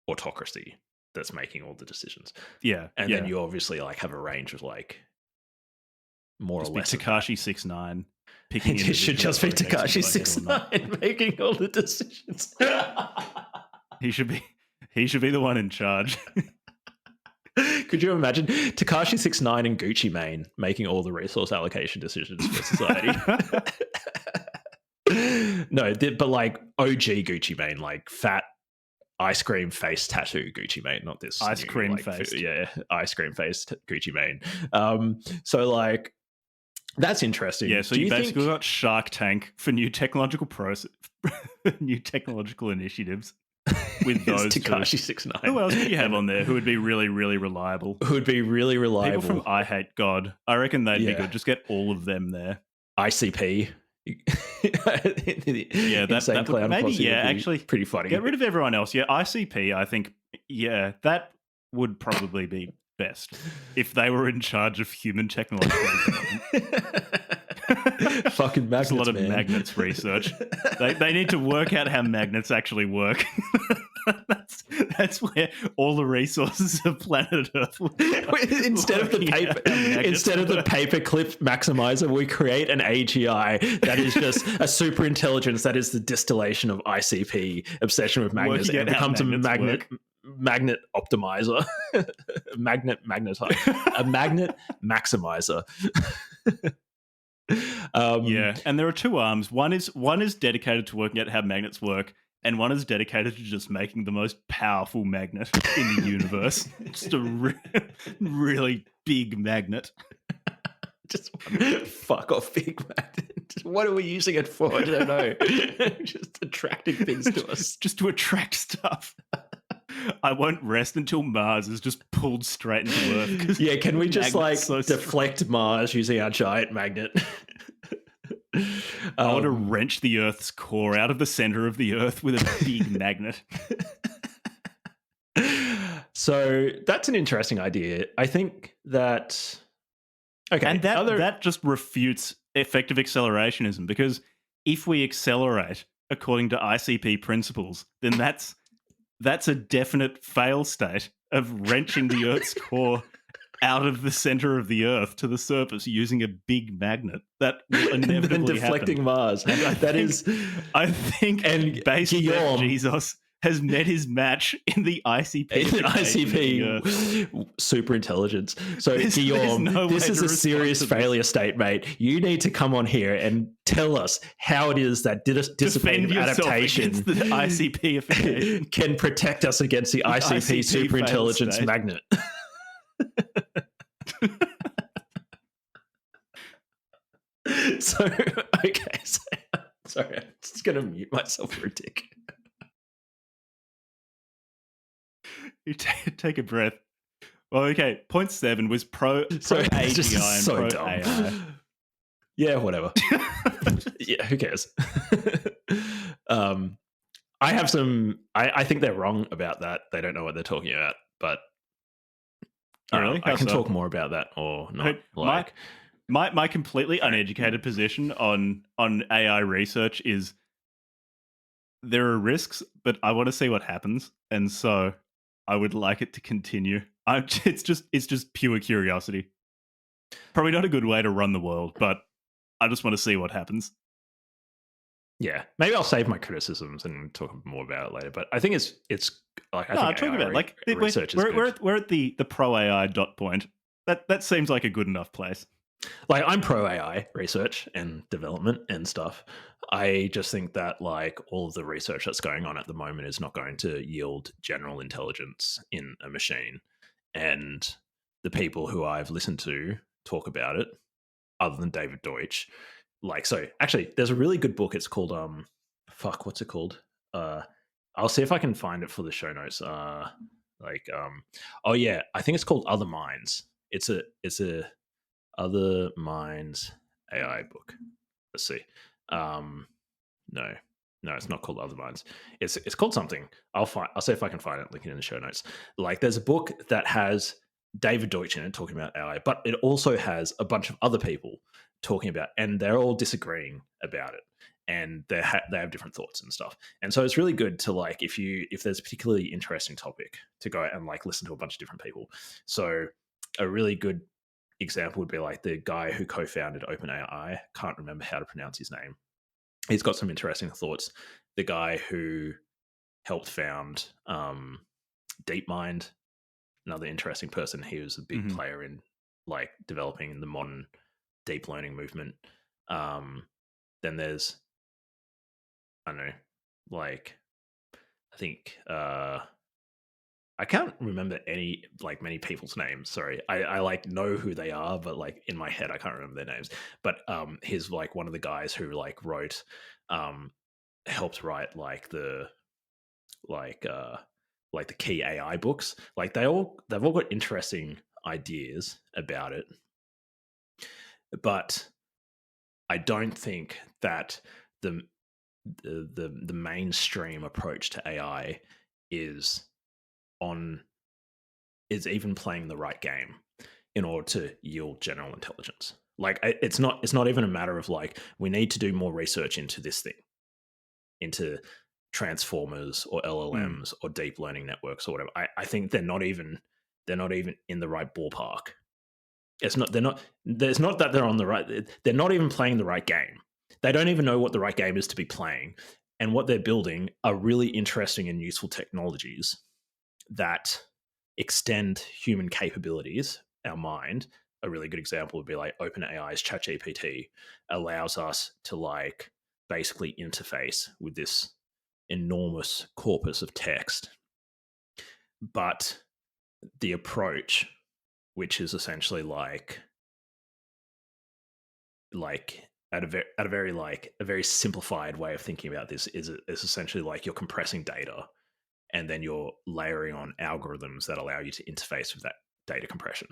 autocracy that's making all the decisions. Yeah. And then you obviously like have a range of like more just or less Tekashi 6ix9ine picking. It should just be Tekashi 6ix9ine making all the decisions. He should be the one in charge. Could you imagine Tekashi 6ix9ine and Gucci Mane making all the resource allocation decisions for society? No, but like OG Gucci Mane, like fat ice cream face tattoo Gucci Mane, not this ice cream face. Yeah, ice cream face Gucci Mane. So like that's interesting. Yeah, so you basically got Shark Tank for new technological new technological initiatives. With those Tekashi 6ix9ine. Who else could you have on there who would be really, really reliable? Who would be really reliable? People from I Hate God. I reckon they'd be good. Just get all of them there. ICP. Yeah, that would, maybe, actually pretty funny. Get rid of everyone else. Yeah, ICP, I think, that would probably be best if they were in charge of human technological development. Fucking magnets, a lot of magnets research. They need to work out how magnets actually work. That's where all the resources of planet Earth instead of the paperclip maximizer, we create an AGI that is just a super intelligence that is the distillation of ICP obsession with magnets, and it becomes a magnet optimizer. a magnet maximizer. And there are two arms. One is dedicated to working out how magnets work, and one is dedicated to just making the most powerful magnet in the universe. Just a really big magnet. Just fuck off big magnet. What are we using it for? I don't know. Just attracting things to us. Just to attract stuff. I won't rest until Mars is just pulled straight into Earth. Yeah, can we just like deflect Mars using our giant magnet? I want to wrench the Earth's core out of the center of the Earth with a big magnet. So that's an interesting idea. I think that... Okay, and that just refutes effective accelerationism, because if we accelerate according to ICP principles, then that's a definite fail state of wrenching the Earth's core out of the center of the Earth to the surface using a big magnet. That will inevitably and then deflecting happen. Mars. I think BasedBeffJezos has met his match in the ICP. Super intelligence. So Guillaume, this is a serious failure state, mate. You need to come on here and tell us how it is that dissipative adaptation the ICP can protect us against the ICP super intelligence magnet. So sorry, I'm just gonna mute myself for a tick. You take a breath. Well, okay. Point 7 was pro AGI and pro dumb. AI. Yeah, whatever. Yeah, who cares? I have some. I think they're wrong about that. They don't know what they're talking about. But Really? I How can so? talk more about that or I not. mean, Like, my completely uneducated position on AI research is there are risks, but I want to see what happens, and so I would like it to continue. It's just pure curiosity. Probably not a good way to run the world, but I just want to see what happens. yeah, maybe I'll save my criticisms and talk more about it later. But I think it's like I No, think talk AI about it. Like research is good. we're at the pro AI dot point. That seems like a good enough place. Like, I'm pro AI research and development and stuff. I just think that like all of the research that's going on at the moment is not going to yield general intelligence in a machine. And the people who I've listened to talk about it, other than David Deutsch, like, so actually there's a really good book. It's called what's it called? I'll see if I can find it for the show notes. Like oh yeah, I think it's called Other Minds. It's a Other Minds AI book. Let's see. Um, no, no, it's not called Other Minds. It's called something. I'll see if I can find it. Link it in the show notes. Like, there's a book that has David Deutsch in it talking about AI, but it also has a bunch of other people talking about, and they're all disagreeing about it, and they have different thoughts and stuff. And so it's really good to, like, if there's a particularly interesting topic, to go and like listen to a bunch of different people. So a really good example would be like the guy who co-founded OpenAI. Can't remember how to pronounce his name. He's got some interesting thoughts. The guy who helped found DeepMind, another interesting person. He was a big player in like developing the modern deep learning movement. Then there's, I don't know, like, I think I can't remember many people's names. Sorry, I like know who they are, but like in my head I can't remember their names. But he's like one of the guys who like wrote, helped write like the like uh like the key AI books. Like, they've all got interesting ideas about it, but I don't think that the the mainstream approach to AI is on is even playing the right game in order to yield general intelligence. Like, it's not even a matter of like, we need to do more research into this thing, into transformers or LLMs or deep learning networks or whatever. I think they're not even in the right ballpark. It's not there's not that they're on the right, they're not even playing the right game. They don't even know what the right game is to be playing. And what they're building are really interesting and useful technologies that extend human capabilities, our mind. A really good example would be like OpenAI's ChatGPT allows us to like basically interface with this enormous corpus of text. But the approach, which is essentially like at a very simplified way of thinking about this, is essentially like you're compressing data and then you're layering on algorithms that allow you to interface with that data compression.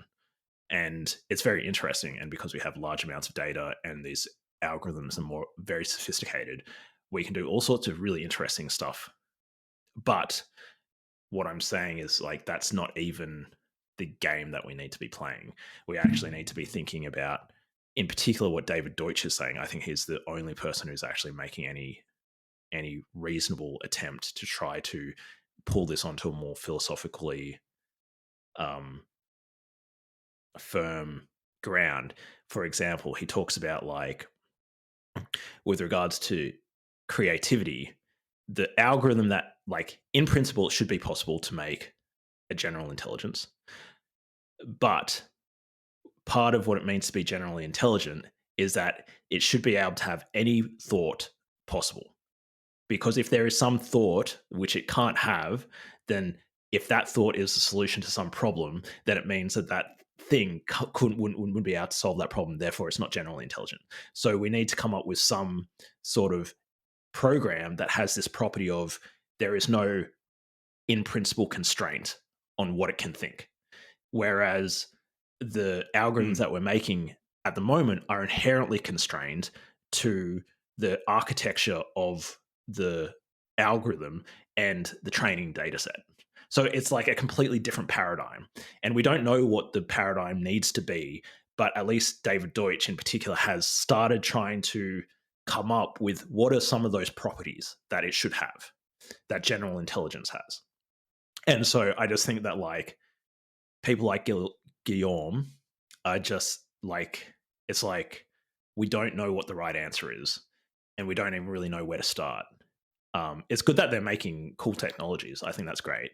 And it's very interesting. And because we have large amounts of data and these algorithms are very sophisticated, we can do all sorts of really interesting stuff. But what I'm saying is, like, that's not even the game that we need to be playing. We actually need to be thinking about, in particular, what David Deutsch is saying. I think he's the only person who's actually making any reasonable attempt to try to pull this onto a more philosophically firm ground. For example, he talks about, like, with regards to creativity, the algorithm that, like, in principle, it should be possible to make a general intelligence. But part of what it means to be generally intelligent is that it should be able to have any thought possible. Because if there is some thought which it can't have, then if that thought is the solution to some problem, then it means that that thing wouldn't be able to solve that problem. Therefore, it's not generally intelligent. So we need to come up with some sort of program that has this property of there is no in principle constraint on what it can think. Whereas the algorithms that we're making at the moment are inherently constrained to the architecture of the algorithm and the training data set. So it's like a completely different paradigm. And we don't know what the paradigm needs to be, but at least David Deutsch in particular has started trying to come up with what are some of those properties that it should have, that general intelligence has. And so I just think that like people like Guillaume are just like, it's like we don't know what the right answer is, and we don't even really know where to start. It's good that they're making cool technologies. I think that's great.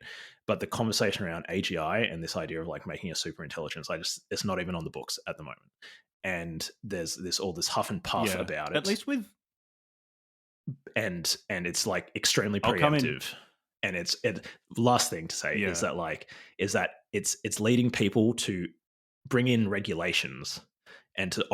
But the conversation around AGI and this idea of like making a super intelligence, it's not even on the books at the moment. And there's all this huff and puff about it. At least with, and it's like extremely I'll come in. preemptive. And it's last thing to say is that it's leading people to bring in regulations and to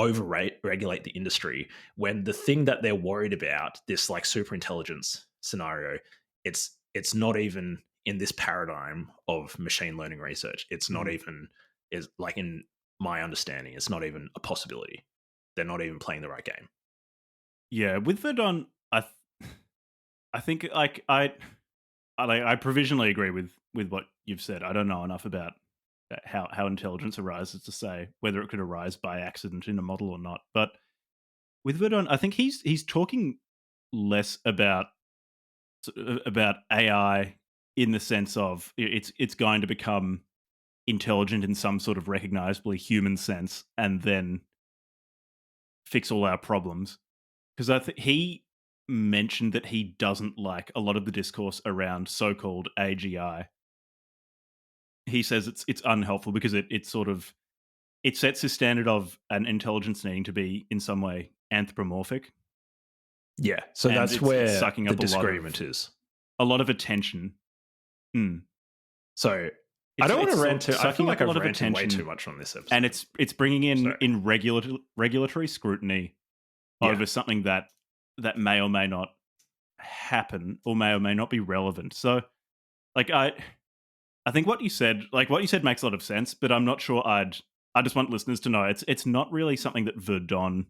regulate the industry when the thing that they're worried about, this like super intelligence scenario, it's not even in this paradigm of machine learning research. It's not even, is like, in my understanding, it's not even a possibility. They're not even playing the right game. Yeah, with Verdun, I think like I provisionally agree with what you've said. I don't know enough about how intelligence arises to say whether it could arise by accident in a model or not. But with Verdun, I think he's talking less about AI in the sense of it's going to become intelligent in some sort of recognizably human sense and then fix all our problems. Because I think he mentioned that he doesn't like a lot of the discourse around so-called AGI. He says it's unhelpful because it sort of it sets the standard of an intelligence needing to be in some way anthropomorphic. Yeah, so and that's where it's sucking up the disagreement is. A lot of attention. So I don't want to rant too. I feel like I've ranted way too much on this episode, and it's bringing in regulatory scrutiny over something that may or may not happen or may not be relevant. So, like I think what you said makes a lot of sense, but I'm not sure. I just want listeners to know it's not really something that Verdun.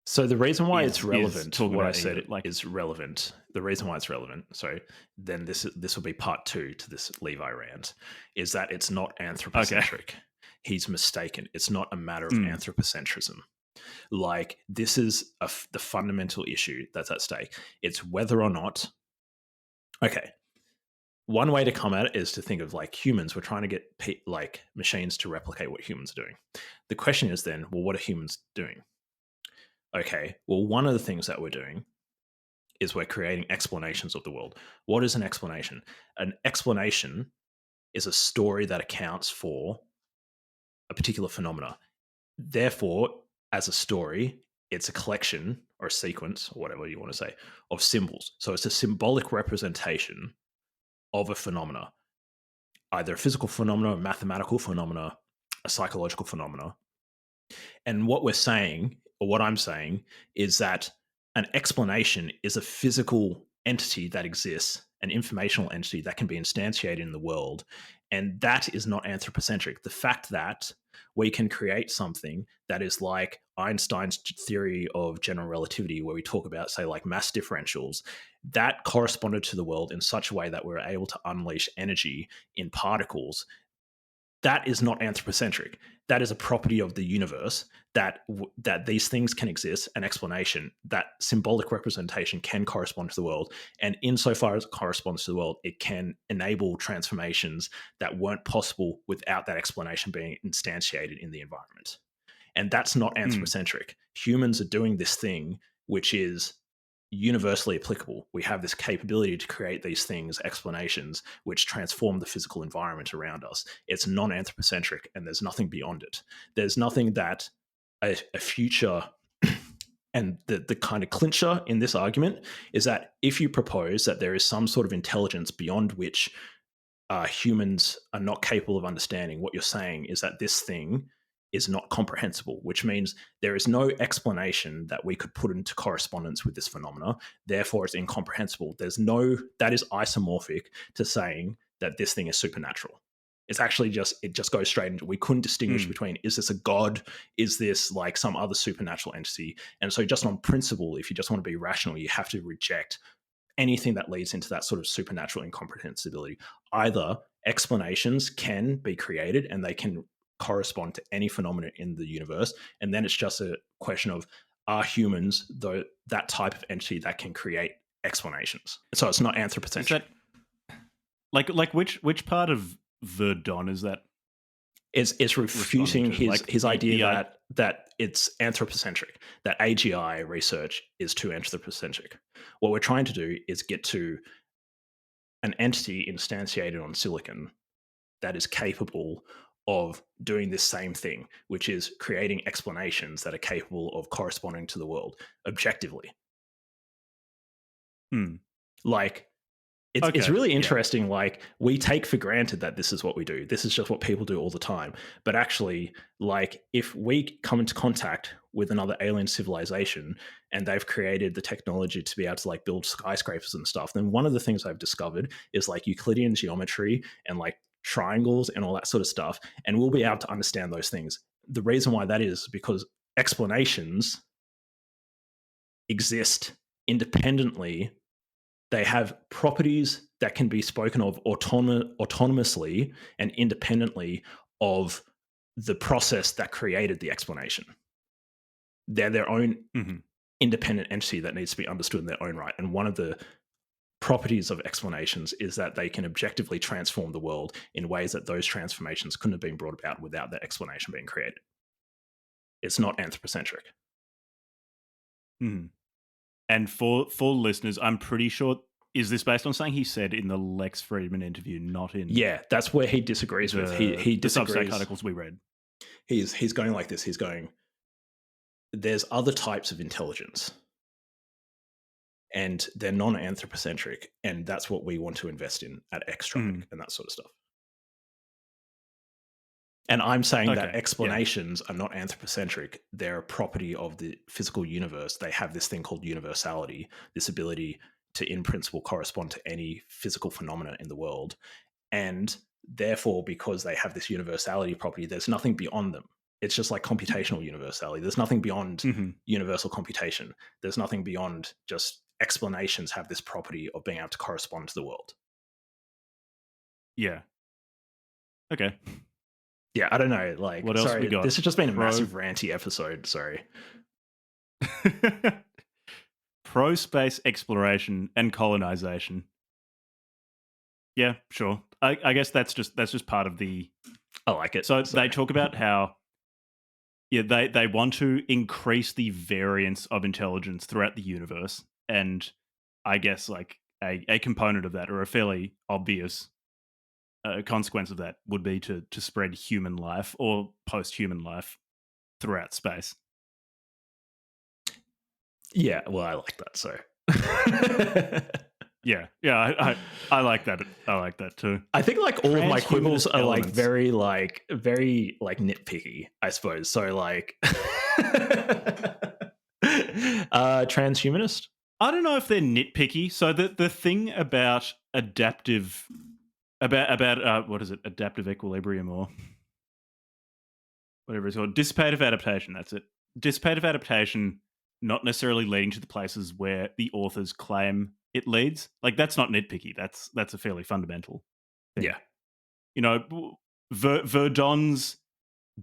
So the reason why it's relevant, what I said is relevant. The reason why it's relevant, so then this will be part 2 to this Levi rant, is that it's not anthropocentric. Okay. He's mistaken. It's not a matter of anthropocentrism. Like, this is the fundamental issue that's at stake. It's whether or not, okay, one way to come at it is to think of like humans. We're trying to get like machines to replicate what humans are doing. The question is then, well, what are humans doing? Okay, well, one of the things that we're doing is we're creating explanations of the world. What is an explanation? An explanation is a story that accounts for a particular phenomena. Therefore, as a story, it's a collection or a sequence, or whatever you want to say, of symbols. So it's a symbolic representation of a phenomena, either a physical phenomena, a mathematical phenomena, a psychological phenomena. And what we're saying, or what I'm saying, is that an explanation is a physical entity that exists, an informational entity that can be instantiated in the world. And that is not anthropocentric. The fact that we can create something that is like Einstein's theory of general relativity, where we talk about, say, like mass differentials, that corresponded to the world in such a way that we're able to unleash energy in particles. That is not anthropocentric. That is a property of the universe, that these things can exist, an explanation, that symbolic representation can correspond to the world. And insofar as it corresponds to the world, it can enable transformations that weren't possible without that explanation being instantiated in the environment. And that's not anthropocentric. Humans are doing this thing, which is universally applicable. We have this capability to create these things, explanations, which transform the physical environment around us. It's non-anthropocentric, and there's nothing beyond it. There's nothing that a future, and the kind of clincher in this argument is that if you propose that there is some sort of intelligence beyond which humans are not capable of understanding, what you're saying is that this thing is not comprehensible, which means there is no explanation that we could put into correspondence with this phenomena. Therefore, it's incomprehensible. That is isomorphic to saying that this thing is supernatural. It's actually it just goes straight into, we couldn't distinguish between, is this a god? Is this like some other supernatural entity? And so just on principle, if you just want to be rational, you have to reject anything that leads into that sort of supernatural incomprehensibility. Either explanations can be created and they can correspond to any phenomenon in the universe, and then it's just a question of, are humans though that type of entity that can create explanations? So it's not anthropocentric. Like which part of Verdon is that? It's refuting his idea that it's anthropocentric, that AGI research is too anthropocentric. What we're trying to do is get to an entity instantiated on silicon that is capable of doing this same thing, which is creating explanations that are capable of corresponding to the world objectively. Like, it's really interesting. Like, we take for granted that this is what we do. This is just what people do all the time. But actually, like, if we come into contact with another alien civilization and they've created the technology to be able to like build skyscrapers and stuff, then one of the things I've discovered is like Euclidean geometry and like triangles and all that sort of stuff. And we'll be able to understand those things. The reason why that is because explanations exist independently. They have properties that can be spoken of autonomously and independently of the process that created the explanation. They're their own independent entity that needs to be understood in their own right. And one of the properties of explanations is that they can objectively transform the world in ways that those transformations couldn't have been brought about without that explanation being created. It's not anthropocentric. And for listeners, I'm pretty sure, is this based on something he said in the Lex Friedman interview, not in... Yeah, that's where he disagrees with. He disagrees. The Substack articles we read. He's going like this. He's going, there's other types of intelligence and they're non-anthropocentric, and that's what we want to invest in at Xtropic and that sort of stuff. And I'm saying that explanations are not anthropocentric. They're a property of the physical universe. They have this thing called universality, this ability to, in principle, correspond to any physical phenomena in the world. And therefore, because they have this universality property, there's nothing beyond them. It's just like computational universality. There's nothing beyond universal computation. There's nothing beyond just explanations have this property of being able to correspond to the world. Yeah. Okay. Yeah, I don't know. Like, what else sorry, we got? This has just been a massive ranty episode. Sorry. Pro-space exploration and colonization. Yeah, sure. I guess that's just part of the... I like it. So they talk about how they want to increase the variance of intelligence throughout the universe, and I guess like a component of that, or a fairly obvious consequence of that, would be to spread human life or post-human life throughout space. Yeah, well, I like that. So, yeah, I like that. I like that too. I think like all of my quibbles are like very nitpicky, I suppose. So like, transhumanist. I don't know if they're nitpicky. So the thing about adaptive, about what is it? Adaptive equilibrium, or whatever it's called. Dissipative adaptation. That's it. Dissipative adaptation. Not necessarily leading to the places where the authors claim it leads. Like, that's not nitpicky. That's a fairly fundamental thing. Yeah. You know, Verdon's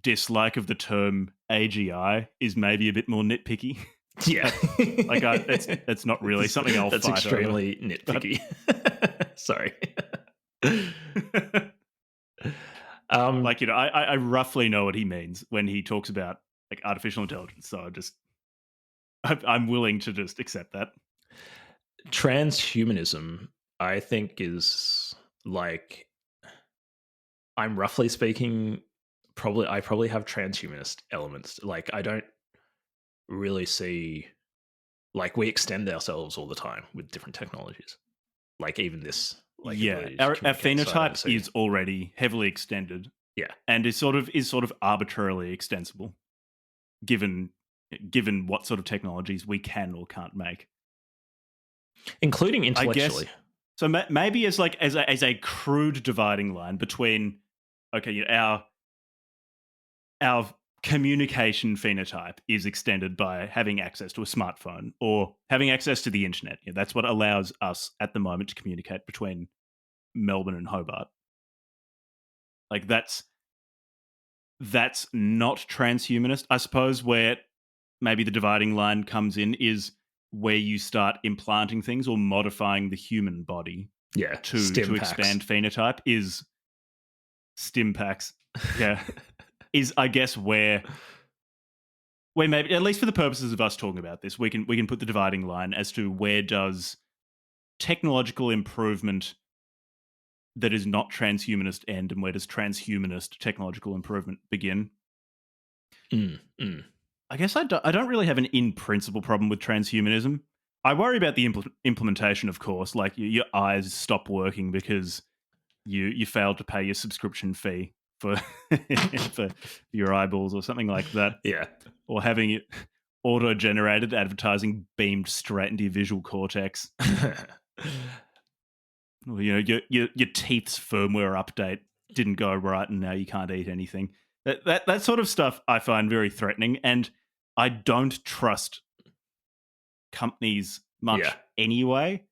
dislike of the term AGI is maybe a bit more nitpicky. Yeah. Like, it's not really something I'll fight over. That's extremely nitpicky. Sorry. Like, you know, I roughly know what he means when he talks about like artificial intelligence. So I'm willing to just accept that. Transhumanism, I think, is like, I'm roughly speaking, I probably have transhumanist elements. Like, I don't really see, like, we extend ourselves all the time with different technologies. Like, even this, like, our phenotype is already heavily extended. Yeah, and is sort of arbitrarily extensible, given what sort of technologies we can or can't make, including intellectually. So maybe as a crude dividing line between okay, our communication phenotype is extended by having access to a smartphone or having access to the internet. That's what allows us at the moment to communicate between Melbourne and Hobart. Like that's not transhumanist. I suppose where maybe the dividing line comes in is where you start implanting things or modifying the human body to expand phenotype is stim packs. Yeah. Is I guess where maybe, at least for the purposes of us talking about this, we can put the dividing line as to where does technological improvement that is not transhumanist end and where does transhumanist technological improvement begin. I guess I don't really have an in-principle problem with transhumanism. I worry about the implementation, of course, like your eyes stop working because you failed to pay your subscription fee for for your eyeballs or something like that. Yeah. Or having it auto-generated advertising beamed straight into your visual cortex. Or, your teeth's firmware update didn't go right and now you can't eat anything. That sort of stuff I find very threatening, and I don't trust companies much anyway,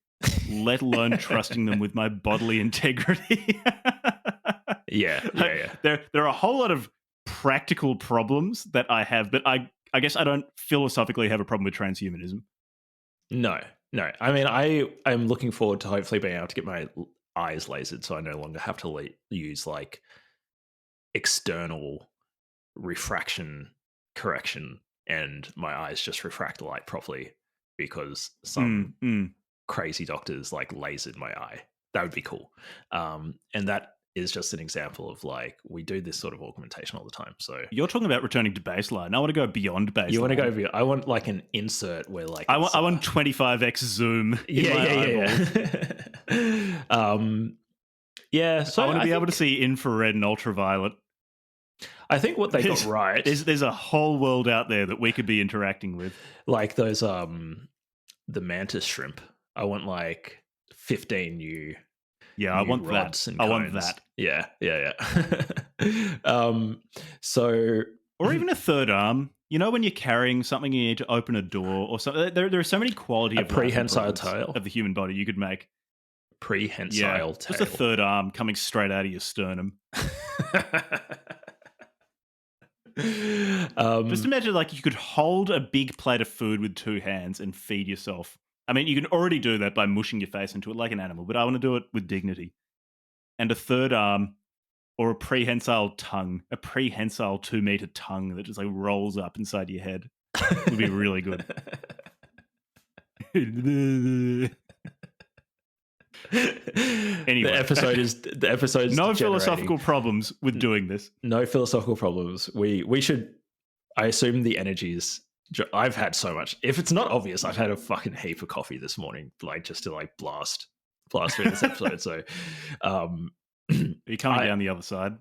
let alone trusting them with my bodily integrity. Yeah. There are a whole lot of practical problems that I have, but I guess I don't philosophically have a problem with transhumanism. No. I mean, I'm looking forward to hopefully being able to get my eyes lasered, so I no longer have to use like external refraction correction, and my eyes just refract the light properly because some crazy doctors like lasered my eye. That would be cool. And that is just an example of like we do this sort of augmentation all the time. So you're talking about returning to baseline. I want to go beyond baseline. You want to go beyond? I want like an insert where like I want 25x zoom. Yeah. So I want to be able to see infrared and ultraviolet. I think what they got right. There's a whole world out there that we could be interacting with, like those the mantis shrimp. I want like 15 new. Yeah, I want that. I want that. Yeah. So, or even a third arm. You know, when you're carrying something, you need to open a door or something. There are so many quality of prehensile tail of the human body you could make. Prehensile tail. Just a third arm coming straight out of your sternum. Just imagine like you could hold a big plate of food with two hands and feed yourself. I mean, you can already do that by mushing your face into it like an animal, but I want to do it with dignity. And a third arm or a prehensile tongue, a prehensile 2-meter tongue that just like rolls up inside your head would be really good. Anyway, the episode is no philosophical problems with doing this. No philosophical problems. We should. I assume the energies. I've had so much. If it's not obvious, I've had a fucking heap of coffee this morning, like just to like blast through this episode. So, are you coming down the other side?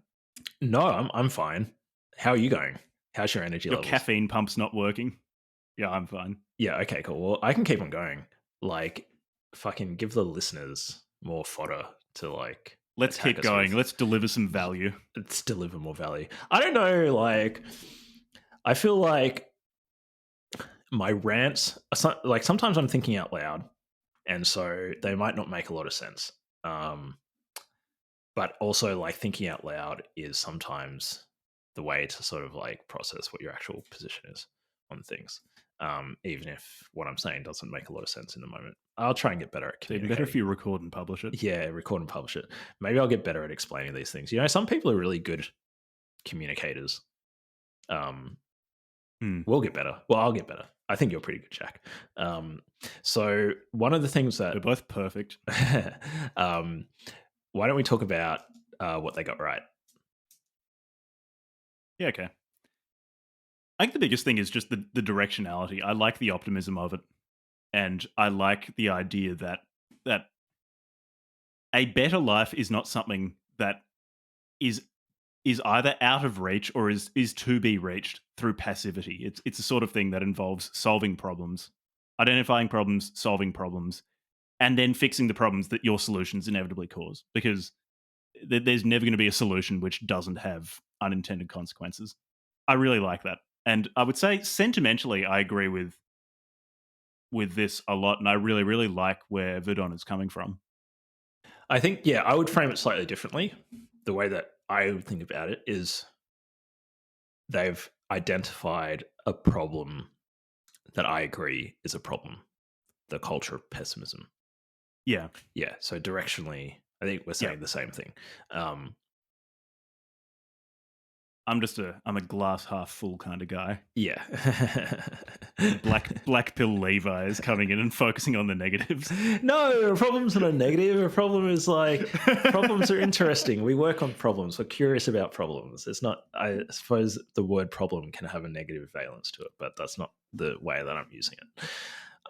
No, I'm fine. How are you going? How's your energy Your levels? caffeine pump's not working. Yeah, I'm fine. Yeah. Okay. Cool. Well, I can keep on going. Like, fucking give the listeners more fodder to like. Let's keep going. Let's deliver some value. Let's deliver more value. I don't know. Like, I feel like my rants, like sometimes I'm thinking out loud, and so they might not make a lot of sense. But also, like thinking out loud is sometimes the way to sort of like process what your actual position is on things. Even if what I'm saying doesn't make a lot of sense in the moment. I'll try and get better at communicating. It's better if you record and publish it. Yeah, record and publish it. Maybe I'll get better at explaining these things. You know, some people are really good communicators. We'll get better. Well, I'll get better. I think you're pretty good, Jack. So one of the things that... We're both perfect. Why don't we talk about what they got right? Yeah, okay. I think the biggest thing is just the directionality. I like the optimism of it. And I like the idea that a better life is not something that is either out of reach or is to be reached through passivity. It's a sort of thing that involves solving problems, identifying problems, solving problems, and then fixing the problems that your solutions inevitably cause. Because there's never going to be a solution which doesn't have unintended consequences. I really like that. And I would say sentimentally, I agree with this a lot. And I really, really like where Verdon is coming from. I think, yeah, I would frame it slightly differently. The way that I would think about it is they've identified a problem that I agree is a problem, the culture of pessimism. Yeah. Yeah. So directionally, I think we're saying the same thing. I'm a glass half full kind of guy. Yeah. Black pill Levi is coming in and focusing on the negatives. No, problems are not negative. A problem is like, problems are interesting. We work on problems. We're curious about problems. It's not, I suppose the word problem can have a negative valence to it, but that's not the way that I'm using it.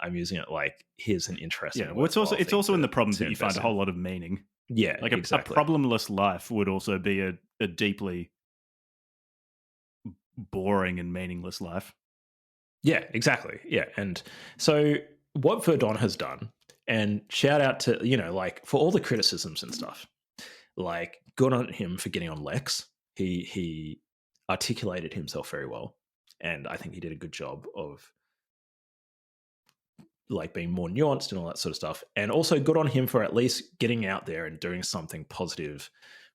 I'm using it like, here's an interesting. Yeah, well, it's also in the problems that you find a whole lot of meaning. Yeah, like exactly. A problemless life would also be a deeply boring and meaningless life. Yeah, exactly. Yeah. And so what Verdon has done, and shout out to, like for all the criticisms and stuff, like good on him for getting on Lex. He articulated himself very well. And I think he did a good job of like being more nuanced and all that sort of stuff. And also good on him for at least getting out there and doing something positive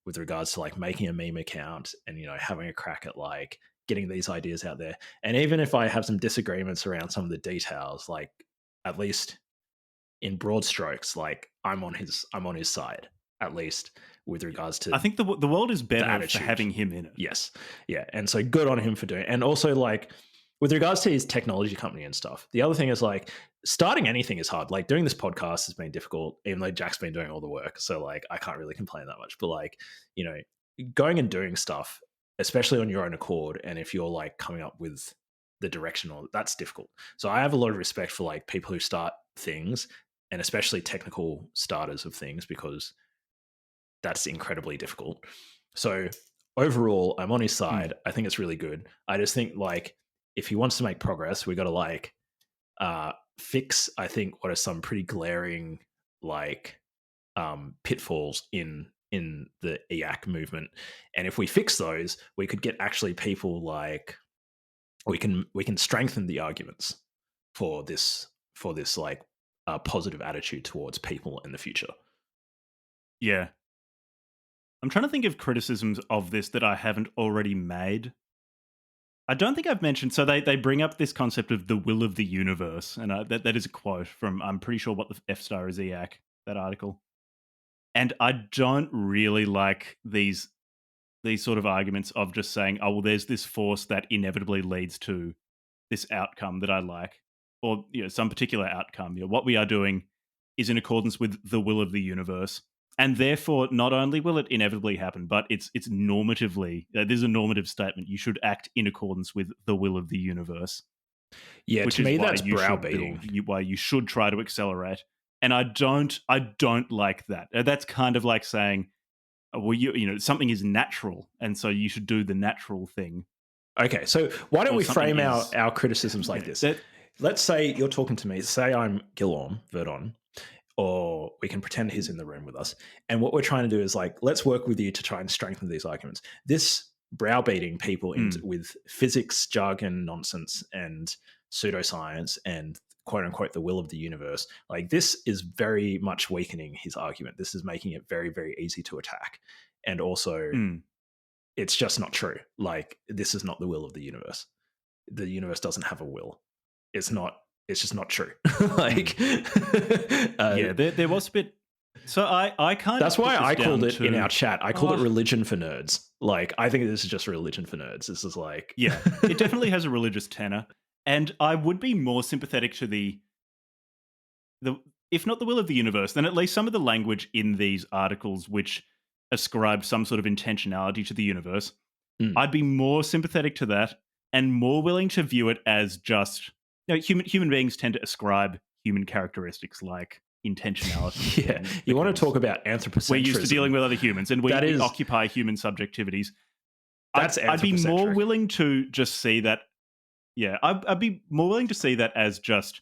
with regards to like making a meme account and, having a crack at like getting these ideas out there. And even if I have some disagreements around some of the details, like at least in broad strokes, like I'm on his side, at least with regards to. I think the world is better for having him in it. Yes. Yeah. And so good on him for doing it. And also like with regards to his technology company and stuff, the other thing is like starting anything is hard. Like doing this podcast has been difficult, even though Jack's been doing all the work. So like I can't really complain that much. But like, going and doing stuff, especially on your own accord, and if you're like coming up with the direction, or that's difficult. So I have a lot of respect for like people who start things, and especially technical starters of things, because that's incredibly difficult. So overall, I'm on his side. I think it's really good. I just think like if he wants to make progress, we got to like fix, I think, what are some pretty glaring like pitfalls in the EAC movement. And if we fix those, we could get actually people like we can strengthen the arguments for this like positive attitude towards people in the future. Yeah. I'm trying to think of criticisms of this that I haven't already made. I don't think I've mentioned, so they bring up this concept of the will of the universe, and that is a quote from, I'm pretty sure, What the F Star is EAC, that article. And I don't really like these sort of arguments of just saying, oh, well, there's this force that inevitably leads to this outcome that I like, or some particular outcome. What we are doing is in accordance with the will of the universe. And therefore, not only will it inevitably happen, but it's normatively, there's a normative statement. You should act in accordance with the will of the universe. Yeah, which to is me, why that's browbeating. Why you should try to accelerate. And I don't like that. That's kind of like saying, well, something is natural, and so you should do the natural thing. Okay, so why don't we frame our criticisms like this? Let's say you're talking to me. Say I'm Guillaume Verdon, or we can pretend he's in the room with us. And what we're trying to do is like, let's work with you to try and strengthen these arguments. This browbeating people with physics, jargon, nonsense, and pseudoscience, and quote unquote the will of the universe, like this is very much weakening his argument. This is making it very, very easy to attack. And also, it's just not true. Like, this is not the will of the universe. The universe doesn't have a will. It's just not true. Like, there was a bit. So I kind that's of. That's why I called it in our chat. I called it religion for nerds. Like, I think this is just religion for nerds. This is like, yeah, it definitely has a religious tenor, and I would be more sympathetic to the if not the will of the universe, then at least some of the language in these articles which ascribe some sort of intentionality to the universe. I'd be more sympathetic to that and more willing to view it as just. Human beings tend to ascribe human characteristics like intentionality. Yeah, you want to talk about anthropocentrism. We're used to dealing with other humans, and we occupy human subjectivities. I'd be more willing to just see that. Yeah, I'd be more willing to see that as just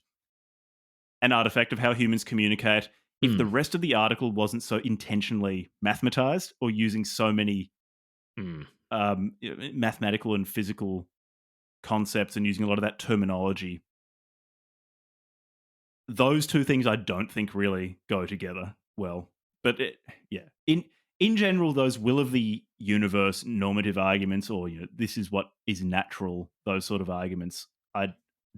an artifact of how humans communicate. if the rest of the article wasn't so intentionally mathematized or using so many mathematical and physical concepts and using a lot of that terminology. Those two things I don't think really go together well. But in general, those will of the universe normative arguments, or this is what is natural, those sort of arguments, I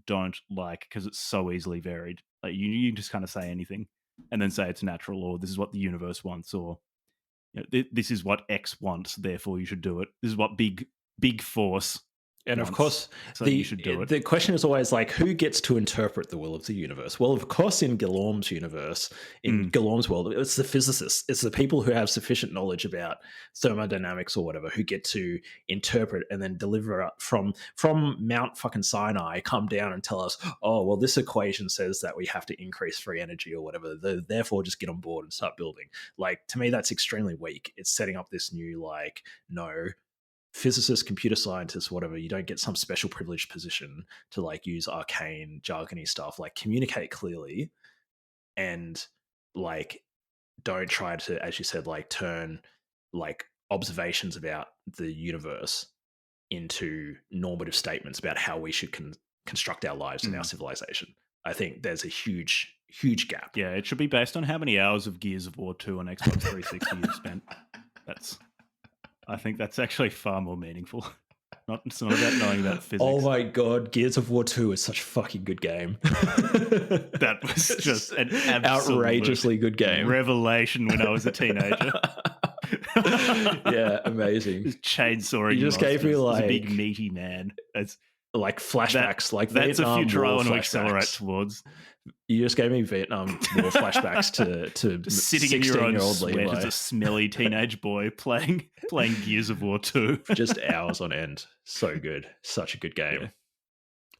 don't like because it's so easily varied. Like you can just kind of say anything and then say it's natural, or this is what the universe wants, or this is what X wants, therefore you should do it. This is what big force. And of course, so you should do it. The question is always like, who gets to interpret the will of the universe? Well, of course, in Guillaume's universe, in Guillaume's world, it's the physicists. It's the people who have sufficient knowledge about thermodynamics or whatever who get to interpret and then deliver up from Mount fucking Sinai, come down and tell us, oh, well, this equation says that we have to increase free energy or whatever. Therefore, just get on board and start building. Like, to me, that's extremely weak. It's setting up this new, like, no, physicists, computer scientists, whatever, you don't get some special privileged position to like use arcane jargony stuff. Like, communicate clearly and like don't try to, as you said, like turn like observations about the universe into normative statements about how we should construct our lives and our civilization. I think there's a huge gap. Yeah, it should be based on how many hours of Gears of War 2 on Xbox 360 you've spent. I think that's actually far more meaningful. It's not about knowing about physics. Oh my god, Gears of War 2 is such a fucking good game. That was just an outrageously good game. Revelation when I was a teenager. Yeah, amazing. Just chainsawing. You just gave me like a big meaty man. It's like flashbacks. That's Vietnam a future I want to accelerate towards. You just gave me Vietnam War flashbacks to sitting in your own sweat Levi. As a smelly teenage boy playing Gears of War 2 for just hours on end. So good, such a good game. Yeah.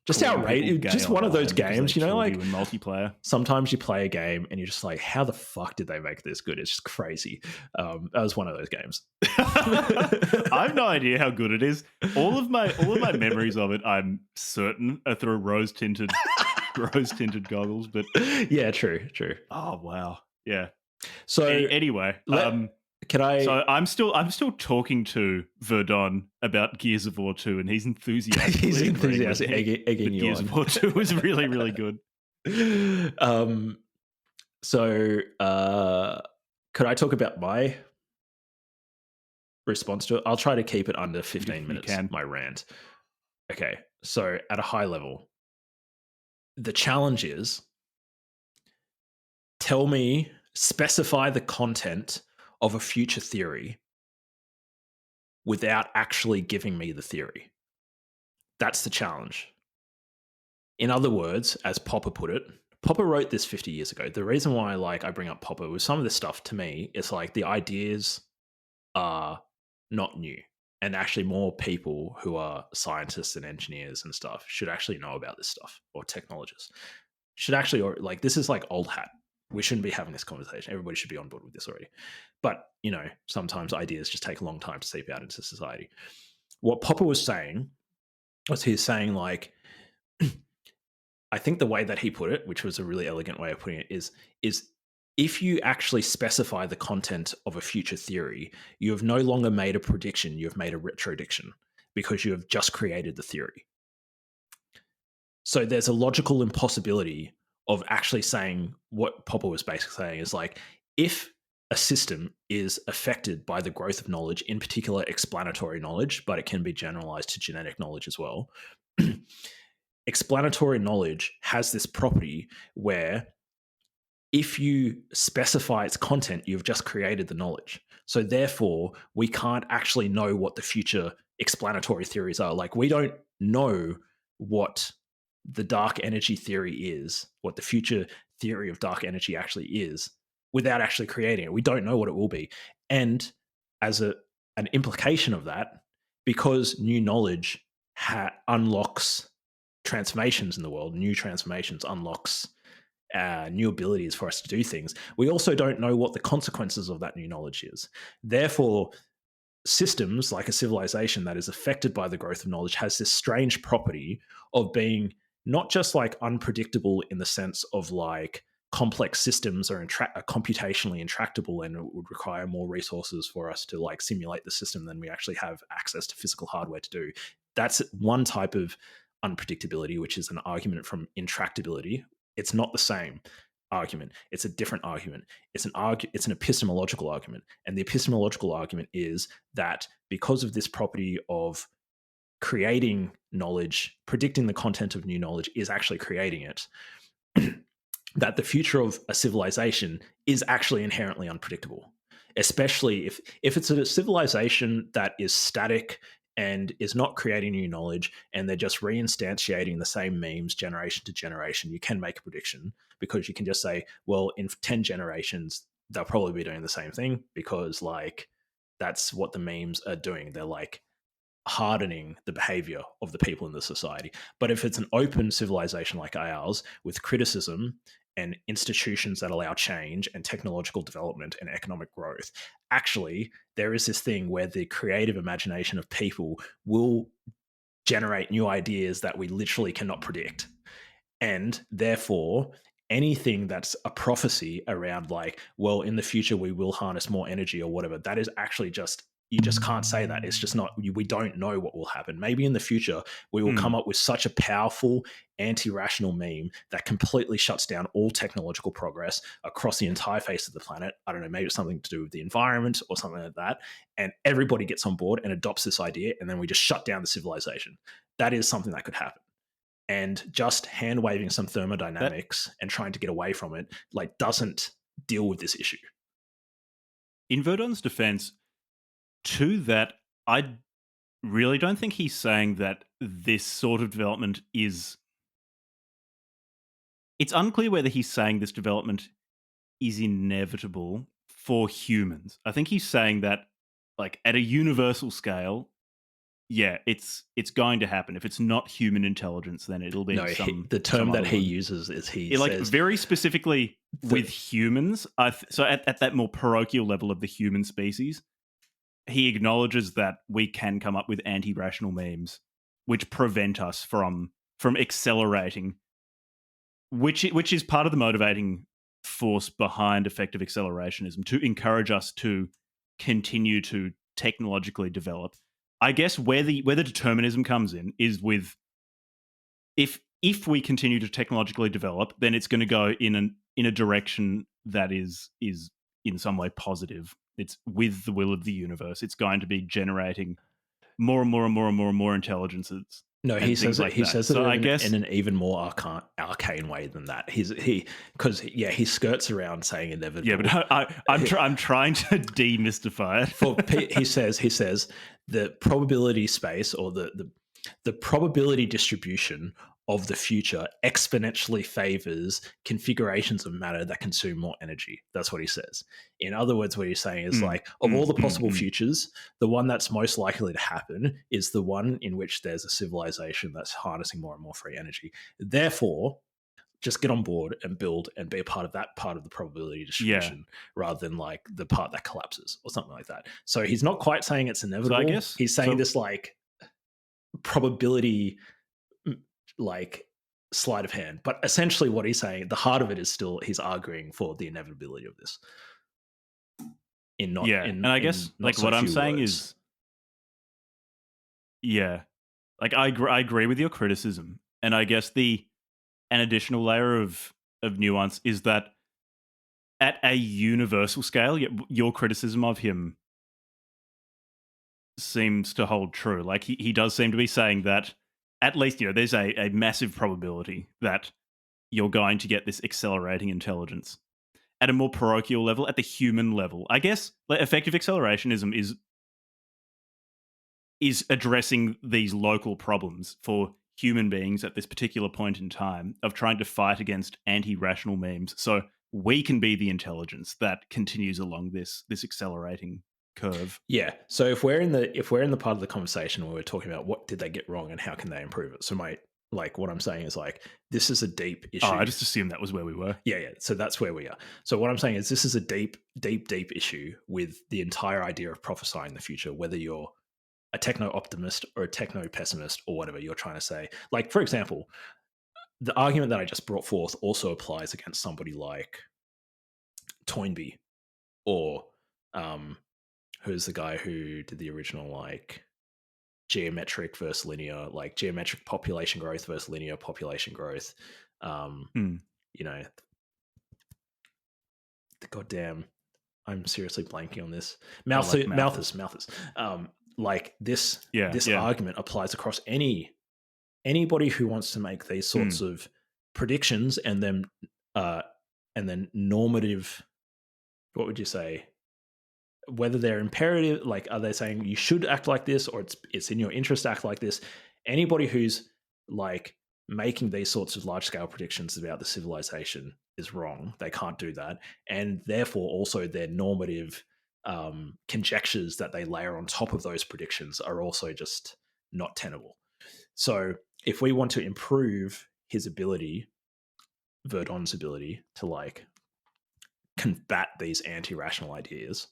Just outrageous. Just one of those games, like in multiplayer. Sometimes you play a game and you're just like, how the fuck did they make this good? It's just crazy. That was one of those games. I have no idea how good it is. All of my memories of it, I'm certain, are through rose tinted goggles. But yeah, true. Oh wow, yeah. So anyway, can I? So I'm still talking to Verdon about Gears of War 2, and he's enthusiastic. Egging you Gears on. of War 2 was really, really good. So could I talk about my response to it? I'll try to keep it under 15 minutes. My rant. Okay, so at a high level, the challenge is specify the content of a future theory without actually giving me the theory. That's the challenge. In other words, as Popper put it, Popper wrote this 50 years ago. The reason why I bring up Popper was some of this stuff to me, it's like the ideas are not new. And actually more people who are scientists and engineers and stuff should actually know about this stuff, or technologists should actually, or like, this is like old hat. We shouldn't be having this conversation. Everybody should be on board with this already. But, sometimes ideas just take a long time to seep out into society. What Popper was saying was like, I think the way that he put it, which was a really elegant way of putting it, is if you actually specify the content of a future theory, you have no longer made a prediction, you have made a retrodiction, because you have just created the theory. So there's a logical impossibility of actually saying what Popper was basically saying is like, if a system is affected by the growth of knowledge, in particular explanatory knowledge, but it can be generalized to genetic knowledge as well, explanatory knowledge has this property where if you specify its content, you've just created the knowledge. So therefore, we can't actually know what the future explanatory theories are. Like, we don't know what the dark energy theory is, what the future theory of dark energy actually is, without actually creating it. We don't know what it will be. And as an implication of that, because new knowledge unlocks transformations in the world, new transformations unlocks new abilities for us to do things, we also don't know what the consequences of that new knowledge is. Therefore, systems like a civilization that is affected by the growth of knowledge has this strange property of being not just like unpredictable in the sense of like complex systems are computationally intractable and it would require more resources for us to like simulate the system than we actually have access to physical hardware to do. That's one type of unpredictability, which is an argument from intractability. It's not the same argument. It's a different argument. It's an epistemological argument. And the epistemological argument is that because of this property of creating knowledge, predicting the content of new knowledge is actually creating it, that the future of a civilization is actually inherently unpredictable, especially if it's a civilization that is static and is not creating new knowledge and they're just reinstantiating the same memes generation to generation. You can make a prediction because you can just say, well, in 10 generations, they'll probably be doing the same thing because like that's what the memes are doing. They're like hardening the behavior of the people in the society. But if it's an open civilization like ours with criticism and institutions that allow change and technological development and economic growth, actually there is this thing where the creative imagination of people will generate new ideas that we literally cannot predict. And therefore, anything that's a prophecy around like, well, in the future we will harness more energy or whatever, that is actually just, you just can't say that. It's just not, we don't know what will happen. Maybe in the future we will come up with such a powerful anti-rational meme that completely shuts down all technological progress across the entire face of the planet. I don't know, maybe it's something to do with the environment or something like that. And everybody gets on board and adopts this idea, and then we just shut down the civilization. That is something that could happen. And just hand waving some thermodynamics and trying to get away from it like doesn't deal with this issue. In Verdon's defense, to that, I really don't think he's saying that this sort of development is... It's unclear whether he's saying this development is inevitable for humans. I think he's saying that, like, at a universal scale, yeah, it's going to happen. If it's not human intelligence, then it'll be the term that he uses is says, very specifically with humans. So at that more parochial level of the human species, he acknowledges that we can come up with anti-rational memes which prevent us from accelerating, which is part of the motivating force behind effective accelerationism, to encourage us to continue to technologically develop. I guess where the determinism comes in is with if we continue to technologically develop, then it's going to go in a direction that is in some way positive. It's with the will of the universe. It's going to be generating more and more and more and more and more intelligences. No, he says it. He says it in an even more arcane way than that. He skirts around saying inevitable. Yeah, but I'm trying to demystify it. He says the probability space or the probability distribution of the future exponentially favors configurations of matter that consume more energy. That's what he says. In other words, what he's saying is like, of all the possible futures, the one that's most likely to happen is the one in which there's a civilization that's harnessing more and more free energy. Therefore, just get on board and build and be a part of that part of the probability distribution rather than like the part that collapses or something like that. So he's not quite saying it's inevitable. So I guess he's saying this like probability like sleight of hand, but essentially what he's saying, the heart of it is still he's arguing for the inevitability of this. And I guess like what I'm saying is, like I agree with your criticism, and I guess an additional layer of nuance is that at a universal scale, your criticism of him seems to hold true. Like he does seem to be saying that at least, there's a massive probability that you're going to get this accelerating intelligence. At a more parochial level, at the human level, I guess effective accelerationism is addressing these local problems for human beings at this particular point in time of trying to fight against anti-rational memes so we can be the intelligence that continues along this accelerating curve. Yeah. So if we're in the part of the conversation where we're talking about what did they get wrong and how can they improve it. So what I'm saying is like, this is a deep issue. Oh, I just assumed that was where we were. Yeah. So that's where we are. So what I'm saying is this is a deep issue with the entire idea of prophesying the future, whether you're a techno-optimist or a techno-pessimist or whatever you're trying to say. Like, for example, the argument that I just brought forth also applies against somebody like Toynbee, or who's the guy who did the original like geometric versus linear, like geometric population growth versus linear population growth. You know, the goddamn, I'm seriously blanking on this. Malthus. Like this argument applies across anybody who wants to make these sorts of predictions and then normative, what would you say, whether they're imperative, like are they saying you should act like this, or it's in your interest to act like this? Anybody who's like making these sorts of large scale predictions about the civilization is wrong. They can't do that, and therefore also their normative conjectures that they layer on top of those predictions are also just not tenable. So if we want to improve his ability, Verdon's ability to like combat these anti-rational ideas,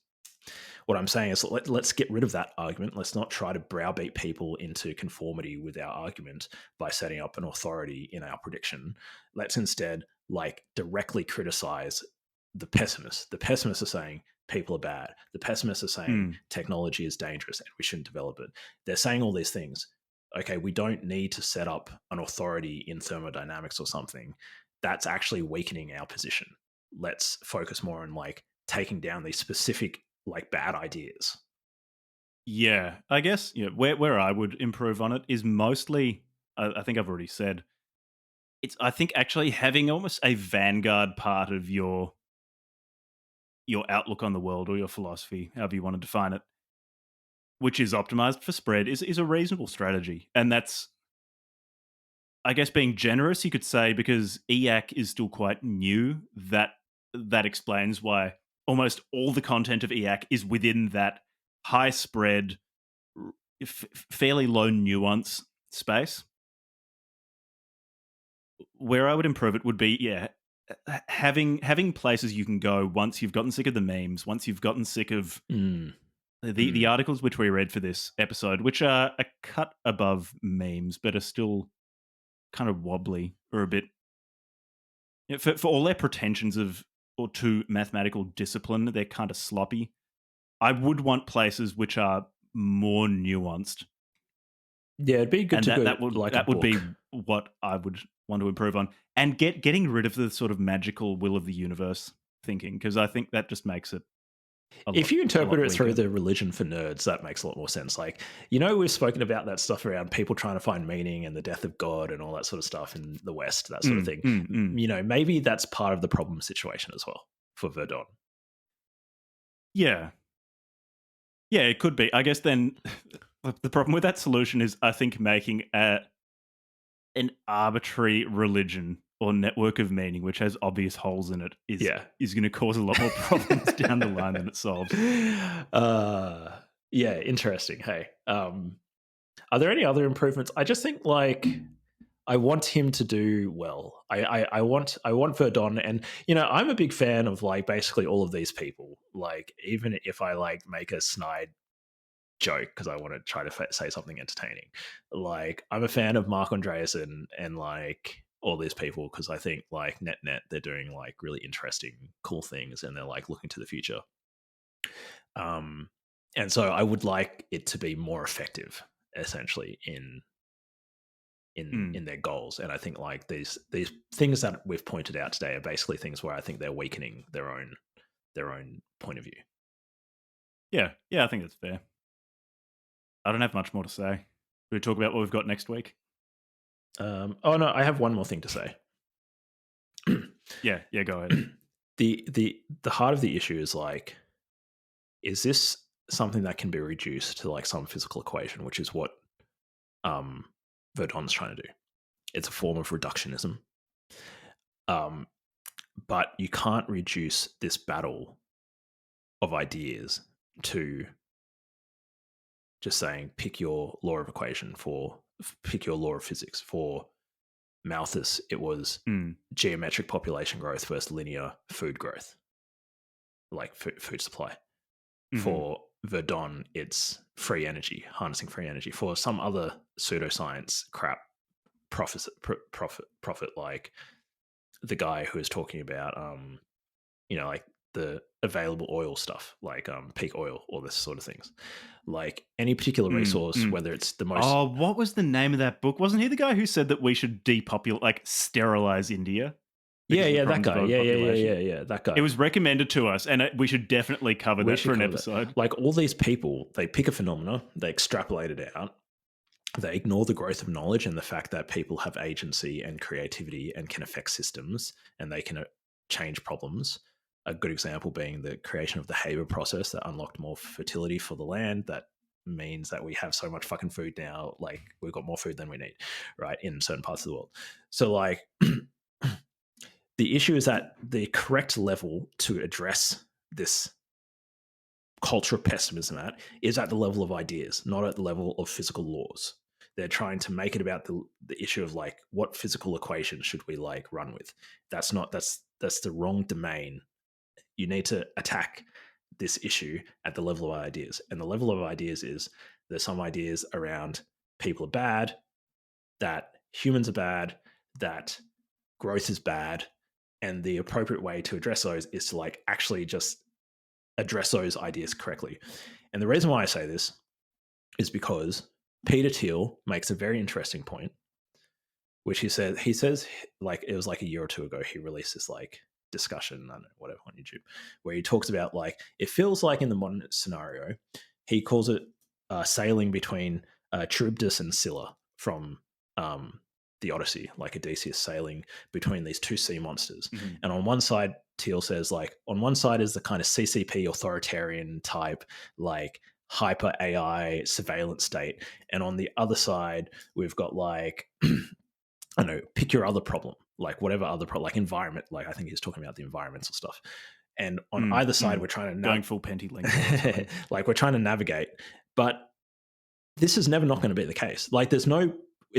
what I'm saying is let's get rid of that argument. Let's not try to browbeat people into conformity with our argument by setting up an authority in our prediction. Let's instead like directly criticize the pessimists. The pessimists are saying people are bad. The pessimists are saying technology is dangerous and we shouldn't develop it. They're saying all these things. Okay, we don't need to set up an authority in thermodynamics or something. That's actually weakening our position. Let's focus more on like taking down these specific like bad ideas. Yeah, I guess where I would improve on it is mostly, I think I've already said, I think actually having almost a vanguard part of your outlook on the world or your philosophy, however you want to define it, which is optimized for spread, is a reasonable strategy. And that's, I guess, being generous, you could say, because EAC is still quite new, that explains why almost all the content of EAC is within that high spread, fairly low nuance space. Where I would improve it would be, having places you can go once you've gotten sick of the memes, once you've gotten sick of the articles which we read for this episode, which are a cut above memes, but are still kind of wobbly or a bit, for all their pretensions of or to mathematical discipline, they're kind of sloppy. I would want places which are more nuanced. Yeah, it'd be good that would be what I would want to improve on, and getting rid of the sort of magical will of the universe thinking, because I think that just makes it. If you interpret it through the religion for nerds, that makes a lot more sense. Like, we've spoken about that stuff around people trying to find meaning and the death of God and all that sort of stuff in the West, that sort of thing. Maybe that's part of the problem situation as well for Verdon. Yeah, it could be. I guess then the problem with that solution is, I think, making an arbitrary religion or network of meaning which has obvious holes in it is going to cause a lot more problems down the line than it solves. Interesting. Hey, are there any other improvements? I just think like I want him to do well. I want Verdon, and I'm a big fan of like basically all of these people. Like even if I like make a snide joke because I want to try to say something entertaining, like I'm a fan of Mark Andreessen and like all these people, because I think like net they're doing like really interesting, cool things, and they're like looking to the future. And so I would like it to be more effective, essentially, in their goals. And I think like these things that we've pointed out today are basically things where I think they're weakening their own point of view. Yeah, I think that's fair. I don't have much more to say. We talk about what we've got next week. Oh no, I have one more thing to say. yeah, go ahead. The heart of the issue is like, is this something that can be reduced to like some physical equation, which is what Verdon's trying to do. It's a form of reductionism. But you can't reduce this battle of ideas to just saying pick your law of equation pick your law of physics. For Malthus, it was geometric population growth versus linear food growth, like food supply. For Verdon, it's free energy, harnessing free energy. For some other pseudoscience crap, profit, like the guy who is talking about like the available oil stuff, like peak oil, all this sort of things. Like any particular resource, whether it's the most. Oh, what was the name of that book? Wasn't he the guy who said that we should depopulate, like sterilize India? Yeah, that guy. Yeah, that guy. It was recommended to us, and we should definitely cover that for an episode. That. Like all these people, they pick a phenomena, they extrapolate it out, they ignore the growth of knowledge and the fact that people have agency and creativity and can affect systems and they can change problems. A good example being the creation of the Haber process that unlocked more fertility for the land. That means that we have so much fucking food now, like we've got more food than we need, right, in certain parts of the world. So like the issue is that the correct level to address this culture of pessimism is at the level of ideas, not at the level of physical laws. They're trying to make it about the issue of like what physical equation should we like run with. That's the wrong domain. You need to attack this issue at the level of ideas. And the level of ideas is there's some ideas around people are bad, that humans are bad, that growth is bad. And the appropriate way to address those is to like actually just address those ideas correctly. And the reason why I say this is because Peter Thiel makes a very interesting point, which he says like it was like a year or two ago, he released this like discussion, I don't know, whatever, on YouTube, where he talks about like it feels like in the modern scenario, he calls it sailing between Charybdis and Scylla from the Odyssey, like Odysseus sailing between these two sea monsters. Mm-hmm. And on one side, Thiel says like on one side is the kind of CCP authoritarian type, like hyper AI surveillance state. And on the other side, we've got like, I don't know, pick your other problem, like whatever other problem, like environment, like I think he's talking about the environmental stuff. And on either side, we're trying to going full Penty link, like we're trying to navigate. But this is never not going to be the case. Like it's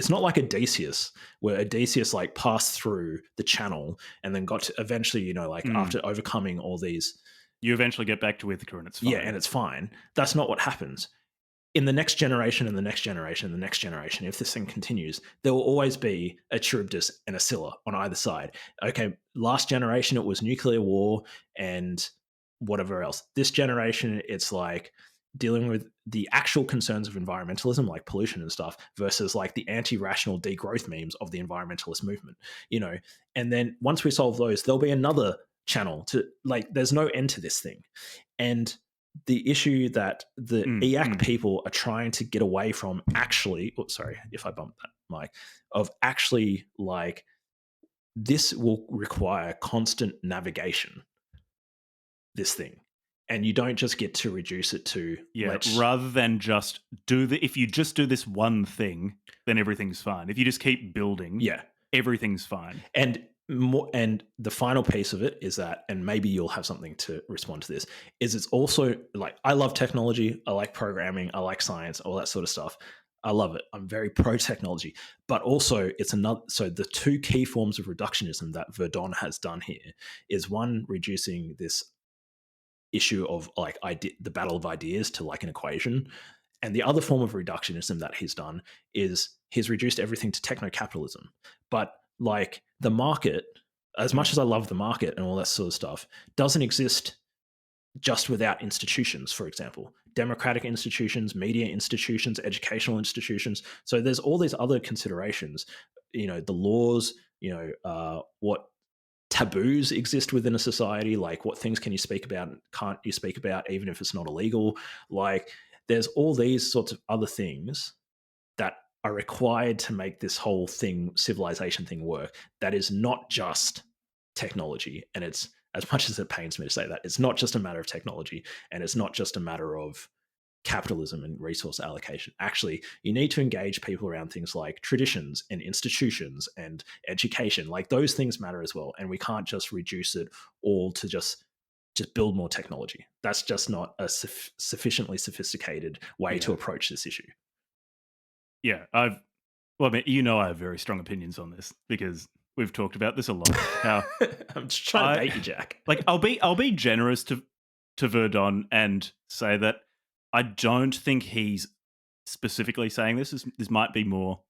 not like Odysseus, where Odysseus like passed through the channel and then got to eventually, after overcoming all these, you eventually get back to Ithaca and it's fine. Yeah, and it's fine. That's not what happens. In the next generation and the next generation and the next generation, if this thing continues, there will always be a Charybdis and a Scylla on either side. Okay, last generation, it was nuclear war and whatever else. This generation, it's like dealing with the actual concerns of environmentalism, like pollution and stuff, versus like the anti-rational degrowth memes of the environmentalist movement, And then once we solve those, there'll be another channel to like, there's no end to this thing. And the issue that the EAC people are trying to get away from actually, sorry if I bumped that mic, of actually like this will require constant navigation, this thing. And you don't just get to reduce it to rather than just if you just do this one thing, then everything's fine. If you just keep building, everything's fine. And the final piece of it is that, and maybe you'll have something to respond to this, is it's also like I love technology, I like programming, I like science, all that sort of stuff. I love it. I'm very pro technology, but also it's another. So the two key forms of reductionism that Verdon has done here is one, reducing this issue of like the battle of ideas to like an equation. And the other form of reductionism that he's done is he's reduced everything to techno-capitalism. But like the market, as much as I love the market and all that sort of stuff, doesn't exist just without institutions, for example, democratic institutions, media institutions, educational institutions. So there's all these other considerations, the laws, what taboos exist within a society, like what things can you speak about and can't you speak about, even if it's not illegal. Like there's all these sorts of other things that are required to make this whole thing, civilization thing, work. That is not just technology. And it's, as much as it pains me to say that, it's not just a matter of technology, and it's not just a matter of capitalism and resource allocation. Actually, you need to engage people around things like traditions and institutions and education. Like those things matter as well. And we can't just reduce it all to just build more technology. That's just not a sufficiently sophisticated way to approach this issue. Yeah, I have very strong opinions on this because we've talked about this a lot. How I'm just trying to bait you, Jack. Like I'll be generous to Verdon and say that I don't think he's specifically saying this. This might be more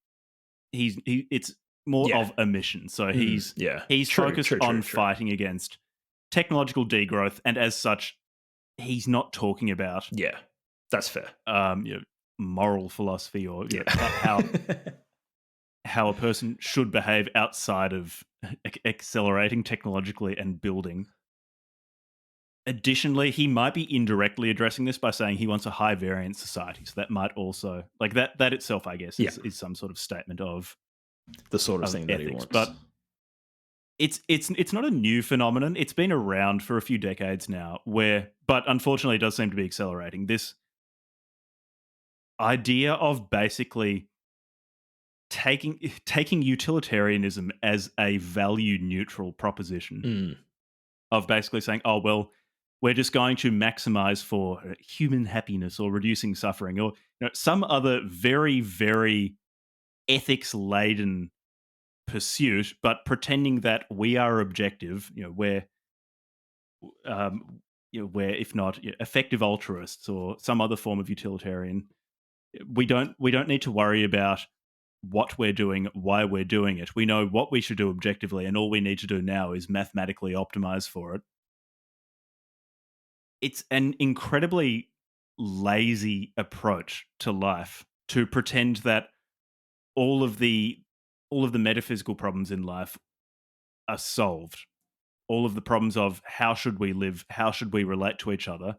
it's more Yeah. of a mission. So Yeah. he's True, focused true, on true, true. fighting against technological degrowth, and as such, he's not talking about Yeah. That's fair. moral philosophy or Yeah. how a person should behave outside of accelerating technologically and building. Additionally, he might be indirectly addressing this by saying he wants a high variance society. So that might also, like, that itself, I guess, is some sort of statement of the sort of thing that ethics. he wants. But it's not a new phenomenon. It's been around for a few decades now, but unfortunately it does seem to be accelerating. This idea of basically taking utilitarianism as a value neutral proposition, of basically saying, oh, well, we're just going to maximize for human happiness or reducing suffering or some other very, very ethics laden pursuit, but pretending that we are objective, we're if not effective altruists or some other form of utilitarian. We don't need to worry about what we're doing, why we're doing it. We know what we should do objectively, and all we need to do now is mathematically optimize for it. It's an incredibly lazy approach to life to pretend that all of the metaphysical problems in life are solved. All of the problems of how should we live, how should we relate to each other,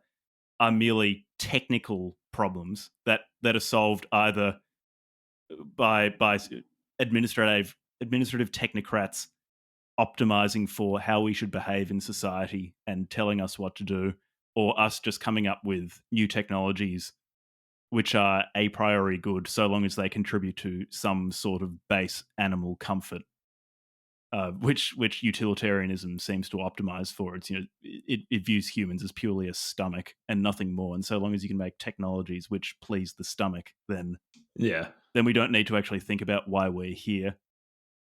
are merely technical problems that are solved either by administrative technocrats optimizing for how we should behave in society and telling us what to do, or us just coming up with new technologies which are a priori good so long as they contribute to some sort of base animal comfort, which utilitarianism seems to optimize for. It's it views humans as purely a stomach and nothing more, and so long as you can make technologies which please the stomach, then we don't need to actually think about why we're here.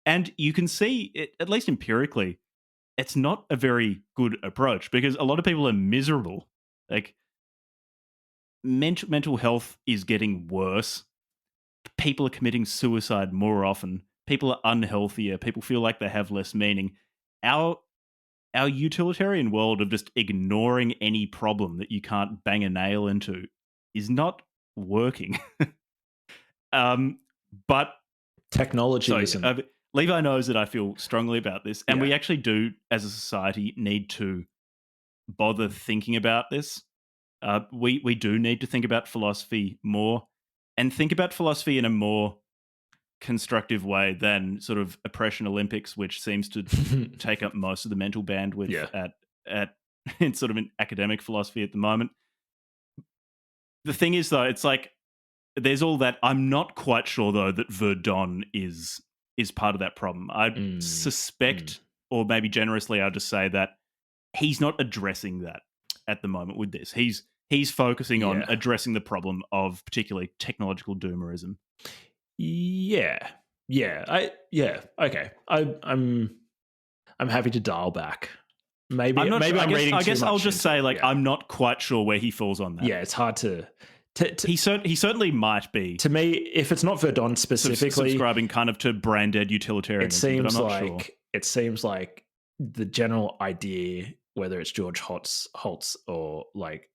And you can see it, at least empirically, it's not a very good approach because a lot of people are miserable. Like, mental health is getting worse. People are committing suicide more often. People are unhealthier. People feel like they have less meaning. Our utilitarian world of just ignoring any problem that you can't bang a nail into is not working. But technology isn't. Levi knows that I feel strongly about this, and we actually do, as a society, need to bother thinking about this. We do need to think about philosophy more, and think about philosophy in a more constructive way than sort of oppression Olympics, which seems to take up most of the mental bandwidth at in sort of an academic philosophy at the moment. The thing is, though, it's like there's all that. I'm not quite sure, though, that Verdun is part of that problem. I suspect, or maybe generously, I'll just say that he's not addressing that at the moment with this. He's focusing on addressing the problem of particularly technological doomerism. Okay. I'm happy to dial back. Maybe I'm not maybe sure. I'm reading I guess too much I'll just say, like, I'm not quite sure where he falls on that. Yeah, it's hard to he certainly might be. To me, if it's not Verdun specifically, subscribing kind of to brain dead utilitarianism, but I'm not sure. It seems like the general idea, whether it's George Holtz or like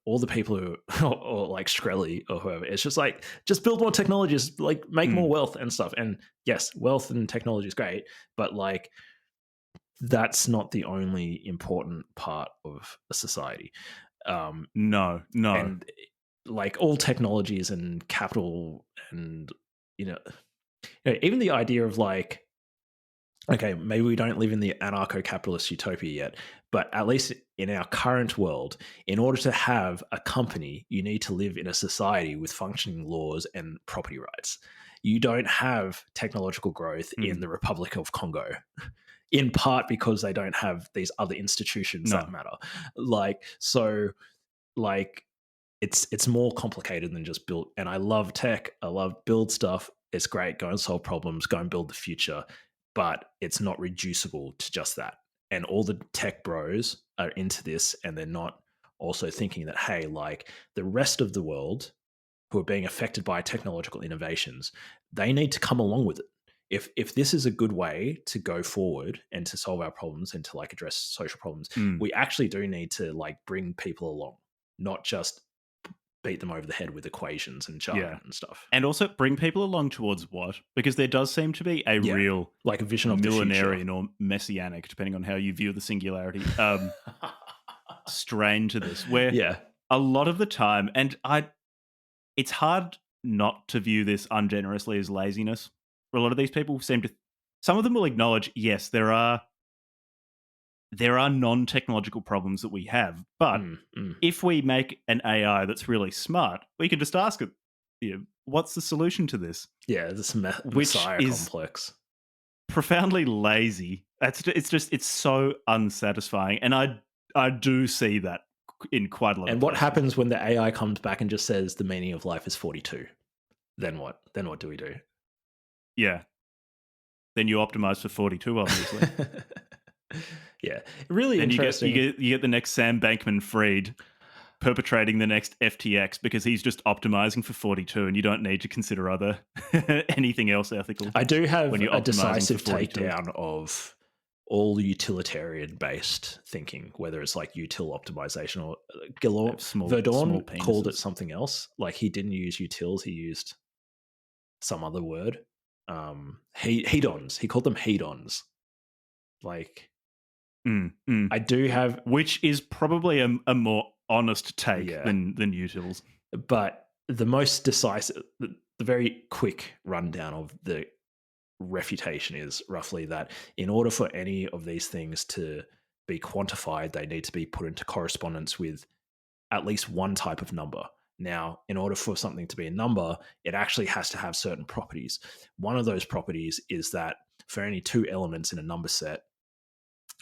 all the people who or like Shkreli or whoever, it's just like, just build more technologies, like make more wealth and stuff. And yes, wealth and technology is great, but like that's not the only important part of a society. No. And like all technologies and capital and even the idea of like, okay, maybe we don't live in the anarcho-capitalist utopia yet, but at least in our current world, in order to have a company, you need to live in a society with functioning laws and property rights. You don't have technological growth in the Republic of Congo, in part because they don't have these other institutions that matter. It's more complicated than just build. And I love tech. I love build stuff. It's great. Go and solve problems. Go and build the future. But it's not reducible to just that. And all the tech bros are into this, and they're not also thinking that, hey, like the rest of the world who are being affected by technological innovations, they need to come along with it. if this is a good way to go forward and to solve our problems and to like address social problems, we actually do need to like bring people along, not just beat them over the head with equations and jargon and stuff. And also bring people along towards what? Because there does seem to be a real like a vision of the millenarian future. or messianic, depending on how you view the singularity, strain to this, where a lot of the time, and it's hard not to view this ungenerously as laziness. A lot of these people seem to, some of them will acknowledge, yes, there are non-technological problems that we have, but if we make an AI that's really smart, we can just ask it, what's the solution to this? Yeah, this Messiah complex. Profoundly lazy. It's so unsatisfying, and I do see that in quite a lot. And of what places. happens when the AI comes back and just says the meaning of life is 42? Then what? Then what do we do? Yeah. Then you optimize for 42, obviously. Yeah, really then interesting. You get the next Sam Bankman-Fried perpetrating the next FTX because he's just optimizing for 42, and you don't need to consider other anything else ethical. I do have a decisive takedown of all utilitarian-based thinking, whether it's like util optimization or Verdorn called it something else. Like he didn't use utils, he used some other word. Hedons. He called them hedons. Like, I do have, which is probably a more honest take than utils. But the most decisive, the very quick rundown of the refutation is roughly that in order for any of these things to be quantified, they need to be put into correspondence with at least one type of number. Now, in order for something to be a number, it actually has to have certain properties. One of those properties is that for any two elements in a number set,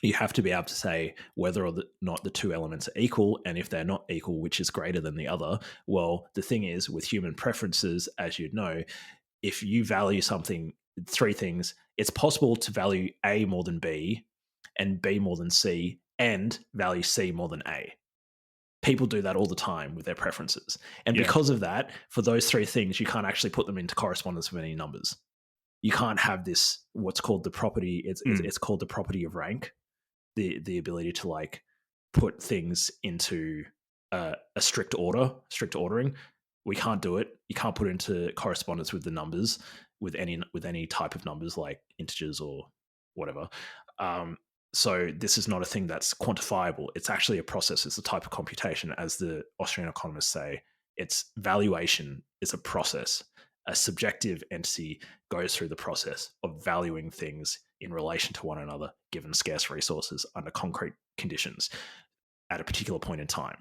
you have to be able to say whether or not the two elements are equal, and if they're not equal, which is greater than the other. Well, the thing is, with human preferences, as you know, if you value something, three things, it's possible to value A more than B, and B more than C, and value C more than A. People do that all the time with their preferences. And because of that, for those three things, you can't actually put them into correspondence with any numbers. You can't have this, what's called the property, it's called the property of rank. The ability to like put things into a strict ordering. We can't do it. You can't put it into correspondence with the numbers, with any type of numbers like integers or whatever. So this is not a thing that's quantifiable. It's actually a process. It's a type of computation, as the Austrian economists say. It's valuation is a process. A subjective entity goes through the process of valuing things in relation to one another, given scarce resources under concrete conditions at a particular point in time,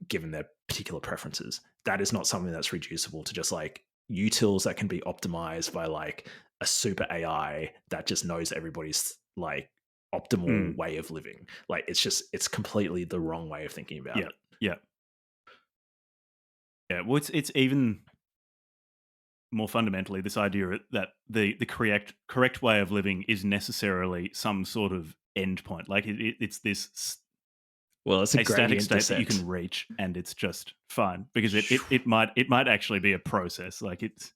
given their particular preferences. That is not something that's reducible to just like utils that can be optimized by like a super AI that just knows everybody's like optimal way of living. Like it's completely the wrong way of thinking about it. Yeah. Well, it's even more fundamentally this idea that the correct way of living is necessarily some sort of endpoint. Like it's this. Well, it's a static state descent that you can reach, and it's just fine because it might actually be a process. Like it's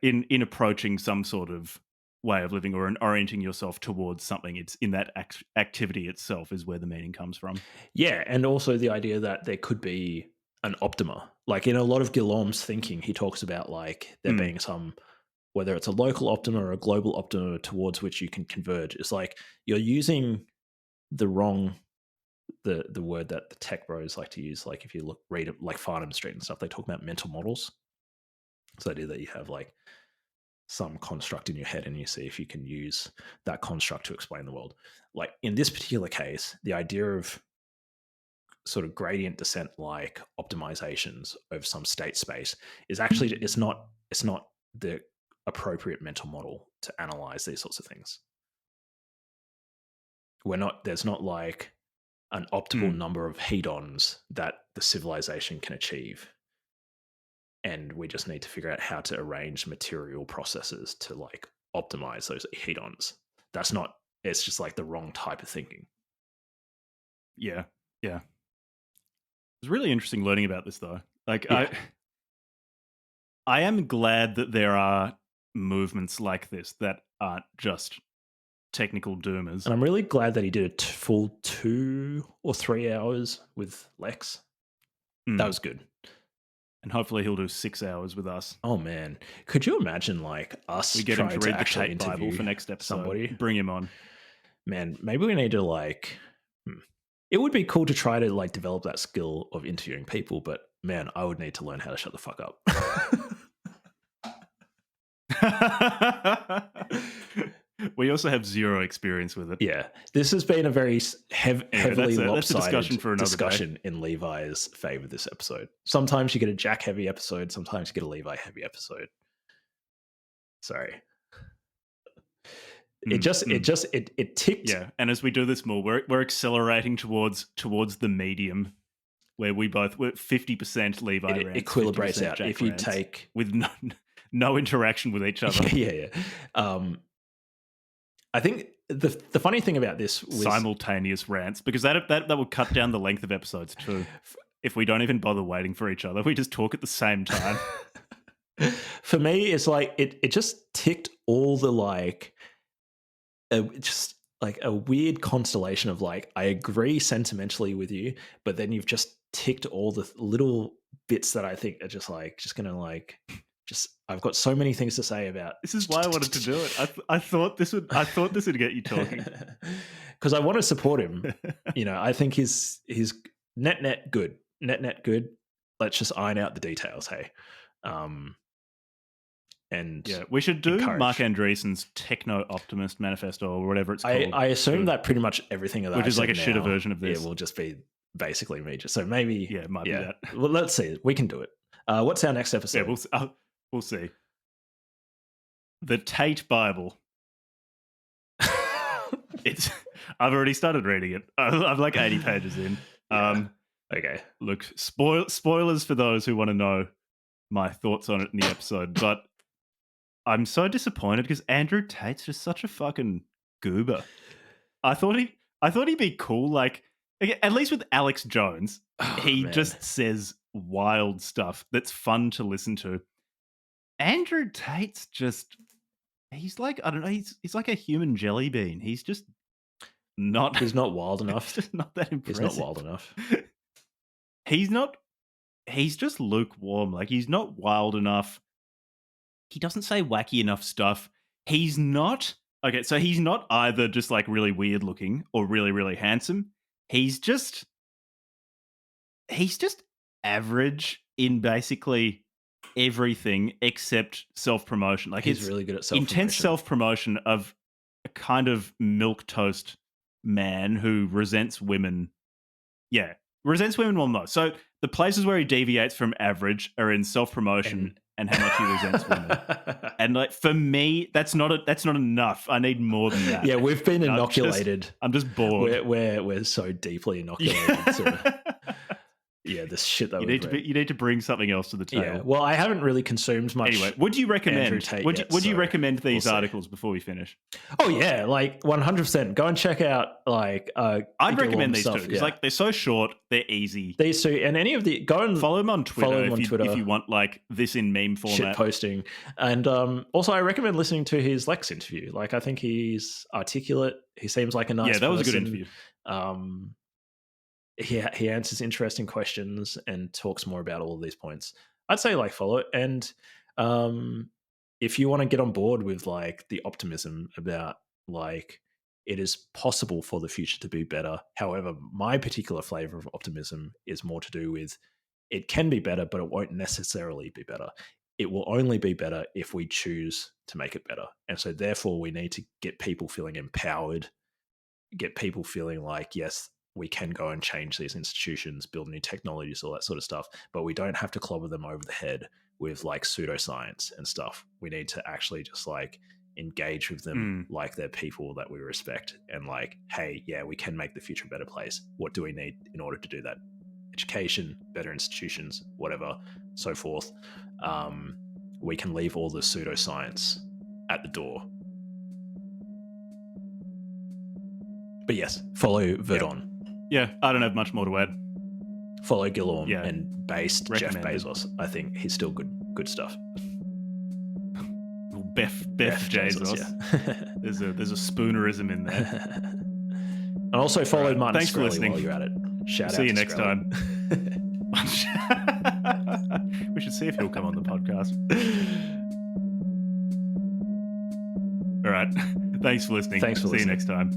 in approaching some sort of way of living or in orienting yourself towards something. It's in that activity itself is where the meaning comes from. Yeah, and also the idea that there could be an optima. Like in a lot of Guillaume's thinking, he talks about like there being some, whether it's a local optima or a global optima towards which you can converge. It's like you're using the wrong, the word that the tech bros like to use. Like if you read it, like Farnham Street and stuff, they talk about mental models. So the idea that you have like some construct in your head and you see if you can use that construct to explain the world. Like in this particular case, the idea of sort of gradient descent like optimizations of some state space is actually it's not the appropriate mental model to analyze these sorts of things. There's not like an optimal number of hedons that the civilization can achieve, and we just need to figure out how to arrange material processes to like optimize those hedons. It's just like the wrong type of thinking. Yeah It's really interesting learning about this, though. Like, I am glad that there are movements like this that aren't just technical doomers. And I'm really glad that he did a full 2 or 3 hours with Lex. That was good. And hopefully he'll do 6 hours with us. Oh man, could you imagine like us We get him trying to read to the actually Tate Bible interview for next episode. somebody? Bring him on. Man, maybe we need to like. It would be cool to try to like develop that skill of interviewing people, but man, I would need to learn how to shut the fuck up. We also have zero experience with it. Yeah, this has been a very heavily lopsided that's a discussion for another discussion in Levi's favor this episode. Sometimes you get a Jack heavy episode, sometimes you get a Levi heavy episode. Sorry. It ticked. Yeah, and as we do this more, we're accelerating towards the medium, where we're 50% Levi rants. It equilibrates out Jack if you rants, take with no interaction with each other. yeah. I think the funny thing about this was simultaneous rants, because that would cut down the length of episodes too. If we don't even bother waiting for each other, we just talk at the same time. For me, it's like it just ticked all the like. Just like a weird constellation of like, I agree sentimentally with you, but then you've just ticked all the little bits that I think are just I've got so many things to say about. This is why I wanted to do it. I thought this would get you talking, because I want to support him. I think he's net good. Let's just iron out the details. Hey. And yeah, we should do Mark Andreessen's Techno Optimist Manifesto or whatever it's called. I assume that pretty much everything of that, which is like a shitter version of this, it will just be basically me. So maybe, it might be that. Well, let's see. We can do it. What's our next episode? Yeah, we'll see. The Tate Bible. I've already started reading it. I'm like 80 pages in. Okay. Look, spoilers for those who want to know my thoughts on it in the episode, but I'm so disappointed because Andrew Tate's just such a fucking goober. I thought he'd be cool, like at least with Alex Jones, he just says wild stuff that's fun to listen to. Andrew Tate's just, he's like, I don't know, he's like a human jelly bean. He's just not. He's not wild enough. He's just not that impressive. He's not wild enough. He's just lukewarm. Like, he's not wild enough. He doesn't say wacky enough stuff. He's not either just like really weird looking or really, really handsome. He's just average in basically everything except self-promotion. Like, he's really good at self-promotion. Intense self-promotion of a kind of milquetoast man who resents women. Yeah, resents women more than most. So the places where he deviates from average are in self-promotion and how much he resents women. And like, for me, that's not enough. I need more than that. Yeah, we've been inoculated. I'm just bored. We're so deeply inoculated. Yeah, this shit that you need to bring something else to the table. Yeah. Well, I haven't really consumed much. Anyway, would you recommend? Would you recommend these articles before we finish? Oh yeah, like 100%. Go and check out like. I'd recommend these two because like they're so short, they're easy. These two, and any of the go and follow him on Twitter if you want like this in meme format. Shit posting, and also I recommend listening to his Lex interview. Like I think he's articulate. He seems like a nice. Yeah, that was a good interview. He answers interesting questions and talks more about all of these points. I'd say like follow it. And if you want to get on board with like the optimism about like it is possible for the future to be better. However, my particular flavor of optimism is more to do with it can be better, but it won't necessarily be better. It will only be better if we choose to make it better. And so therefore we need to get people feeling empowered, get people feeling like, yes, we can go and change these institutions, build new technologies, all that sort of stuff, but we don't have to clobber them over the head with like pseudoscience and stuff. We need to actually just like engage with them like they're people that we respect and like, hey, yeah, we can make the future a better place. What do we need in order to do that? Education, better institutions, whatever, so forth. We can leave all the pseudoscience at the door. But yes, follow Verdon. Yeah, I don't have much more to add. Follow Gillorm and Jeff Recommended. Bezos. I think he's still good stuff. BasedBeffJezos. Yeah. There's a spoonerism in there. And also follow Martin Thanks for Shkreli listening. while you're at it. Shout See out you to next Shkreli. time. We should see if he'll come on the podcast. All right. Thanks for listening. Thanks for See listening. you next time.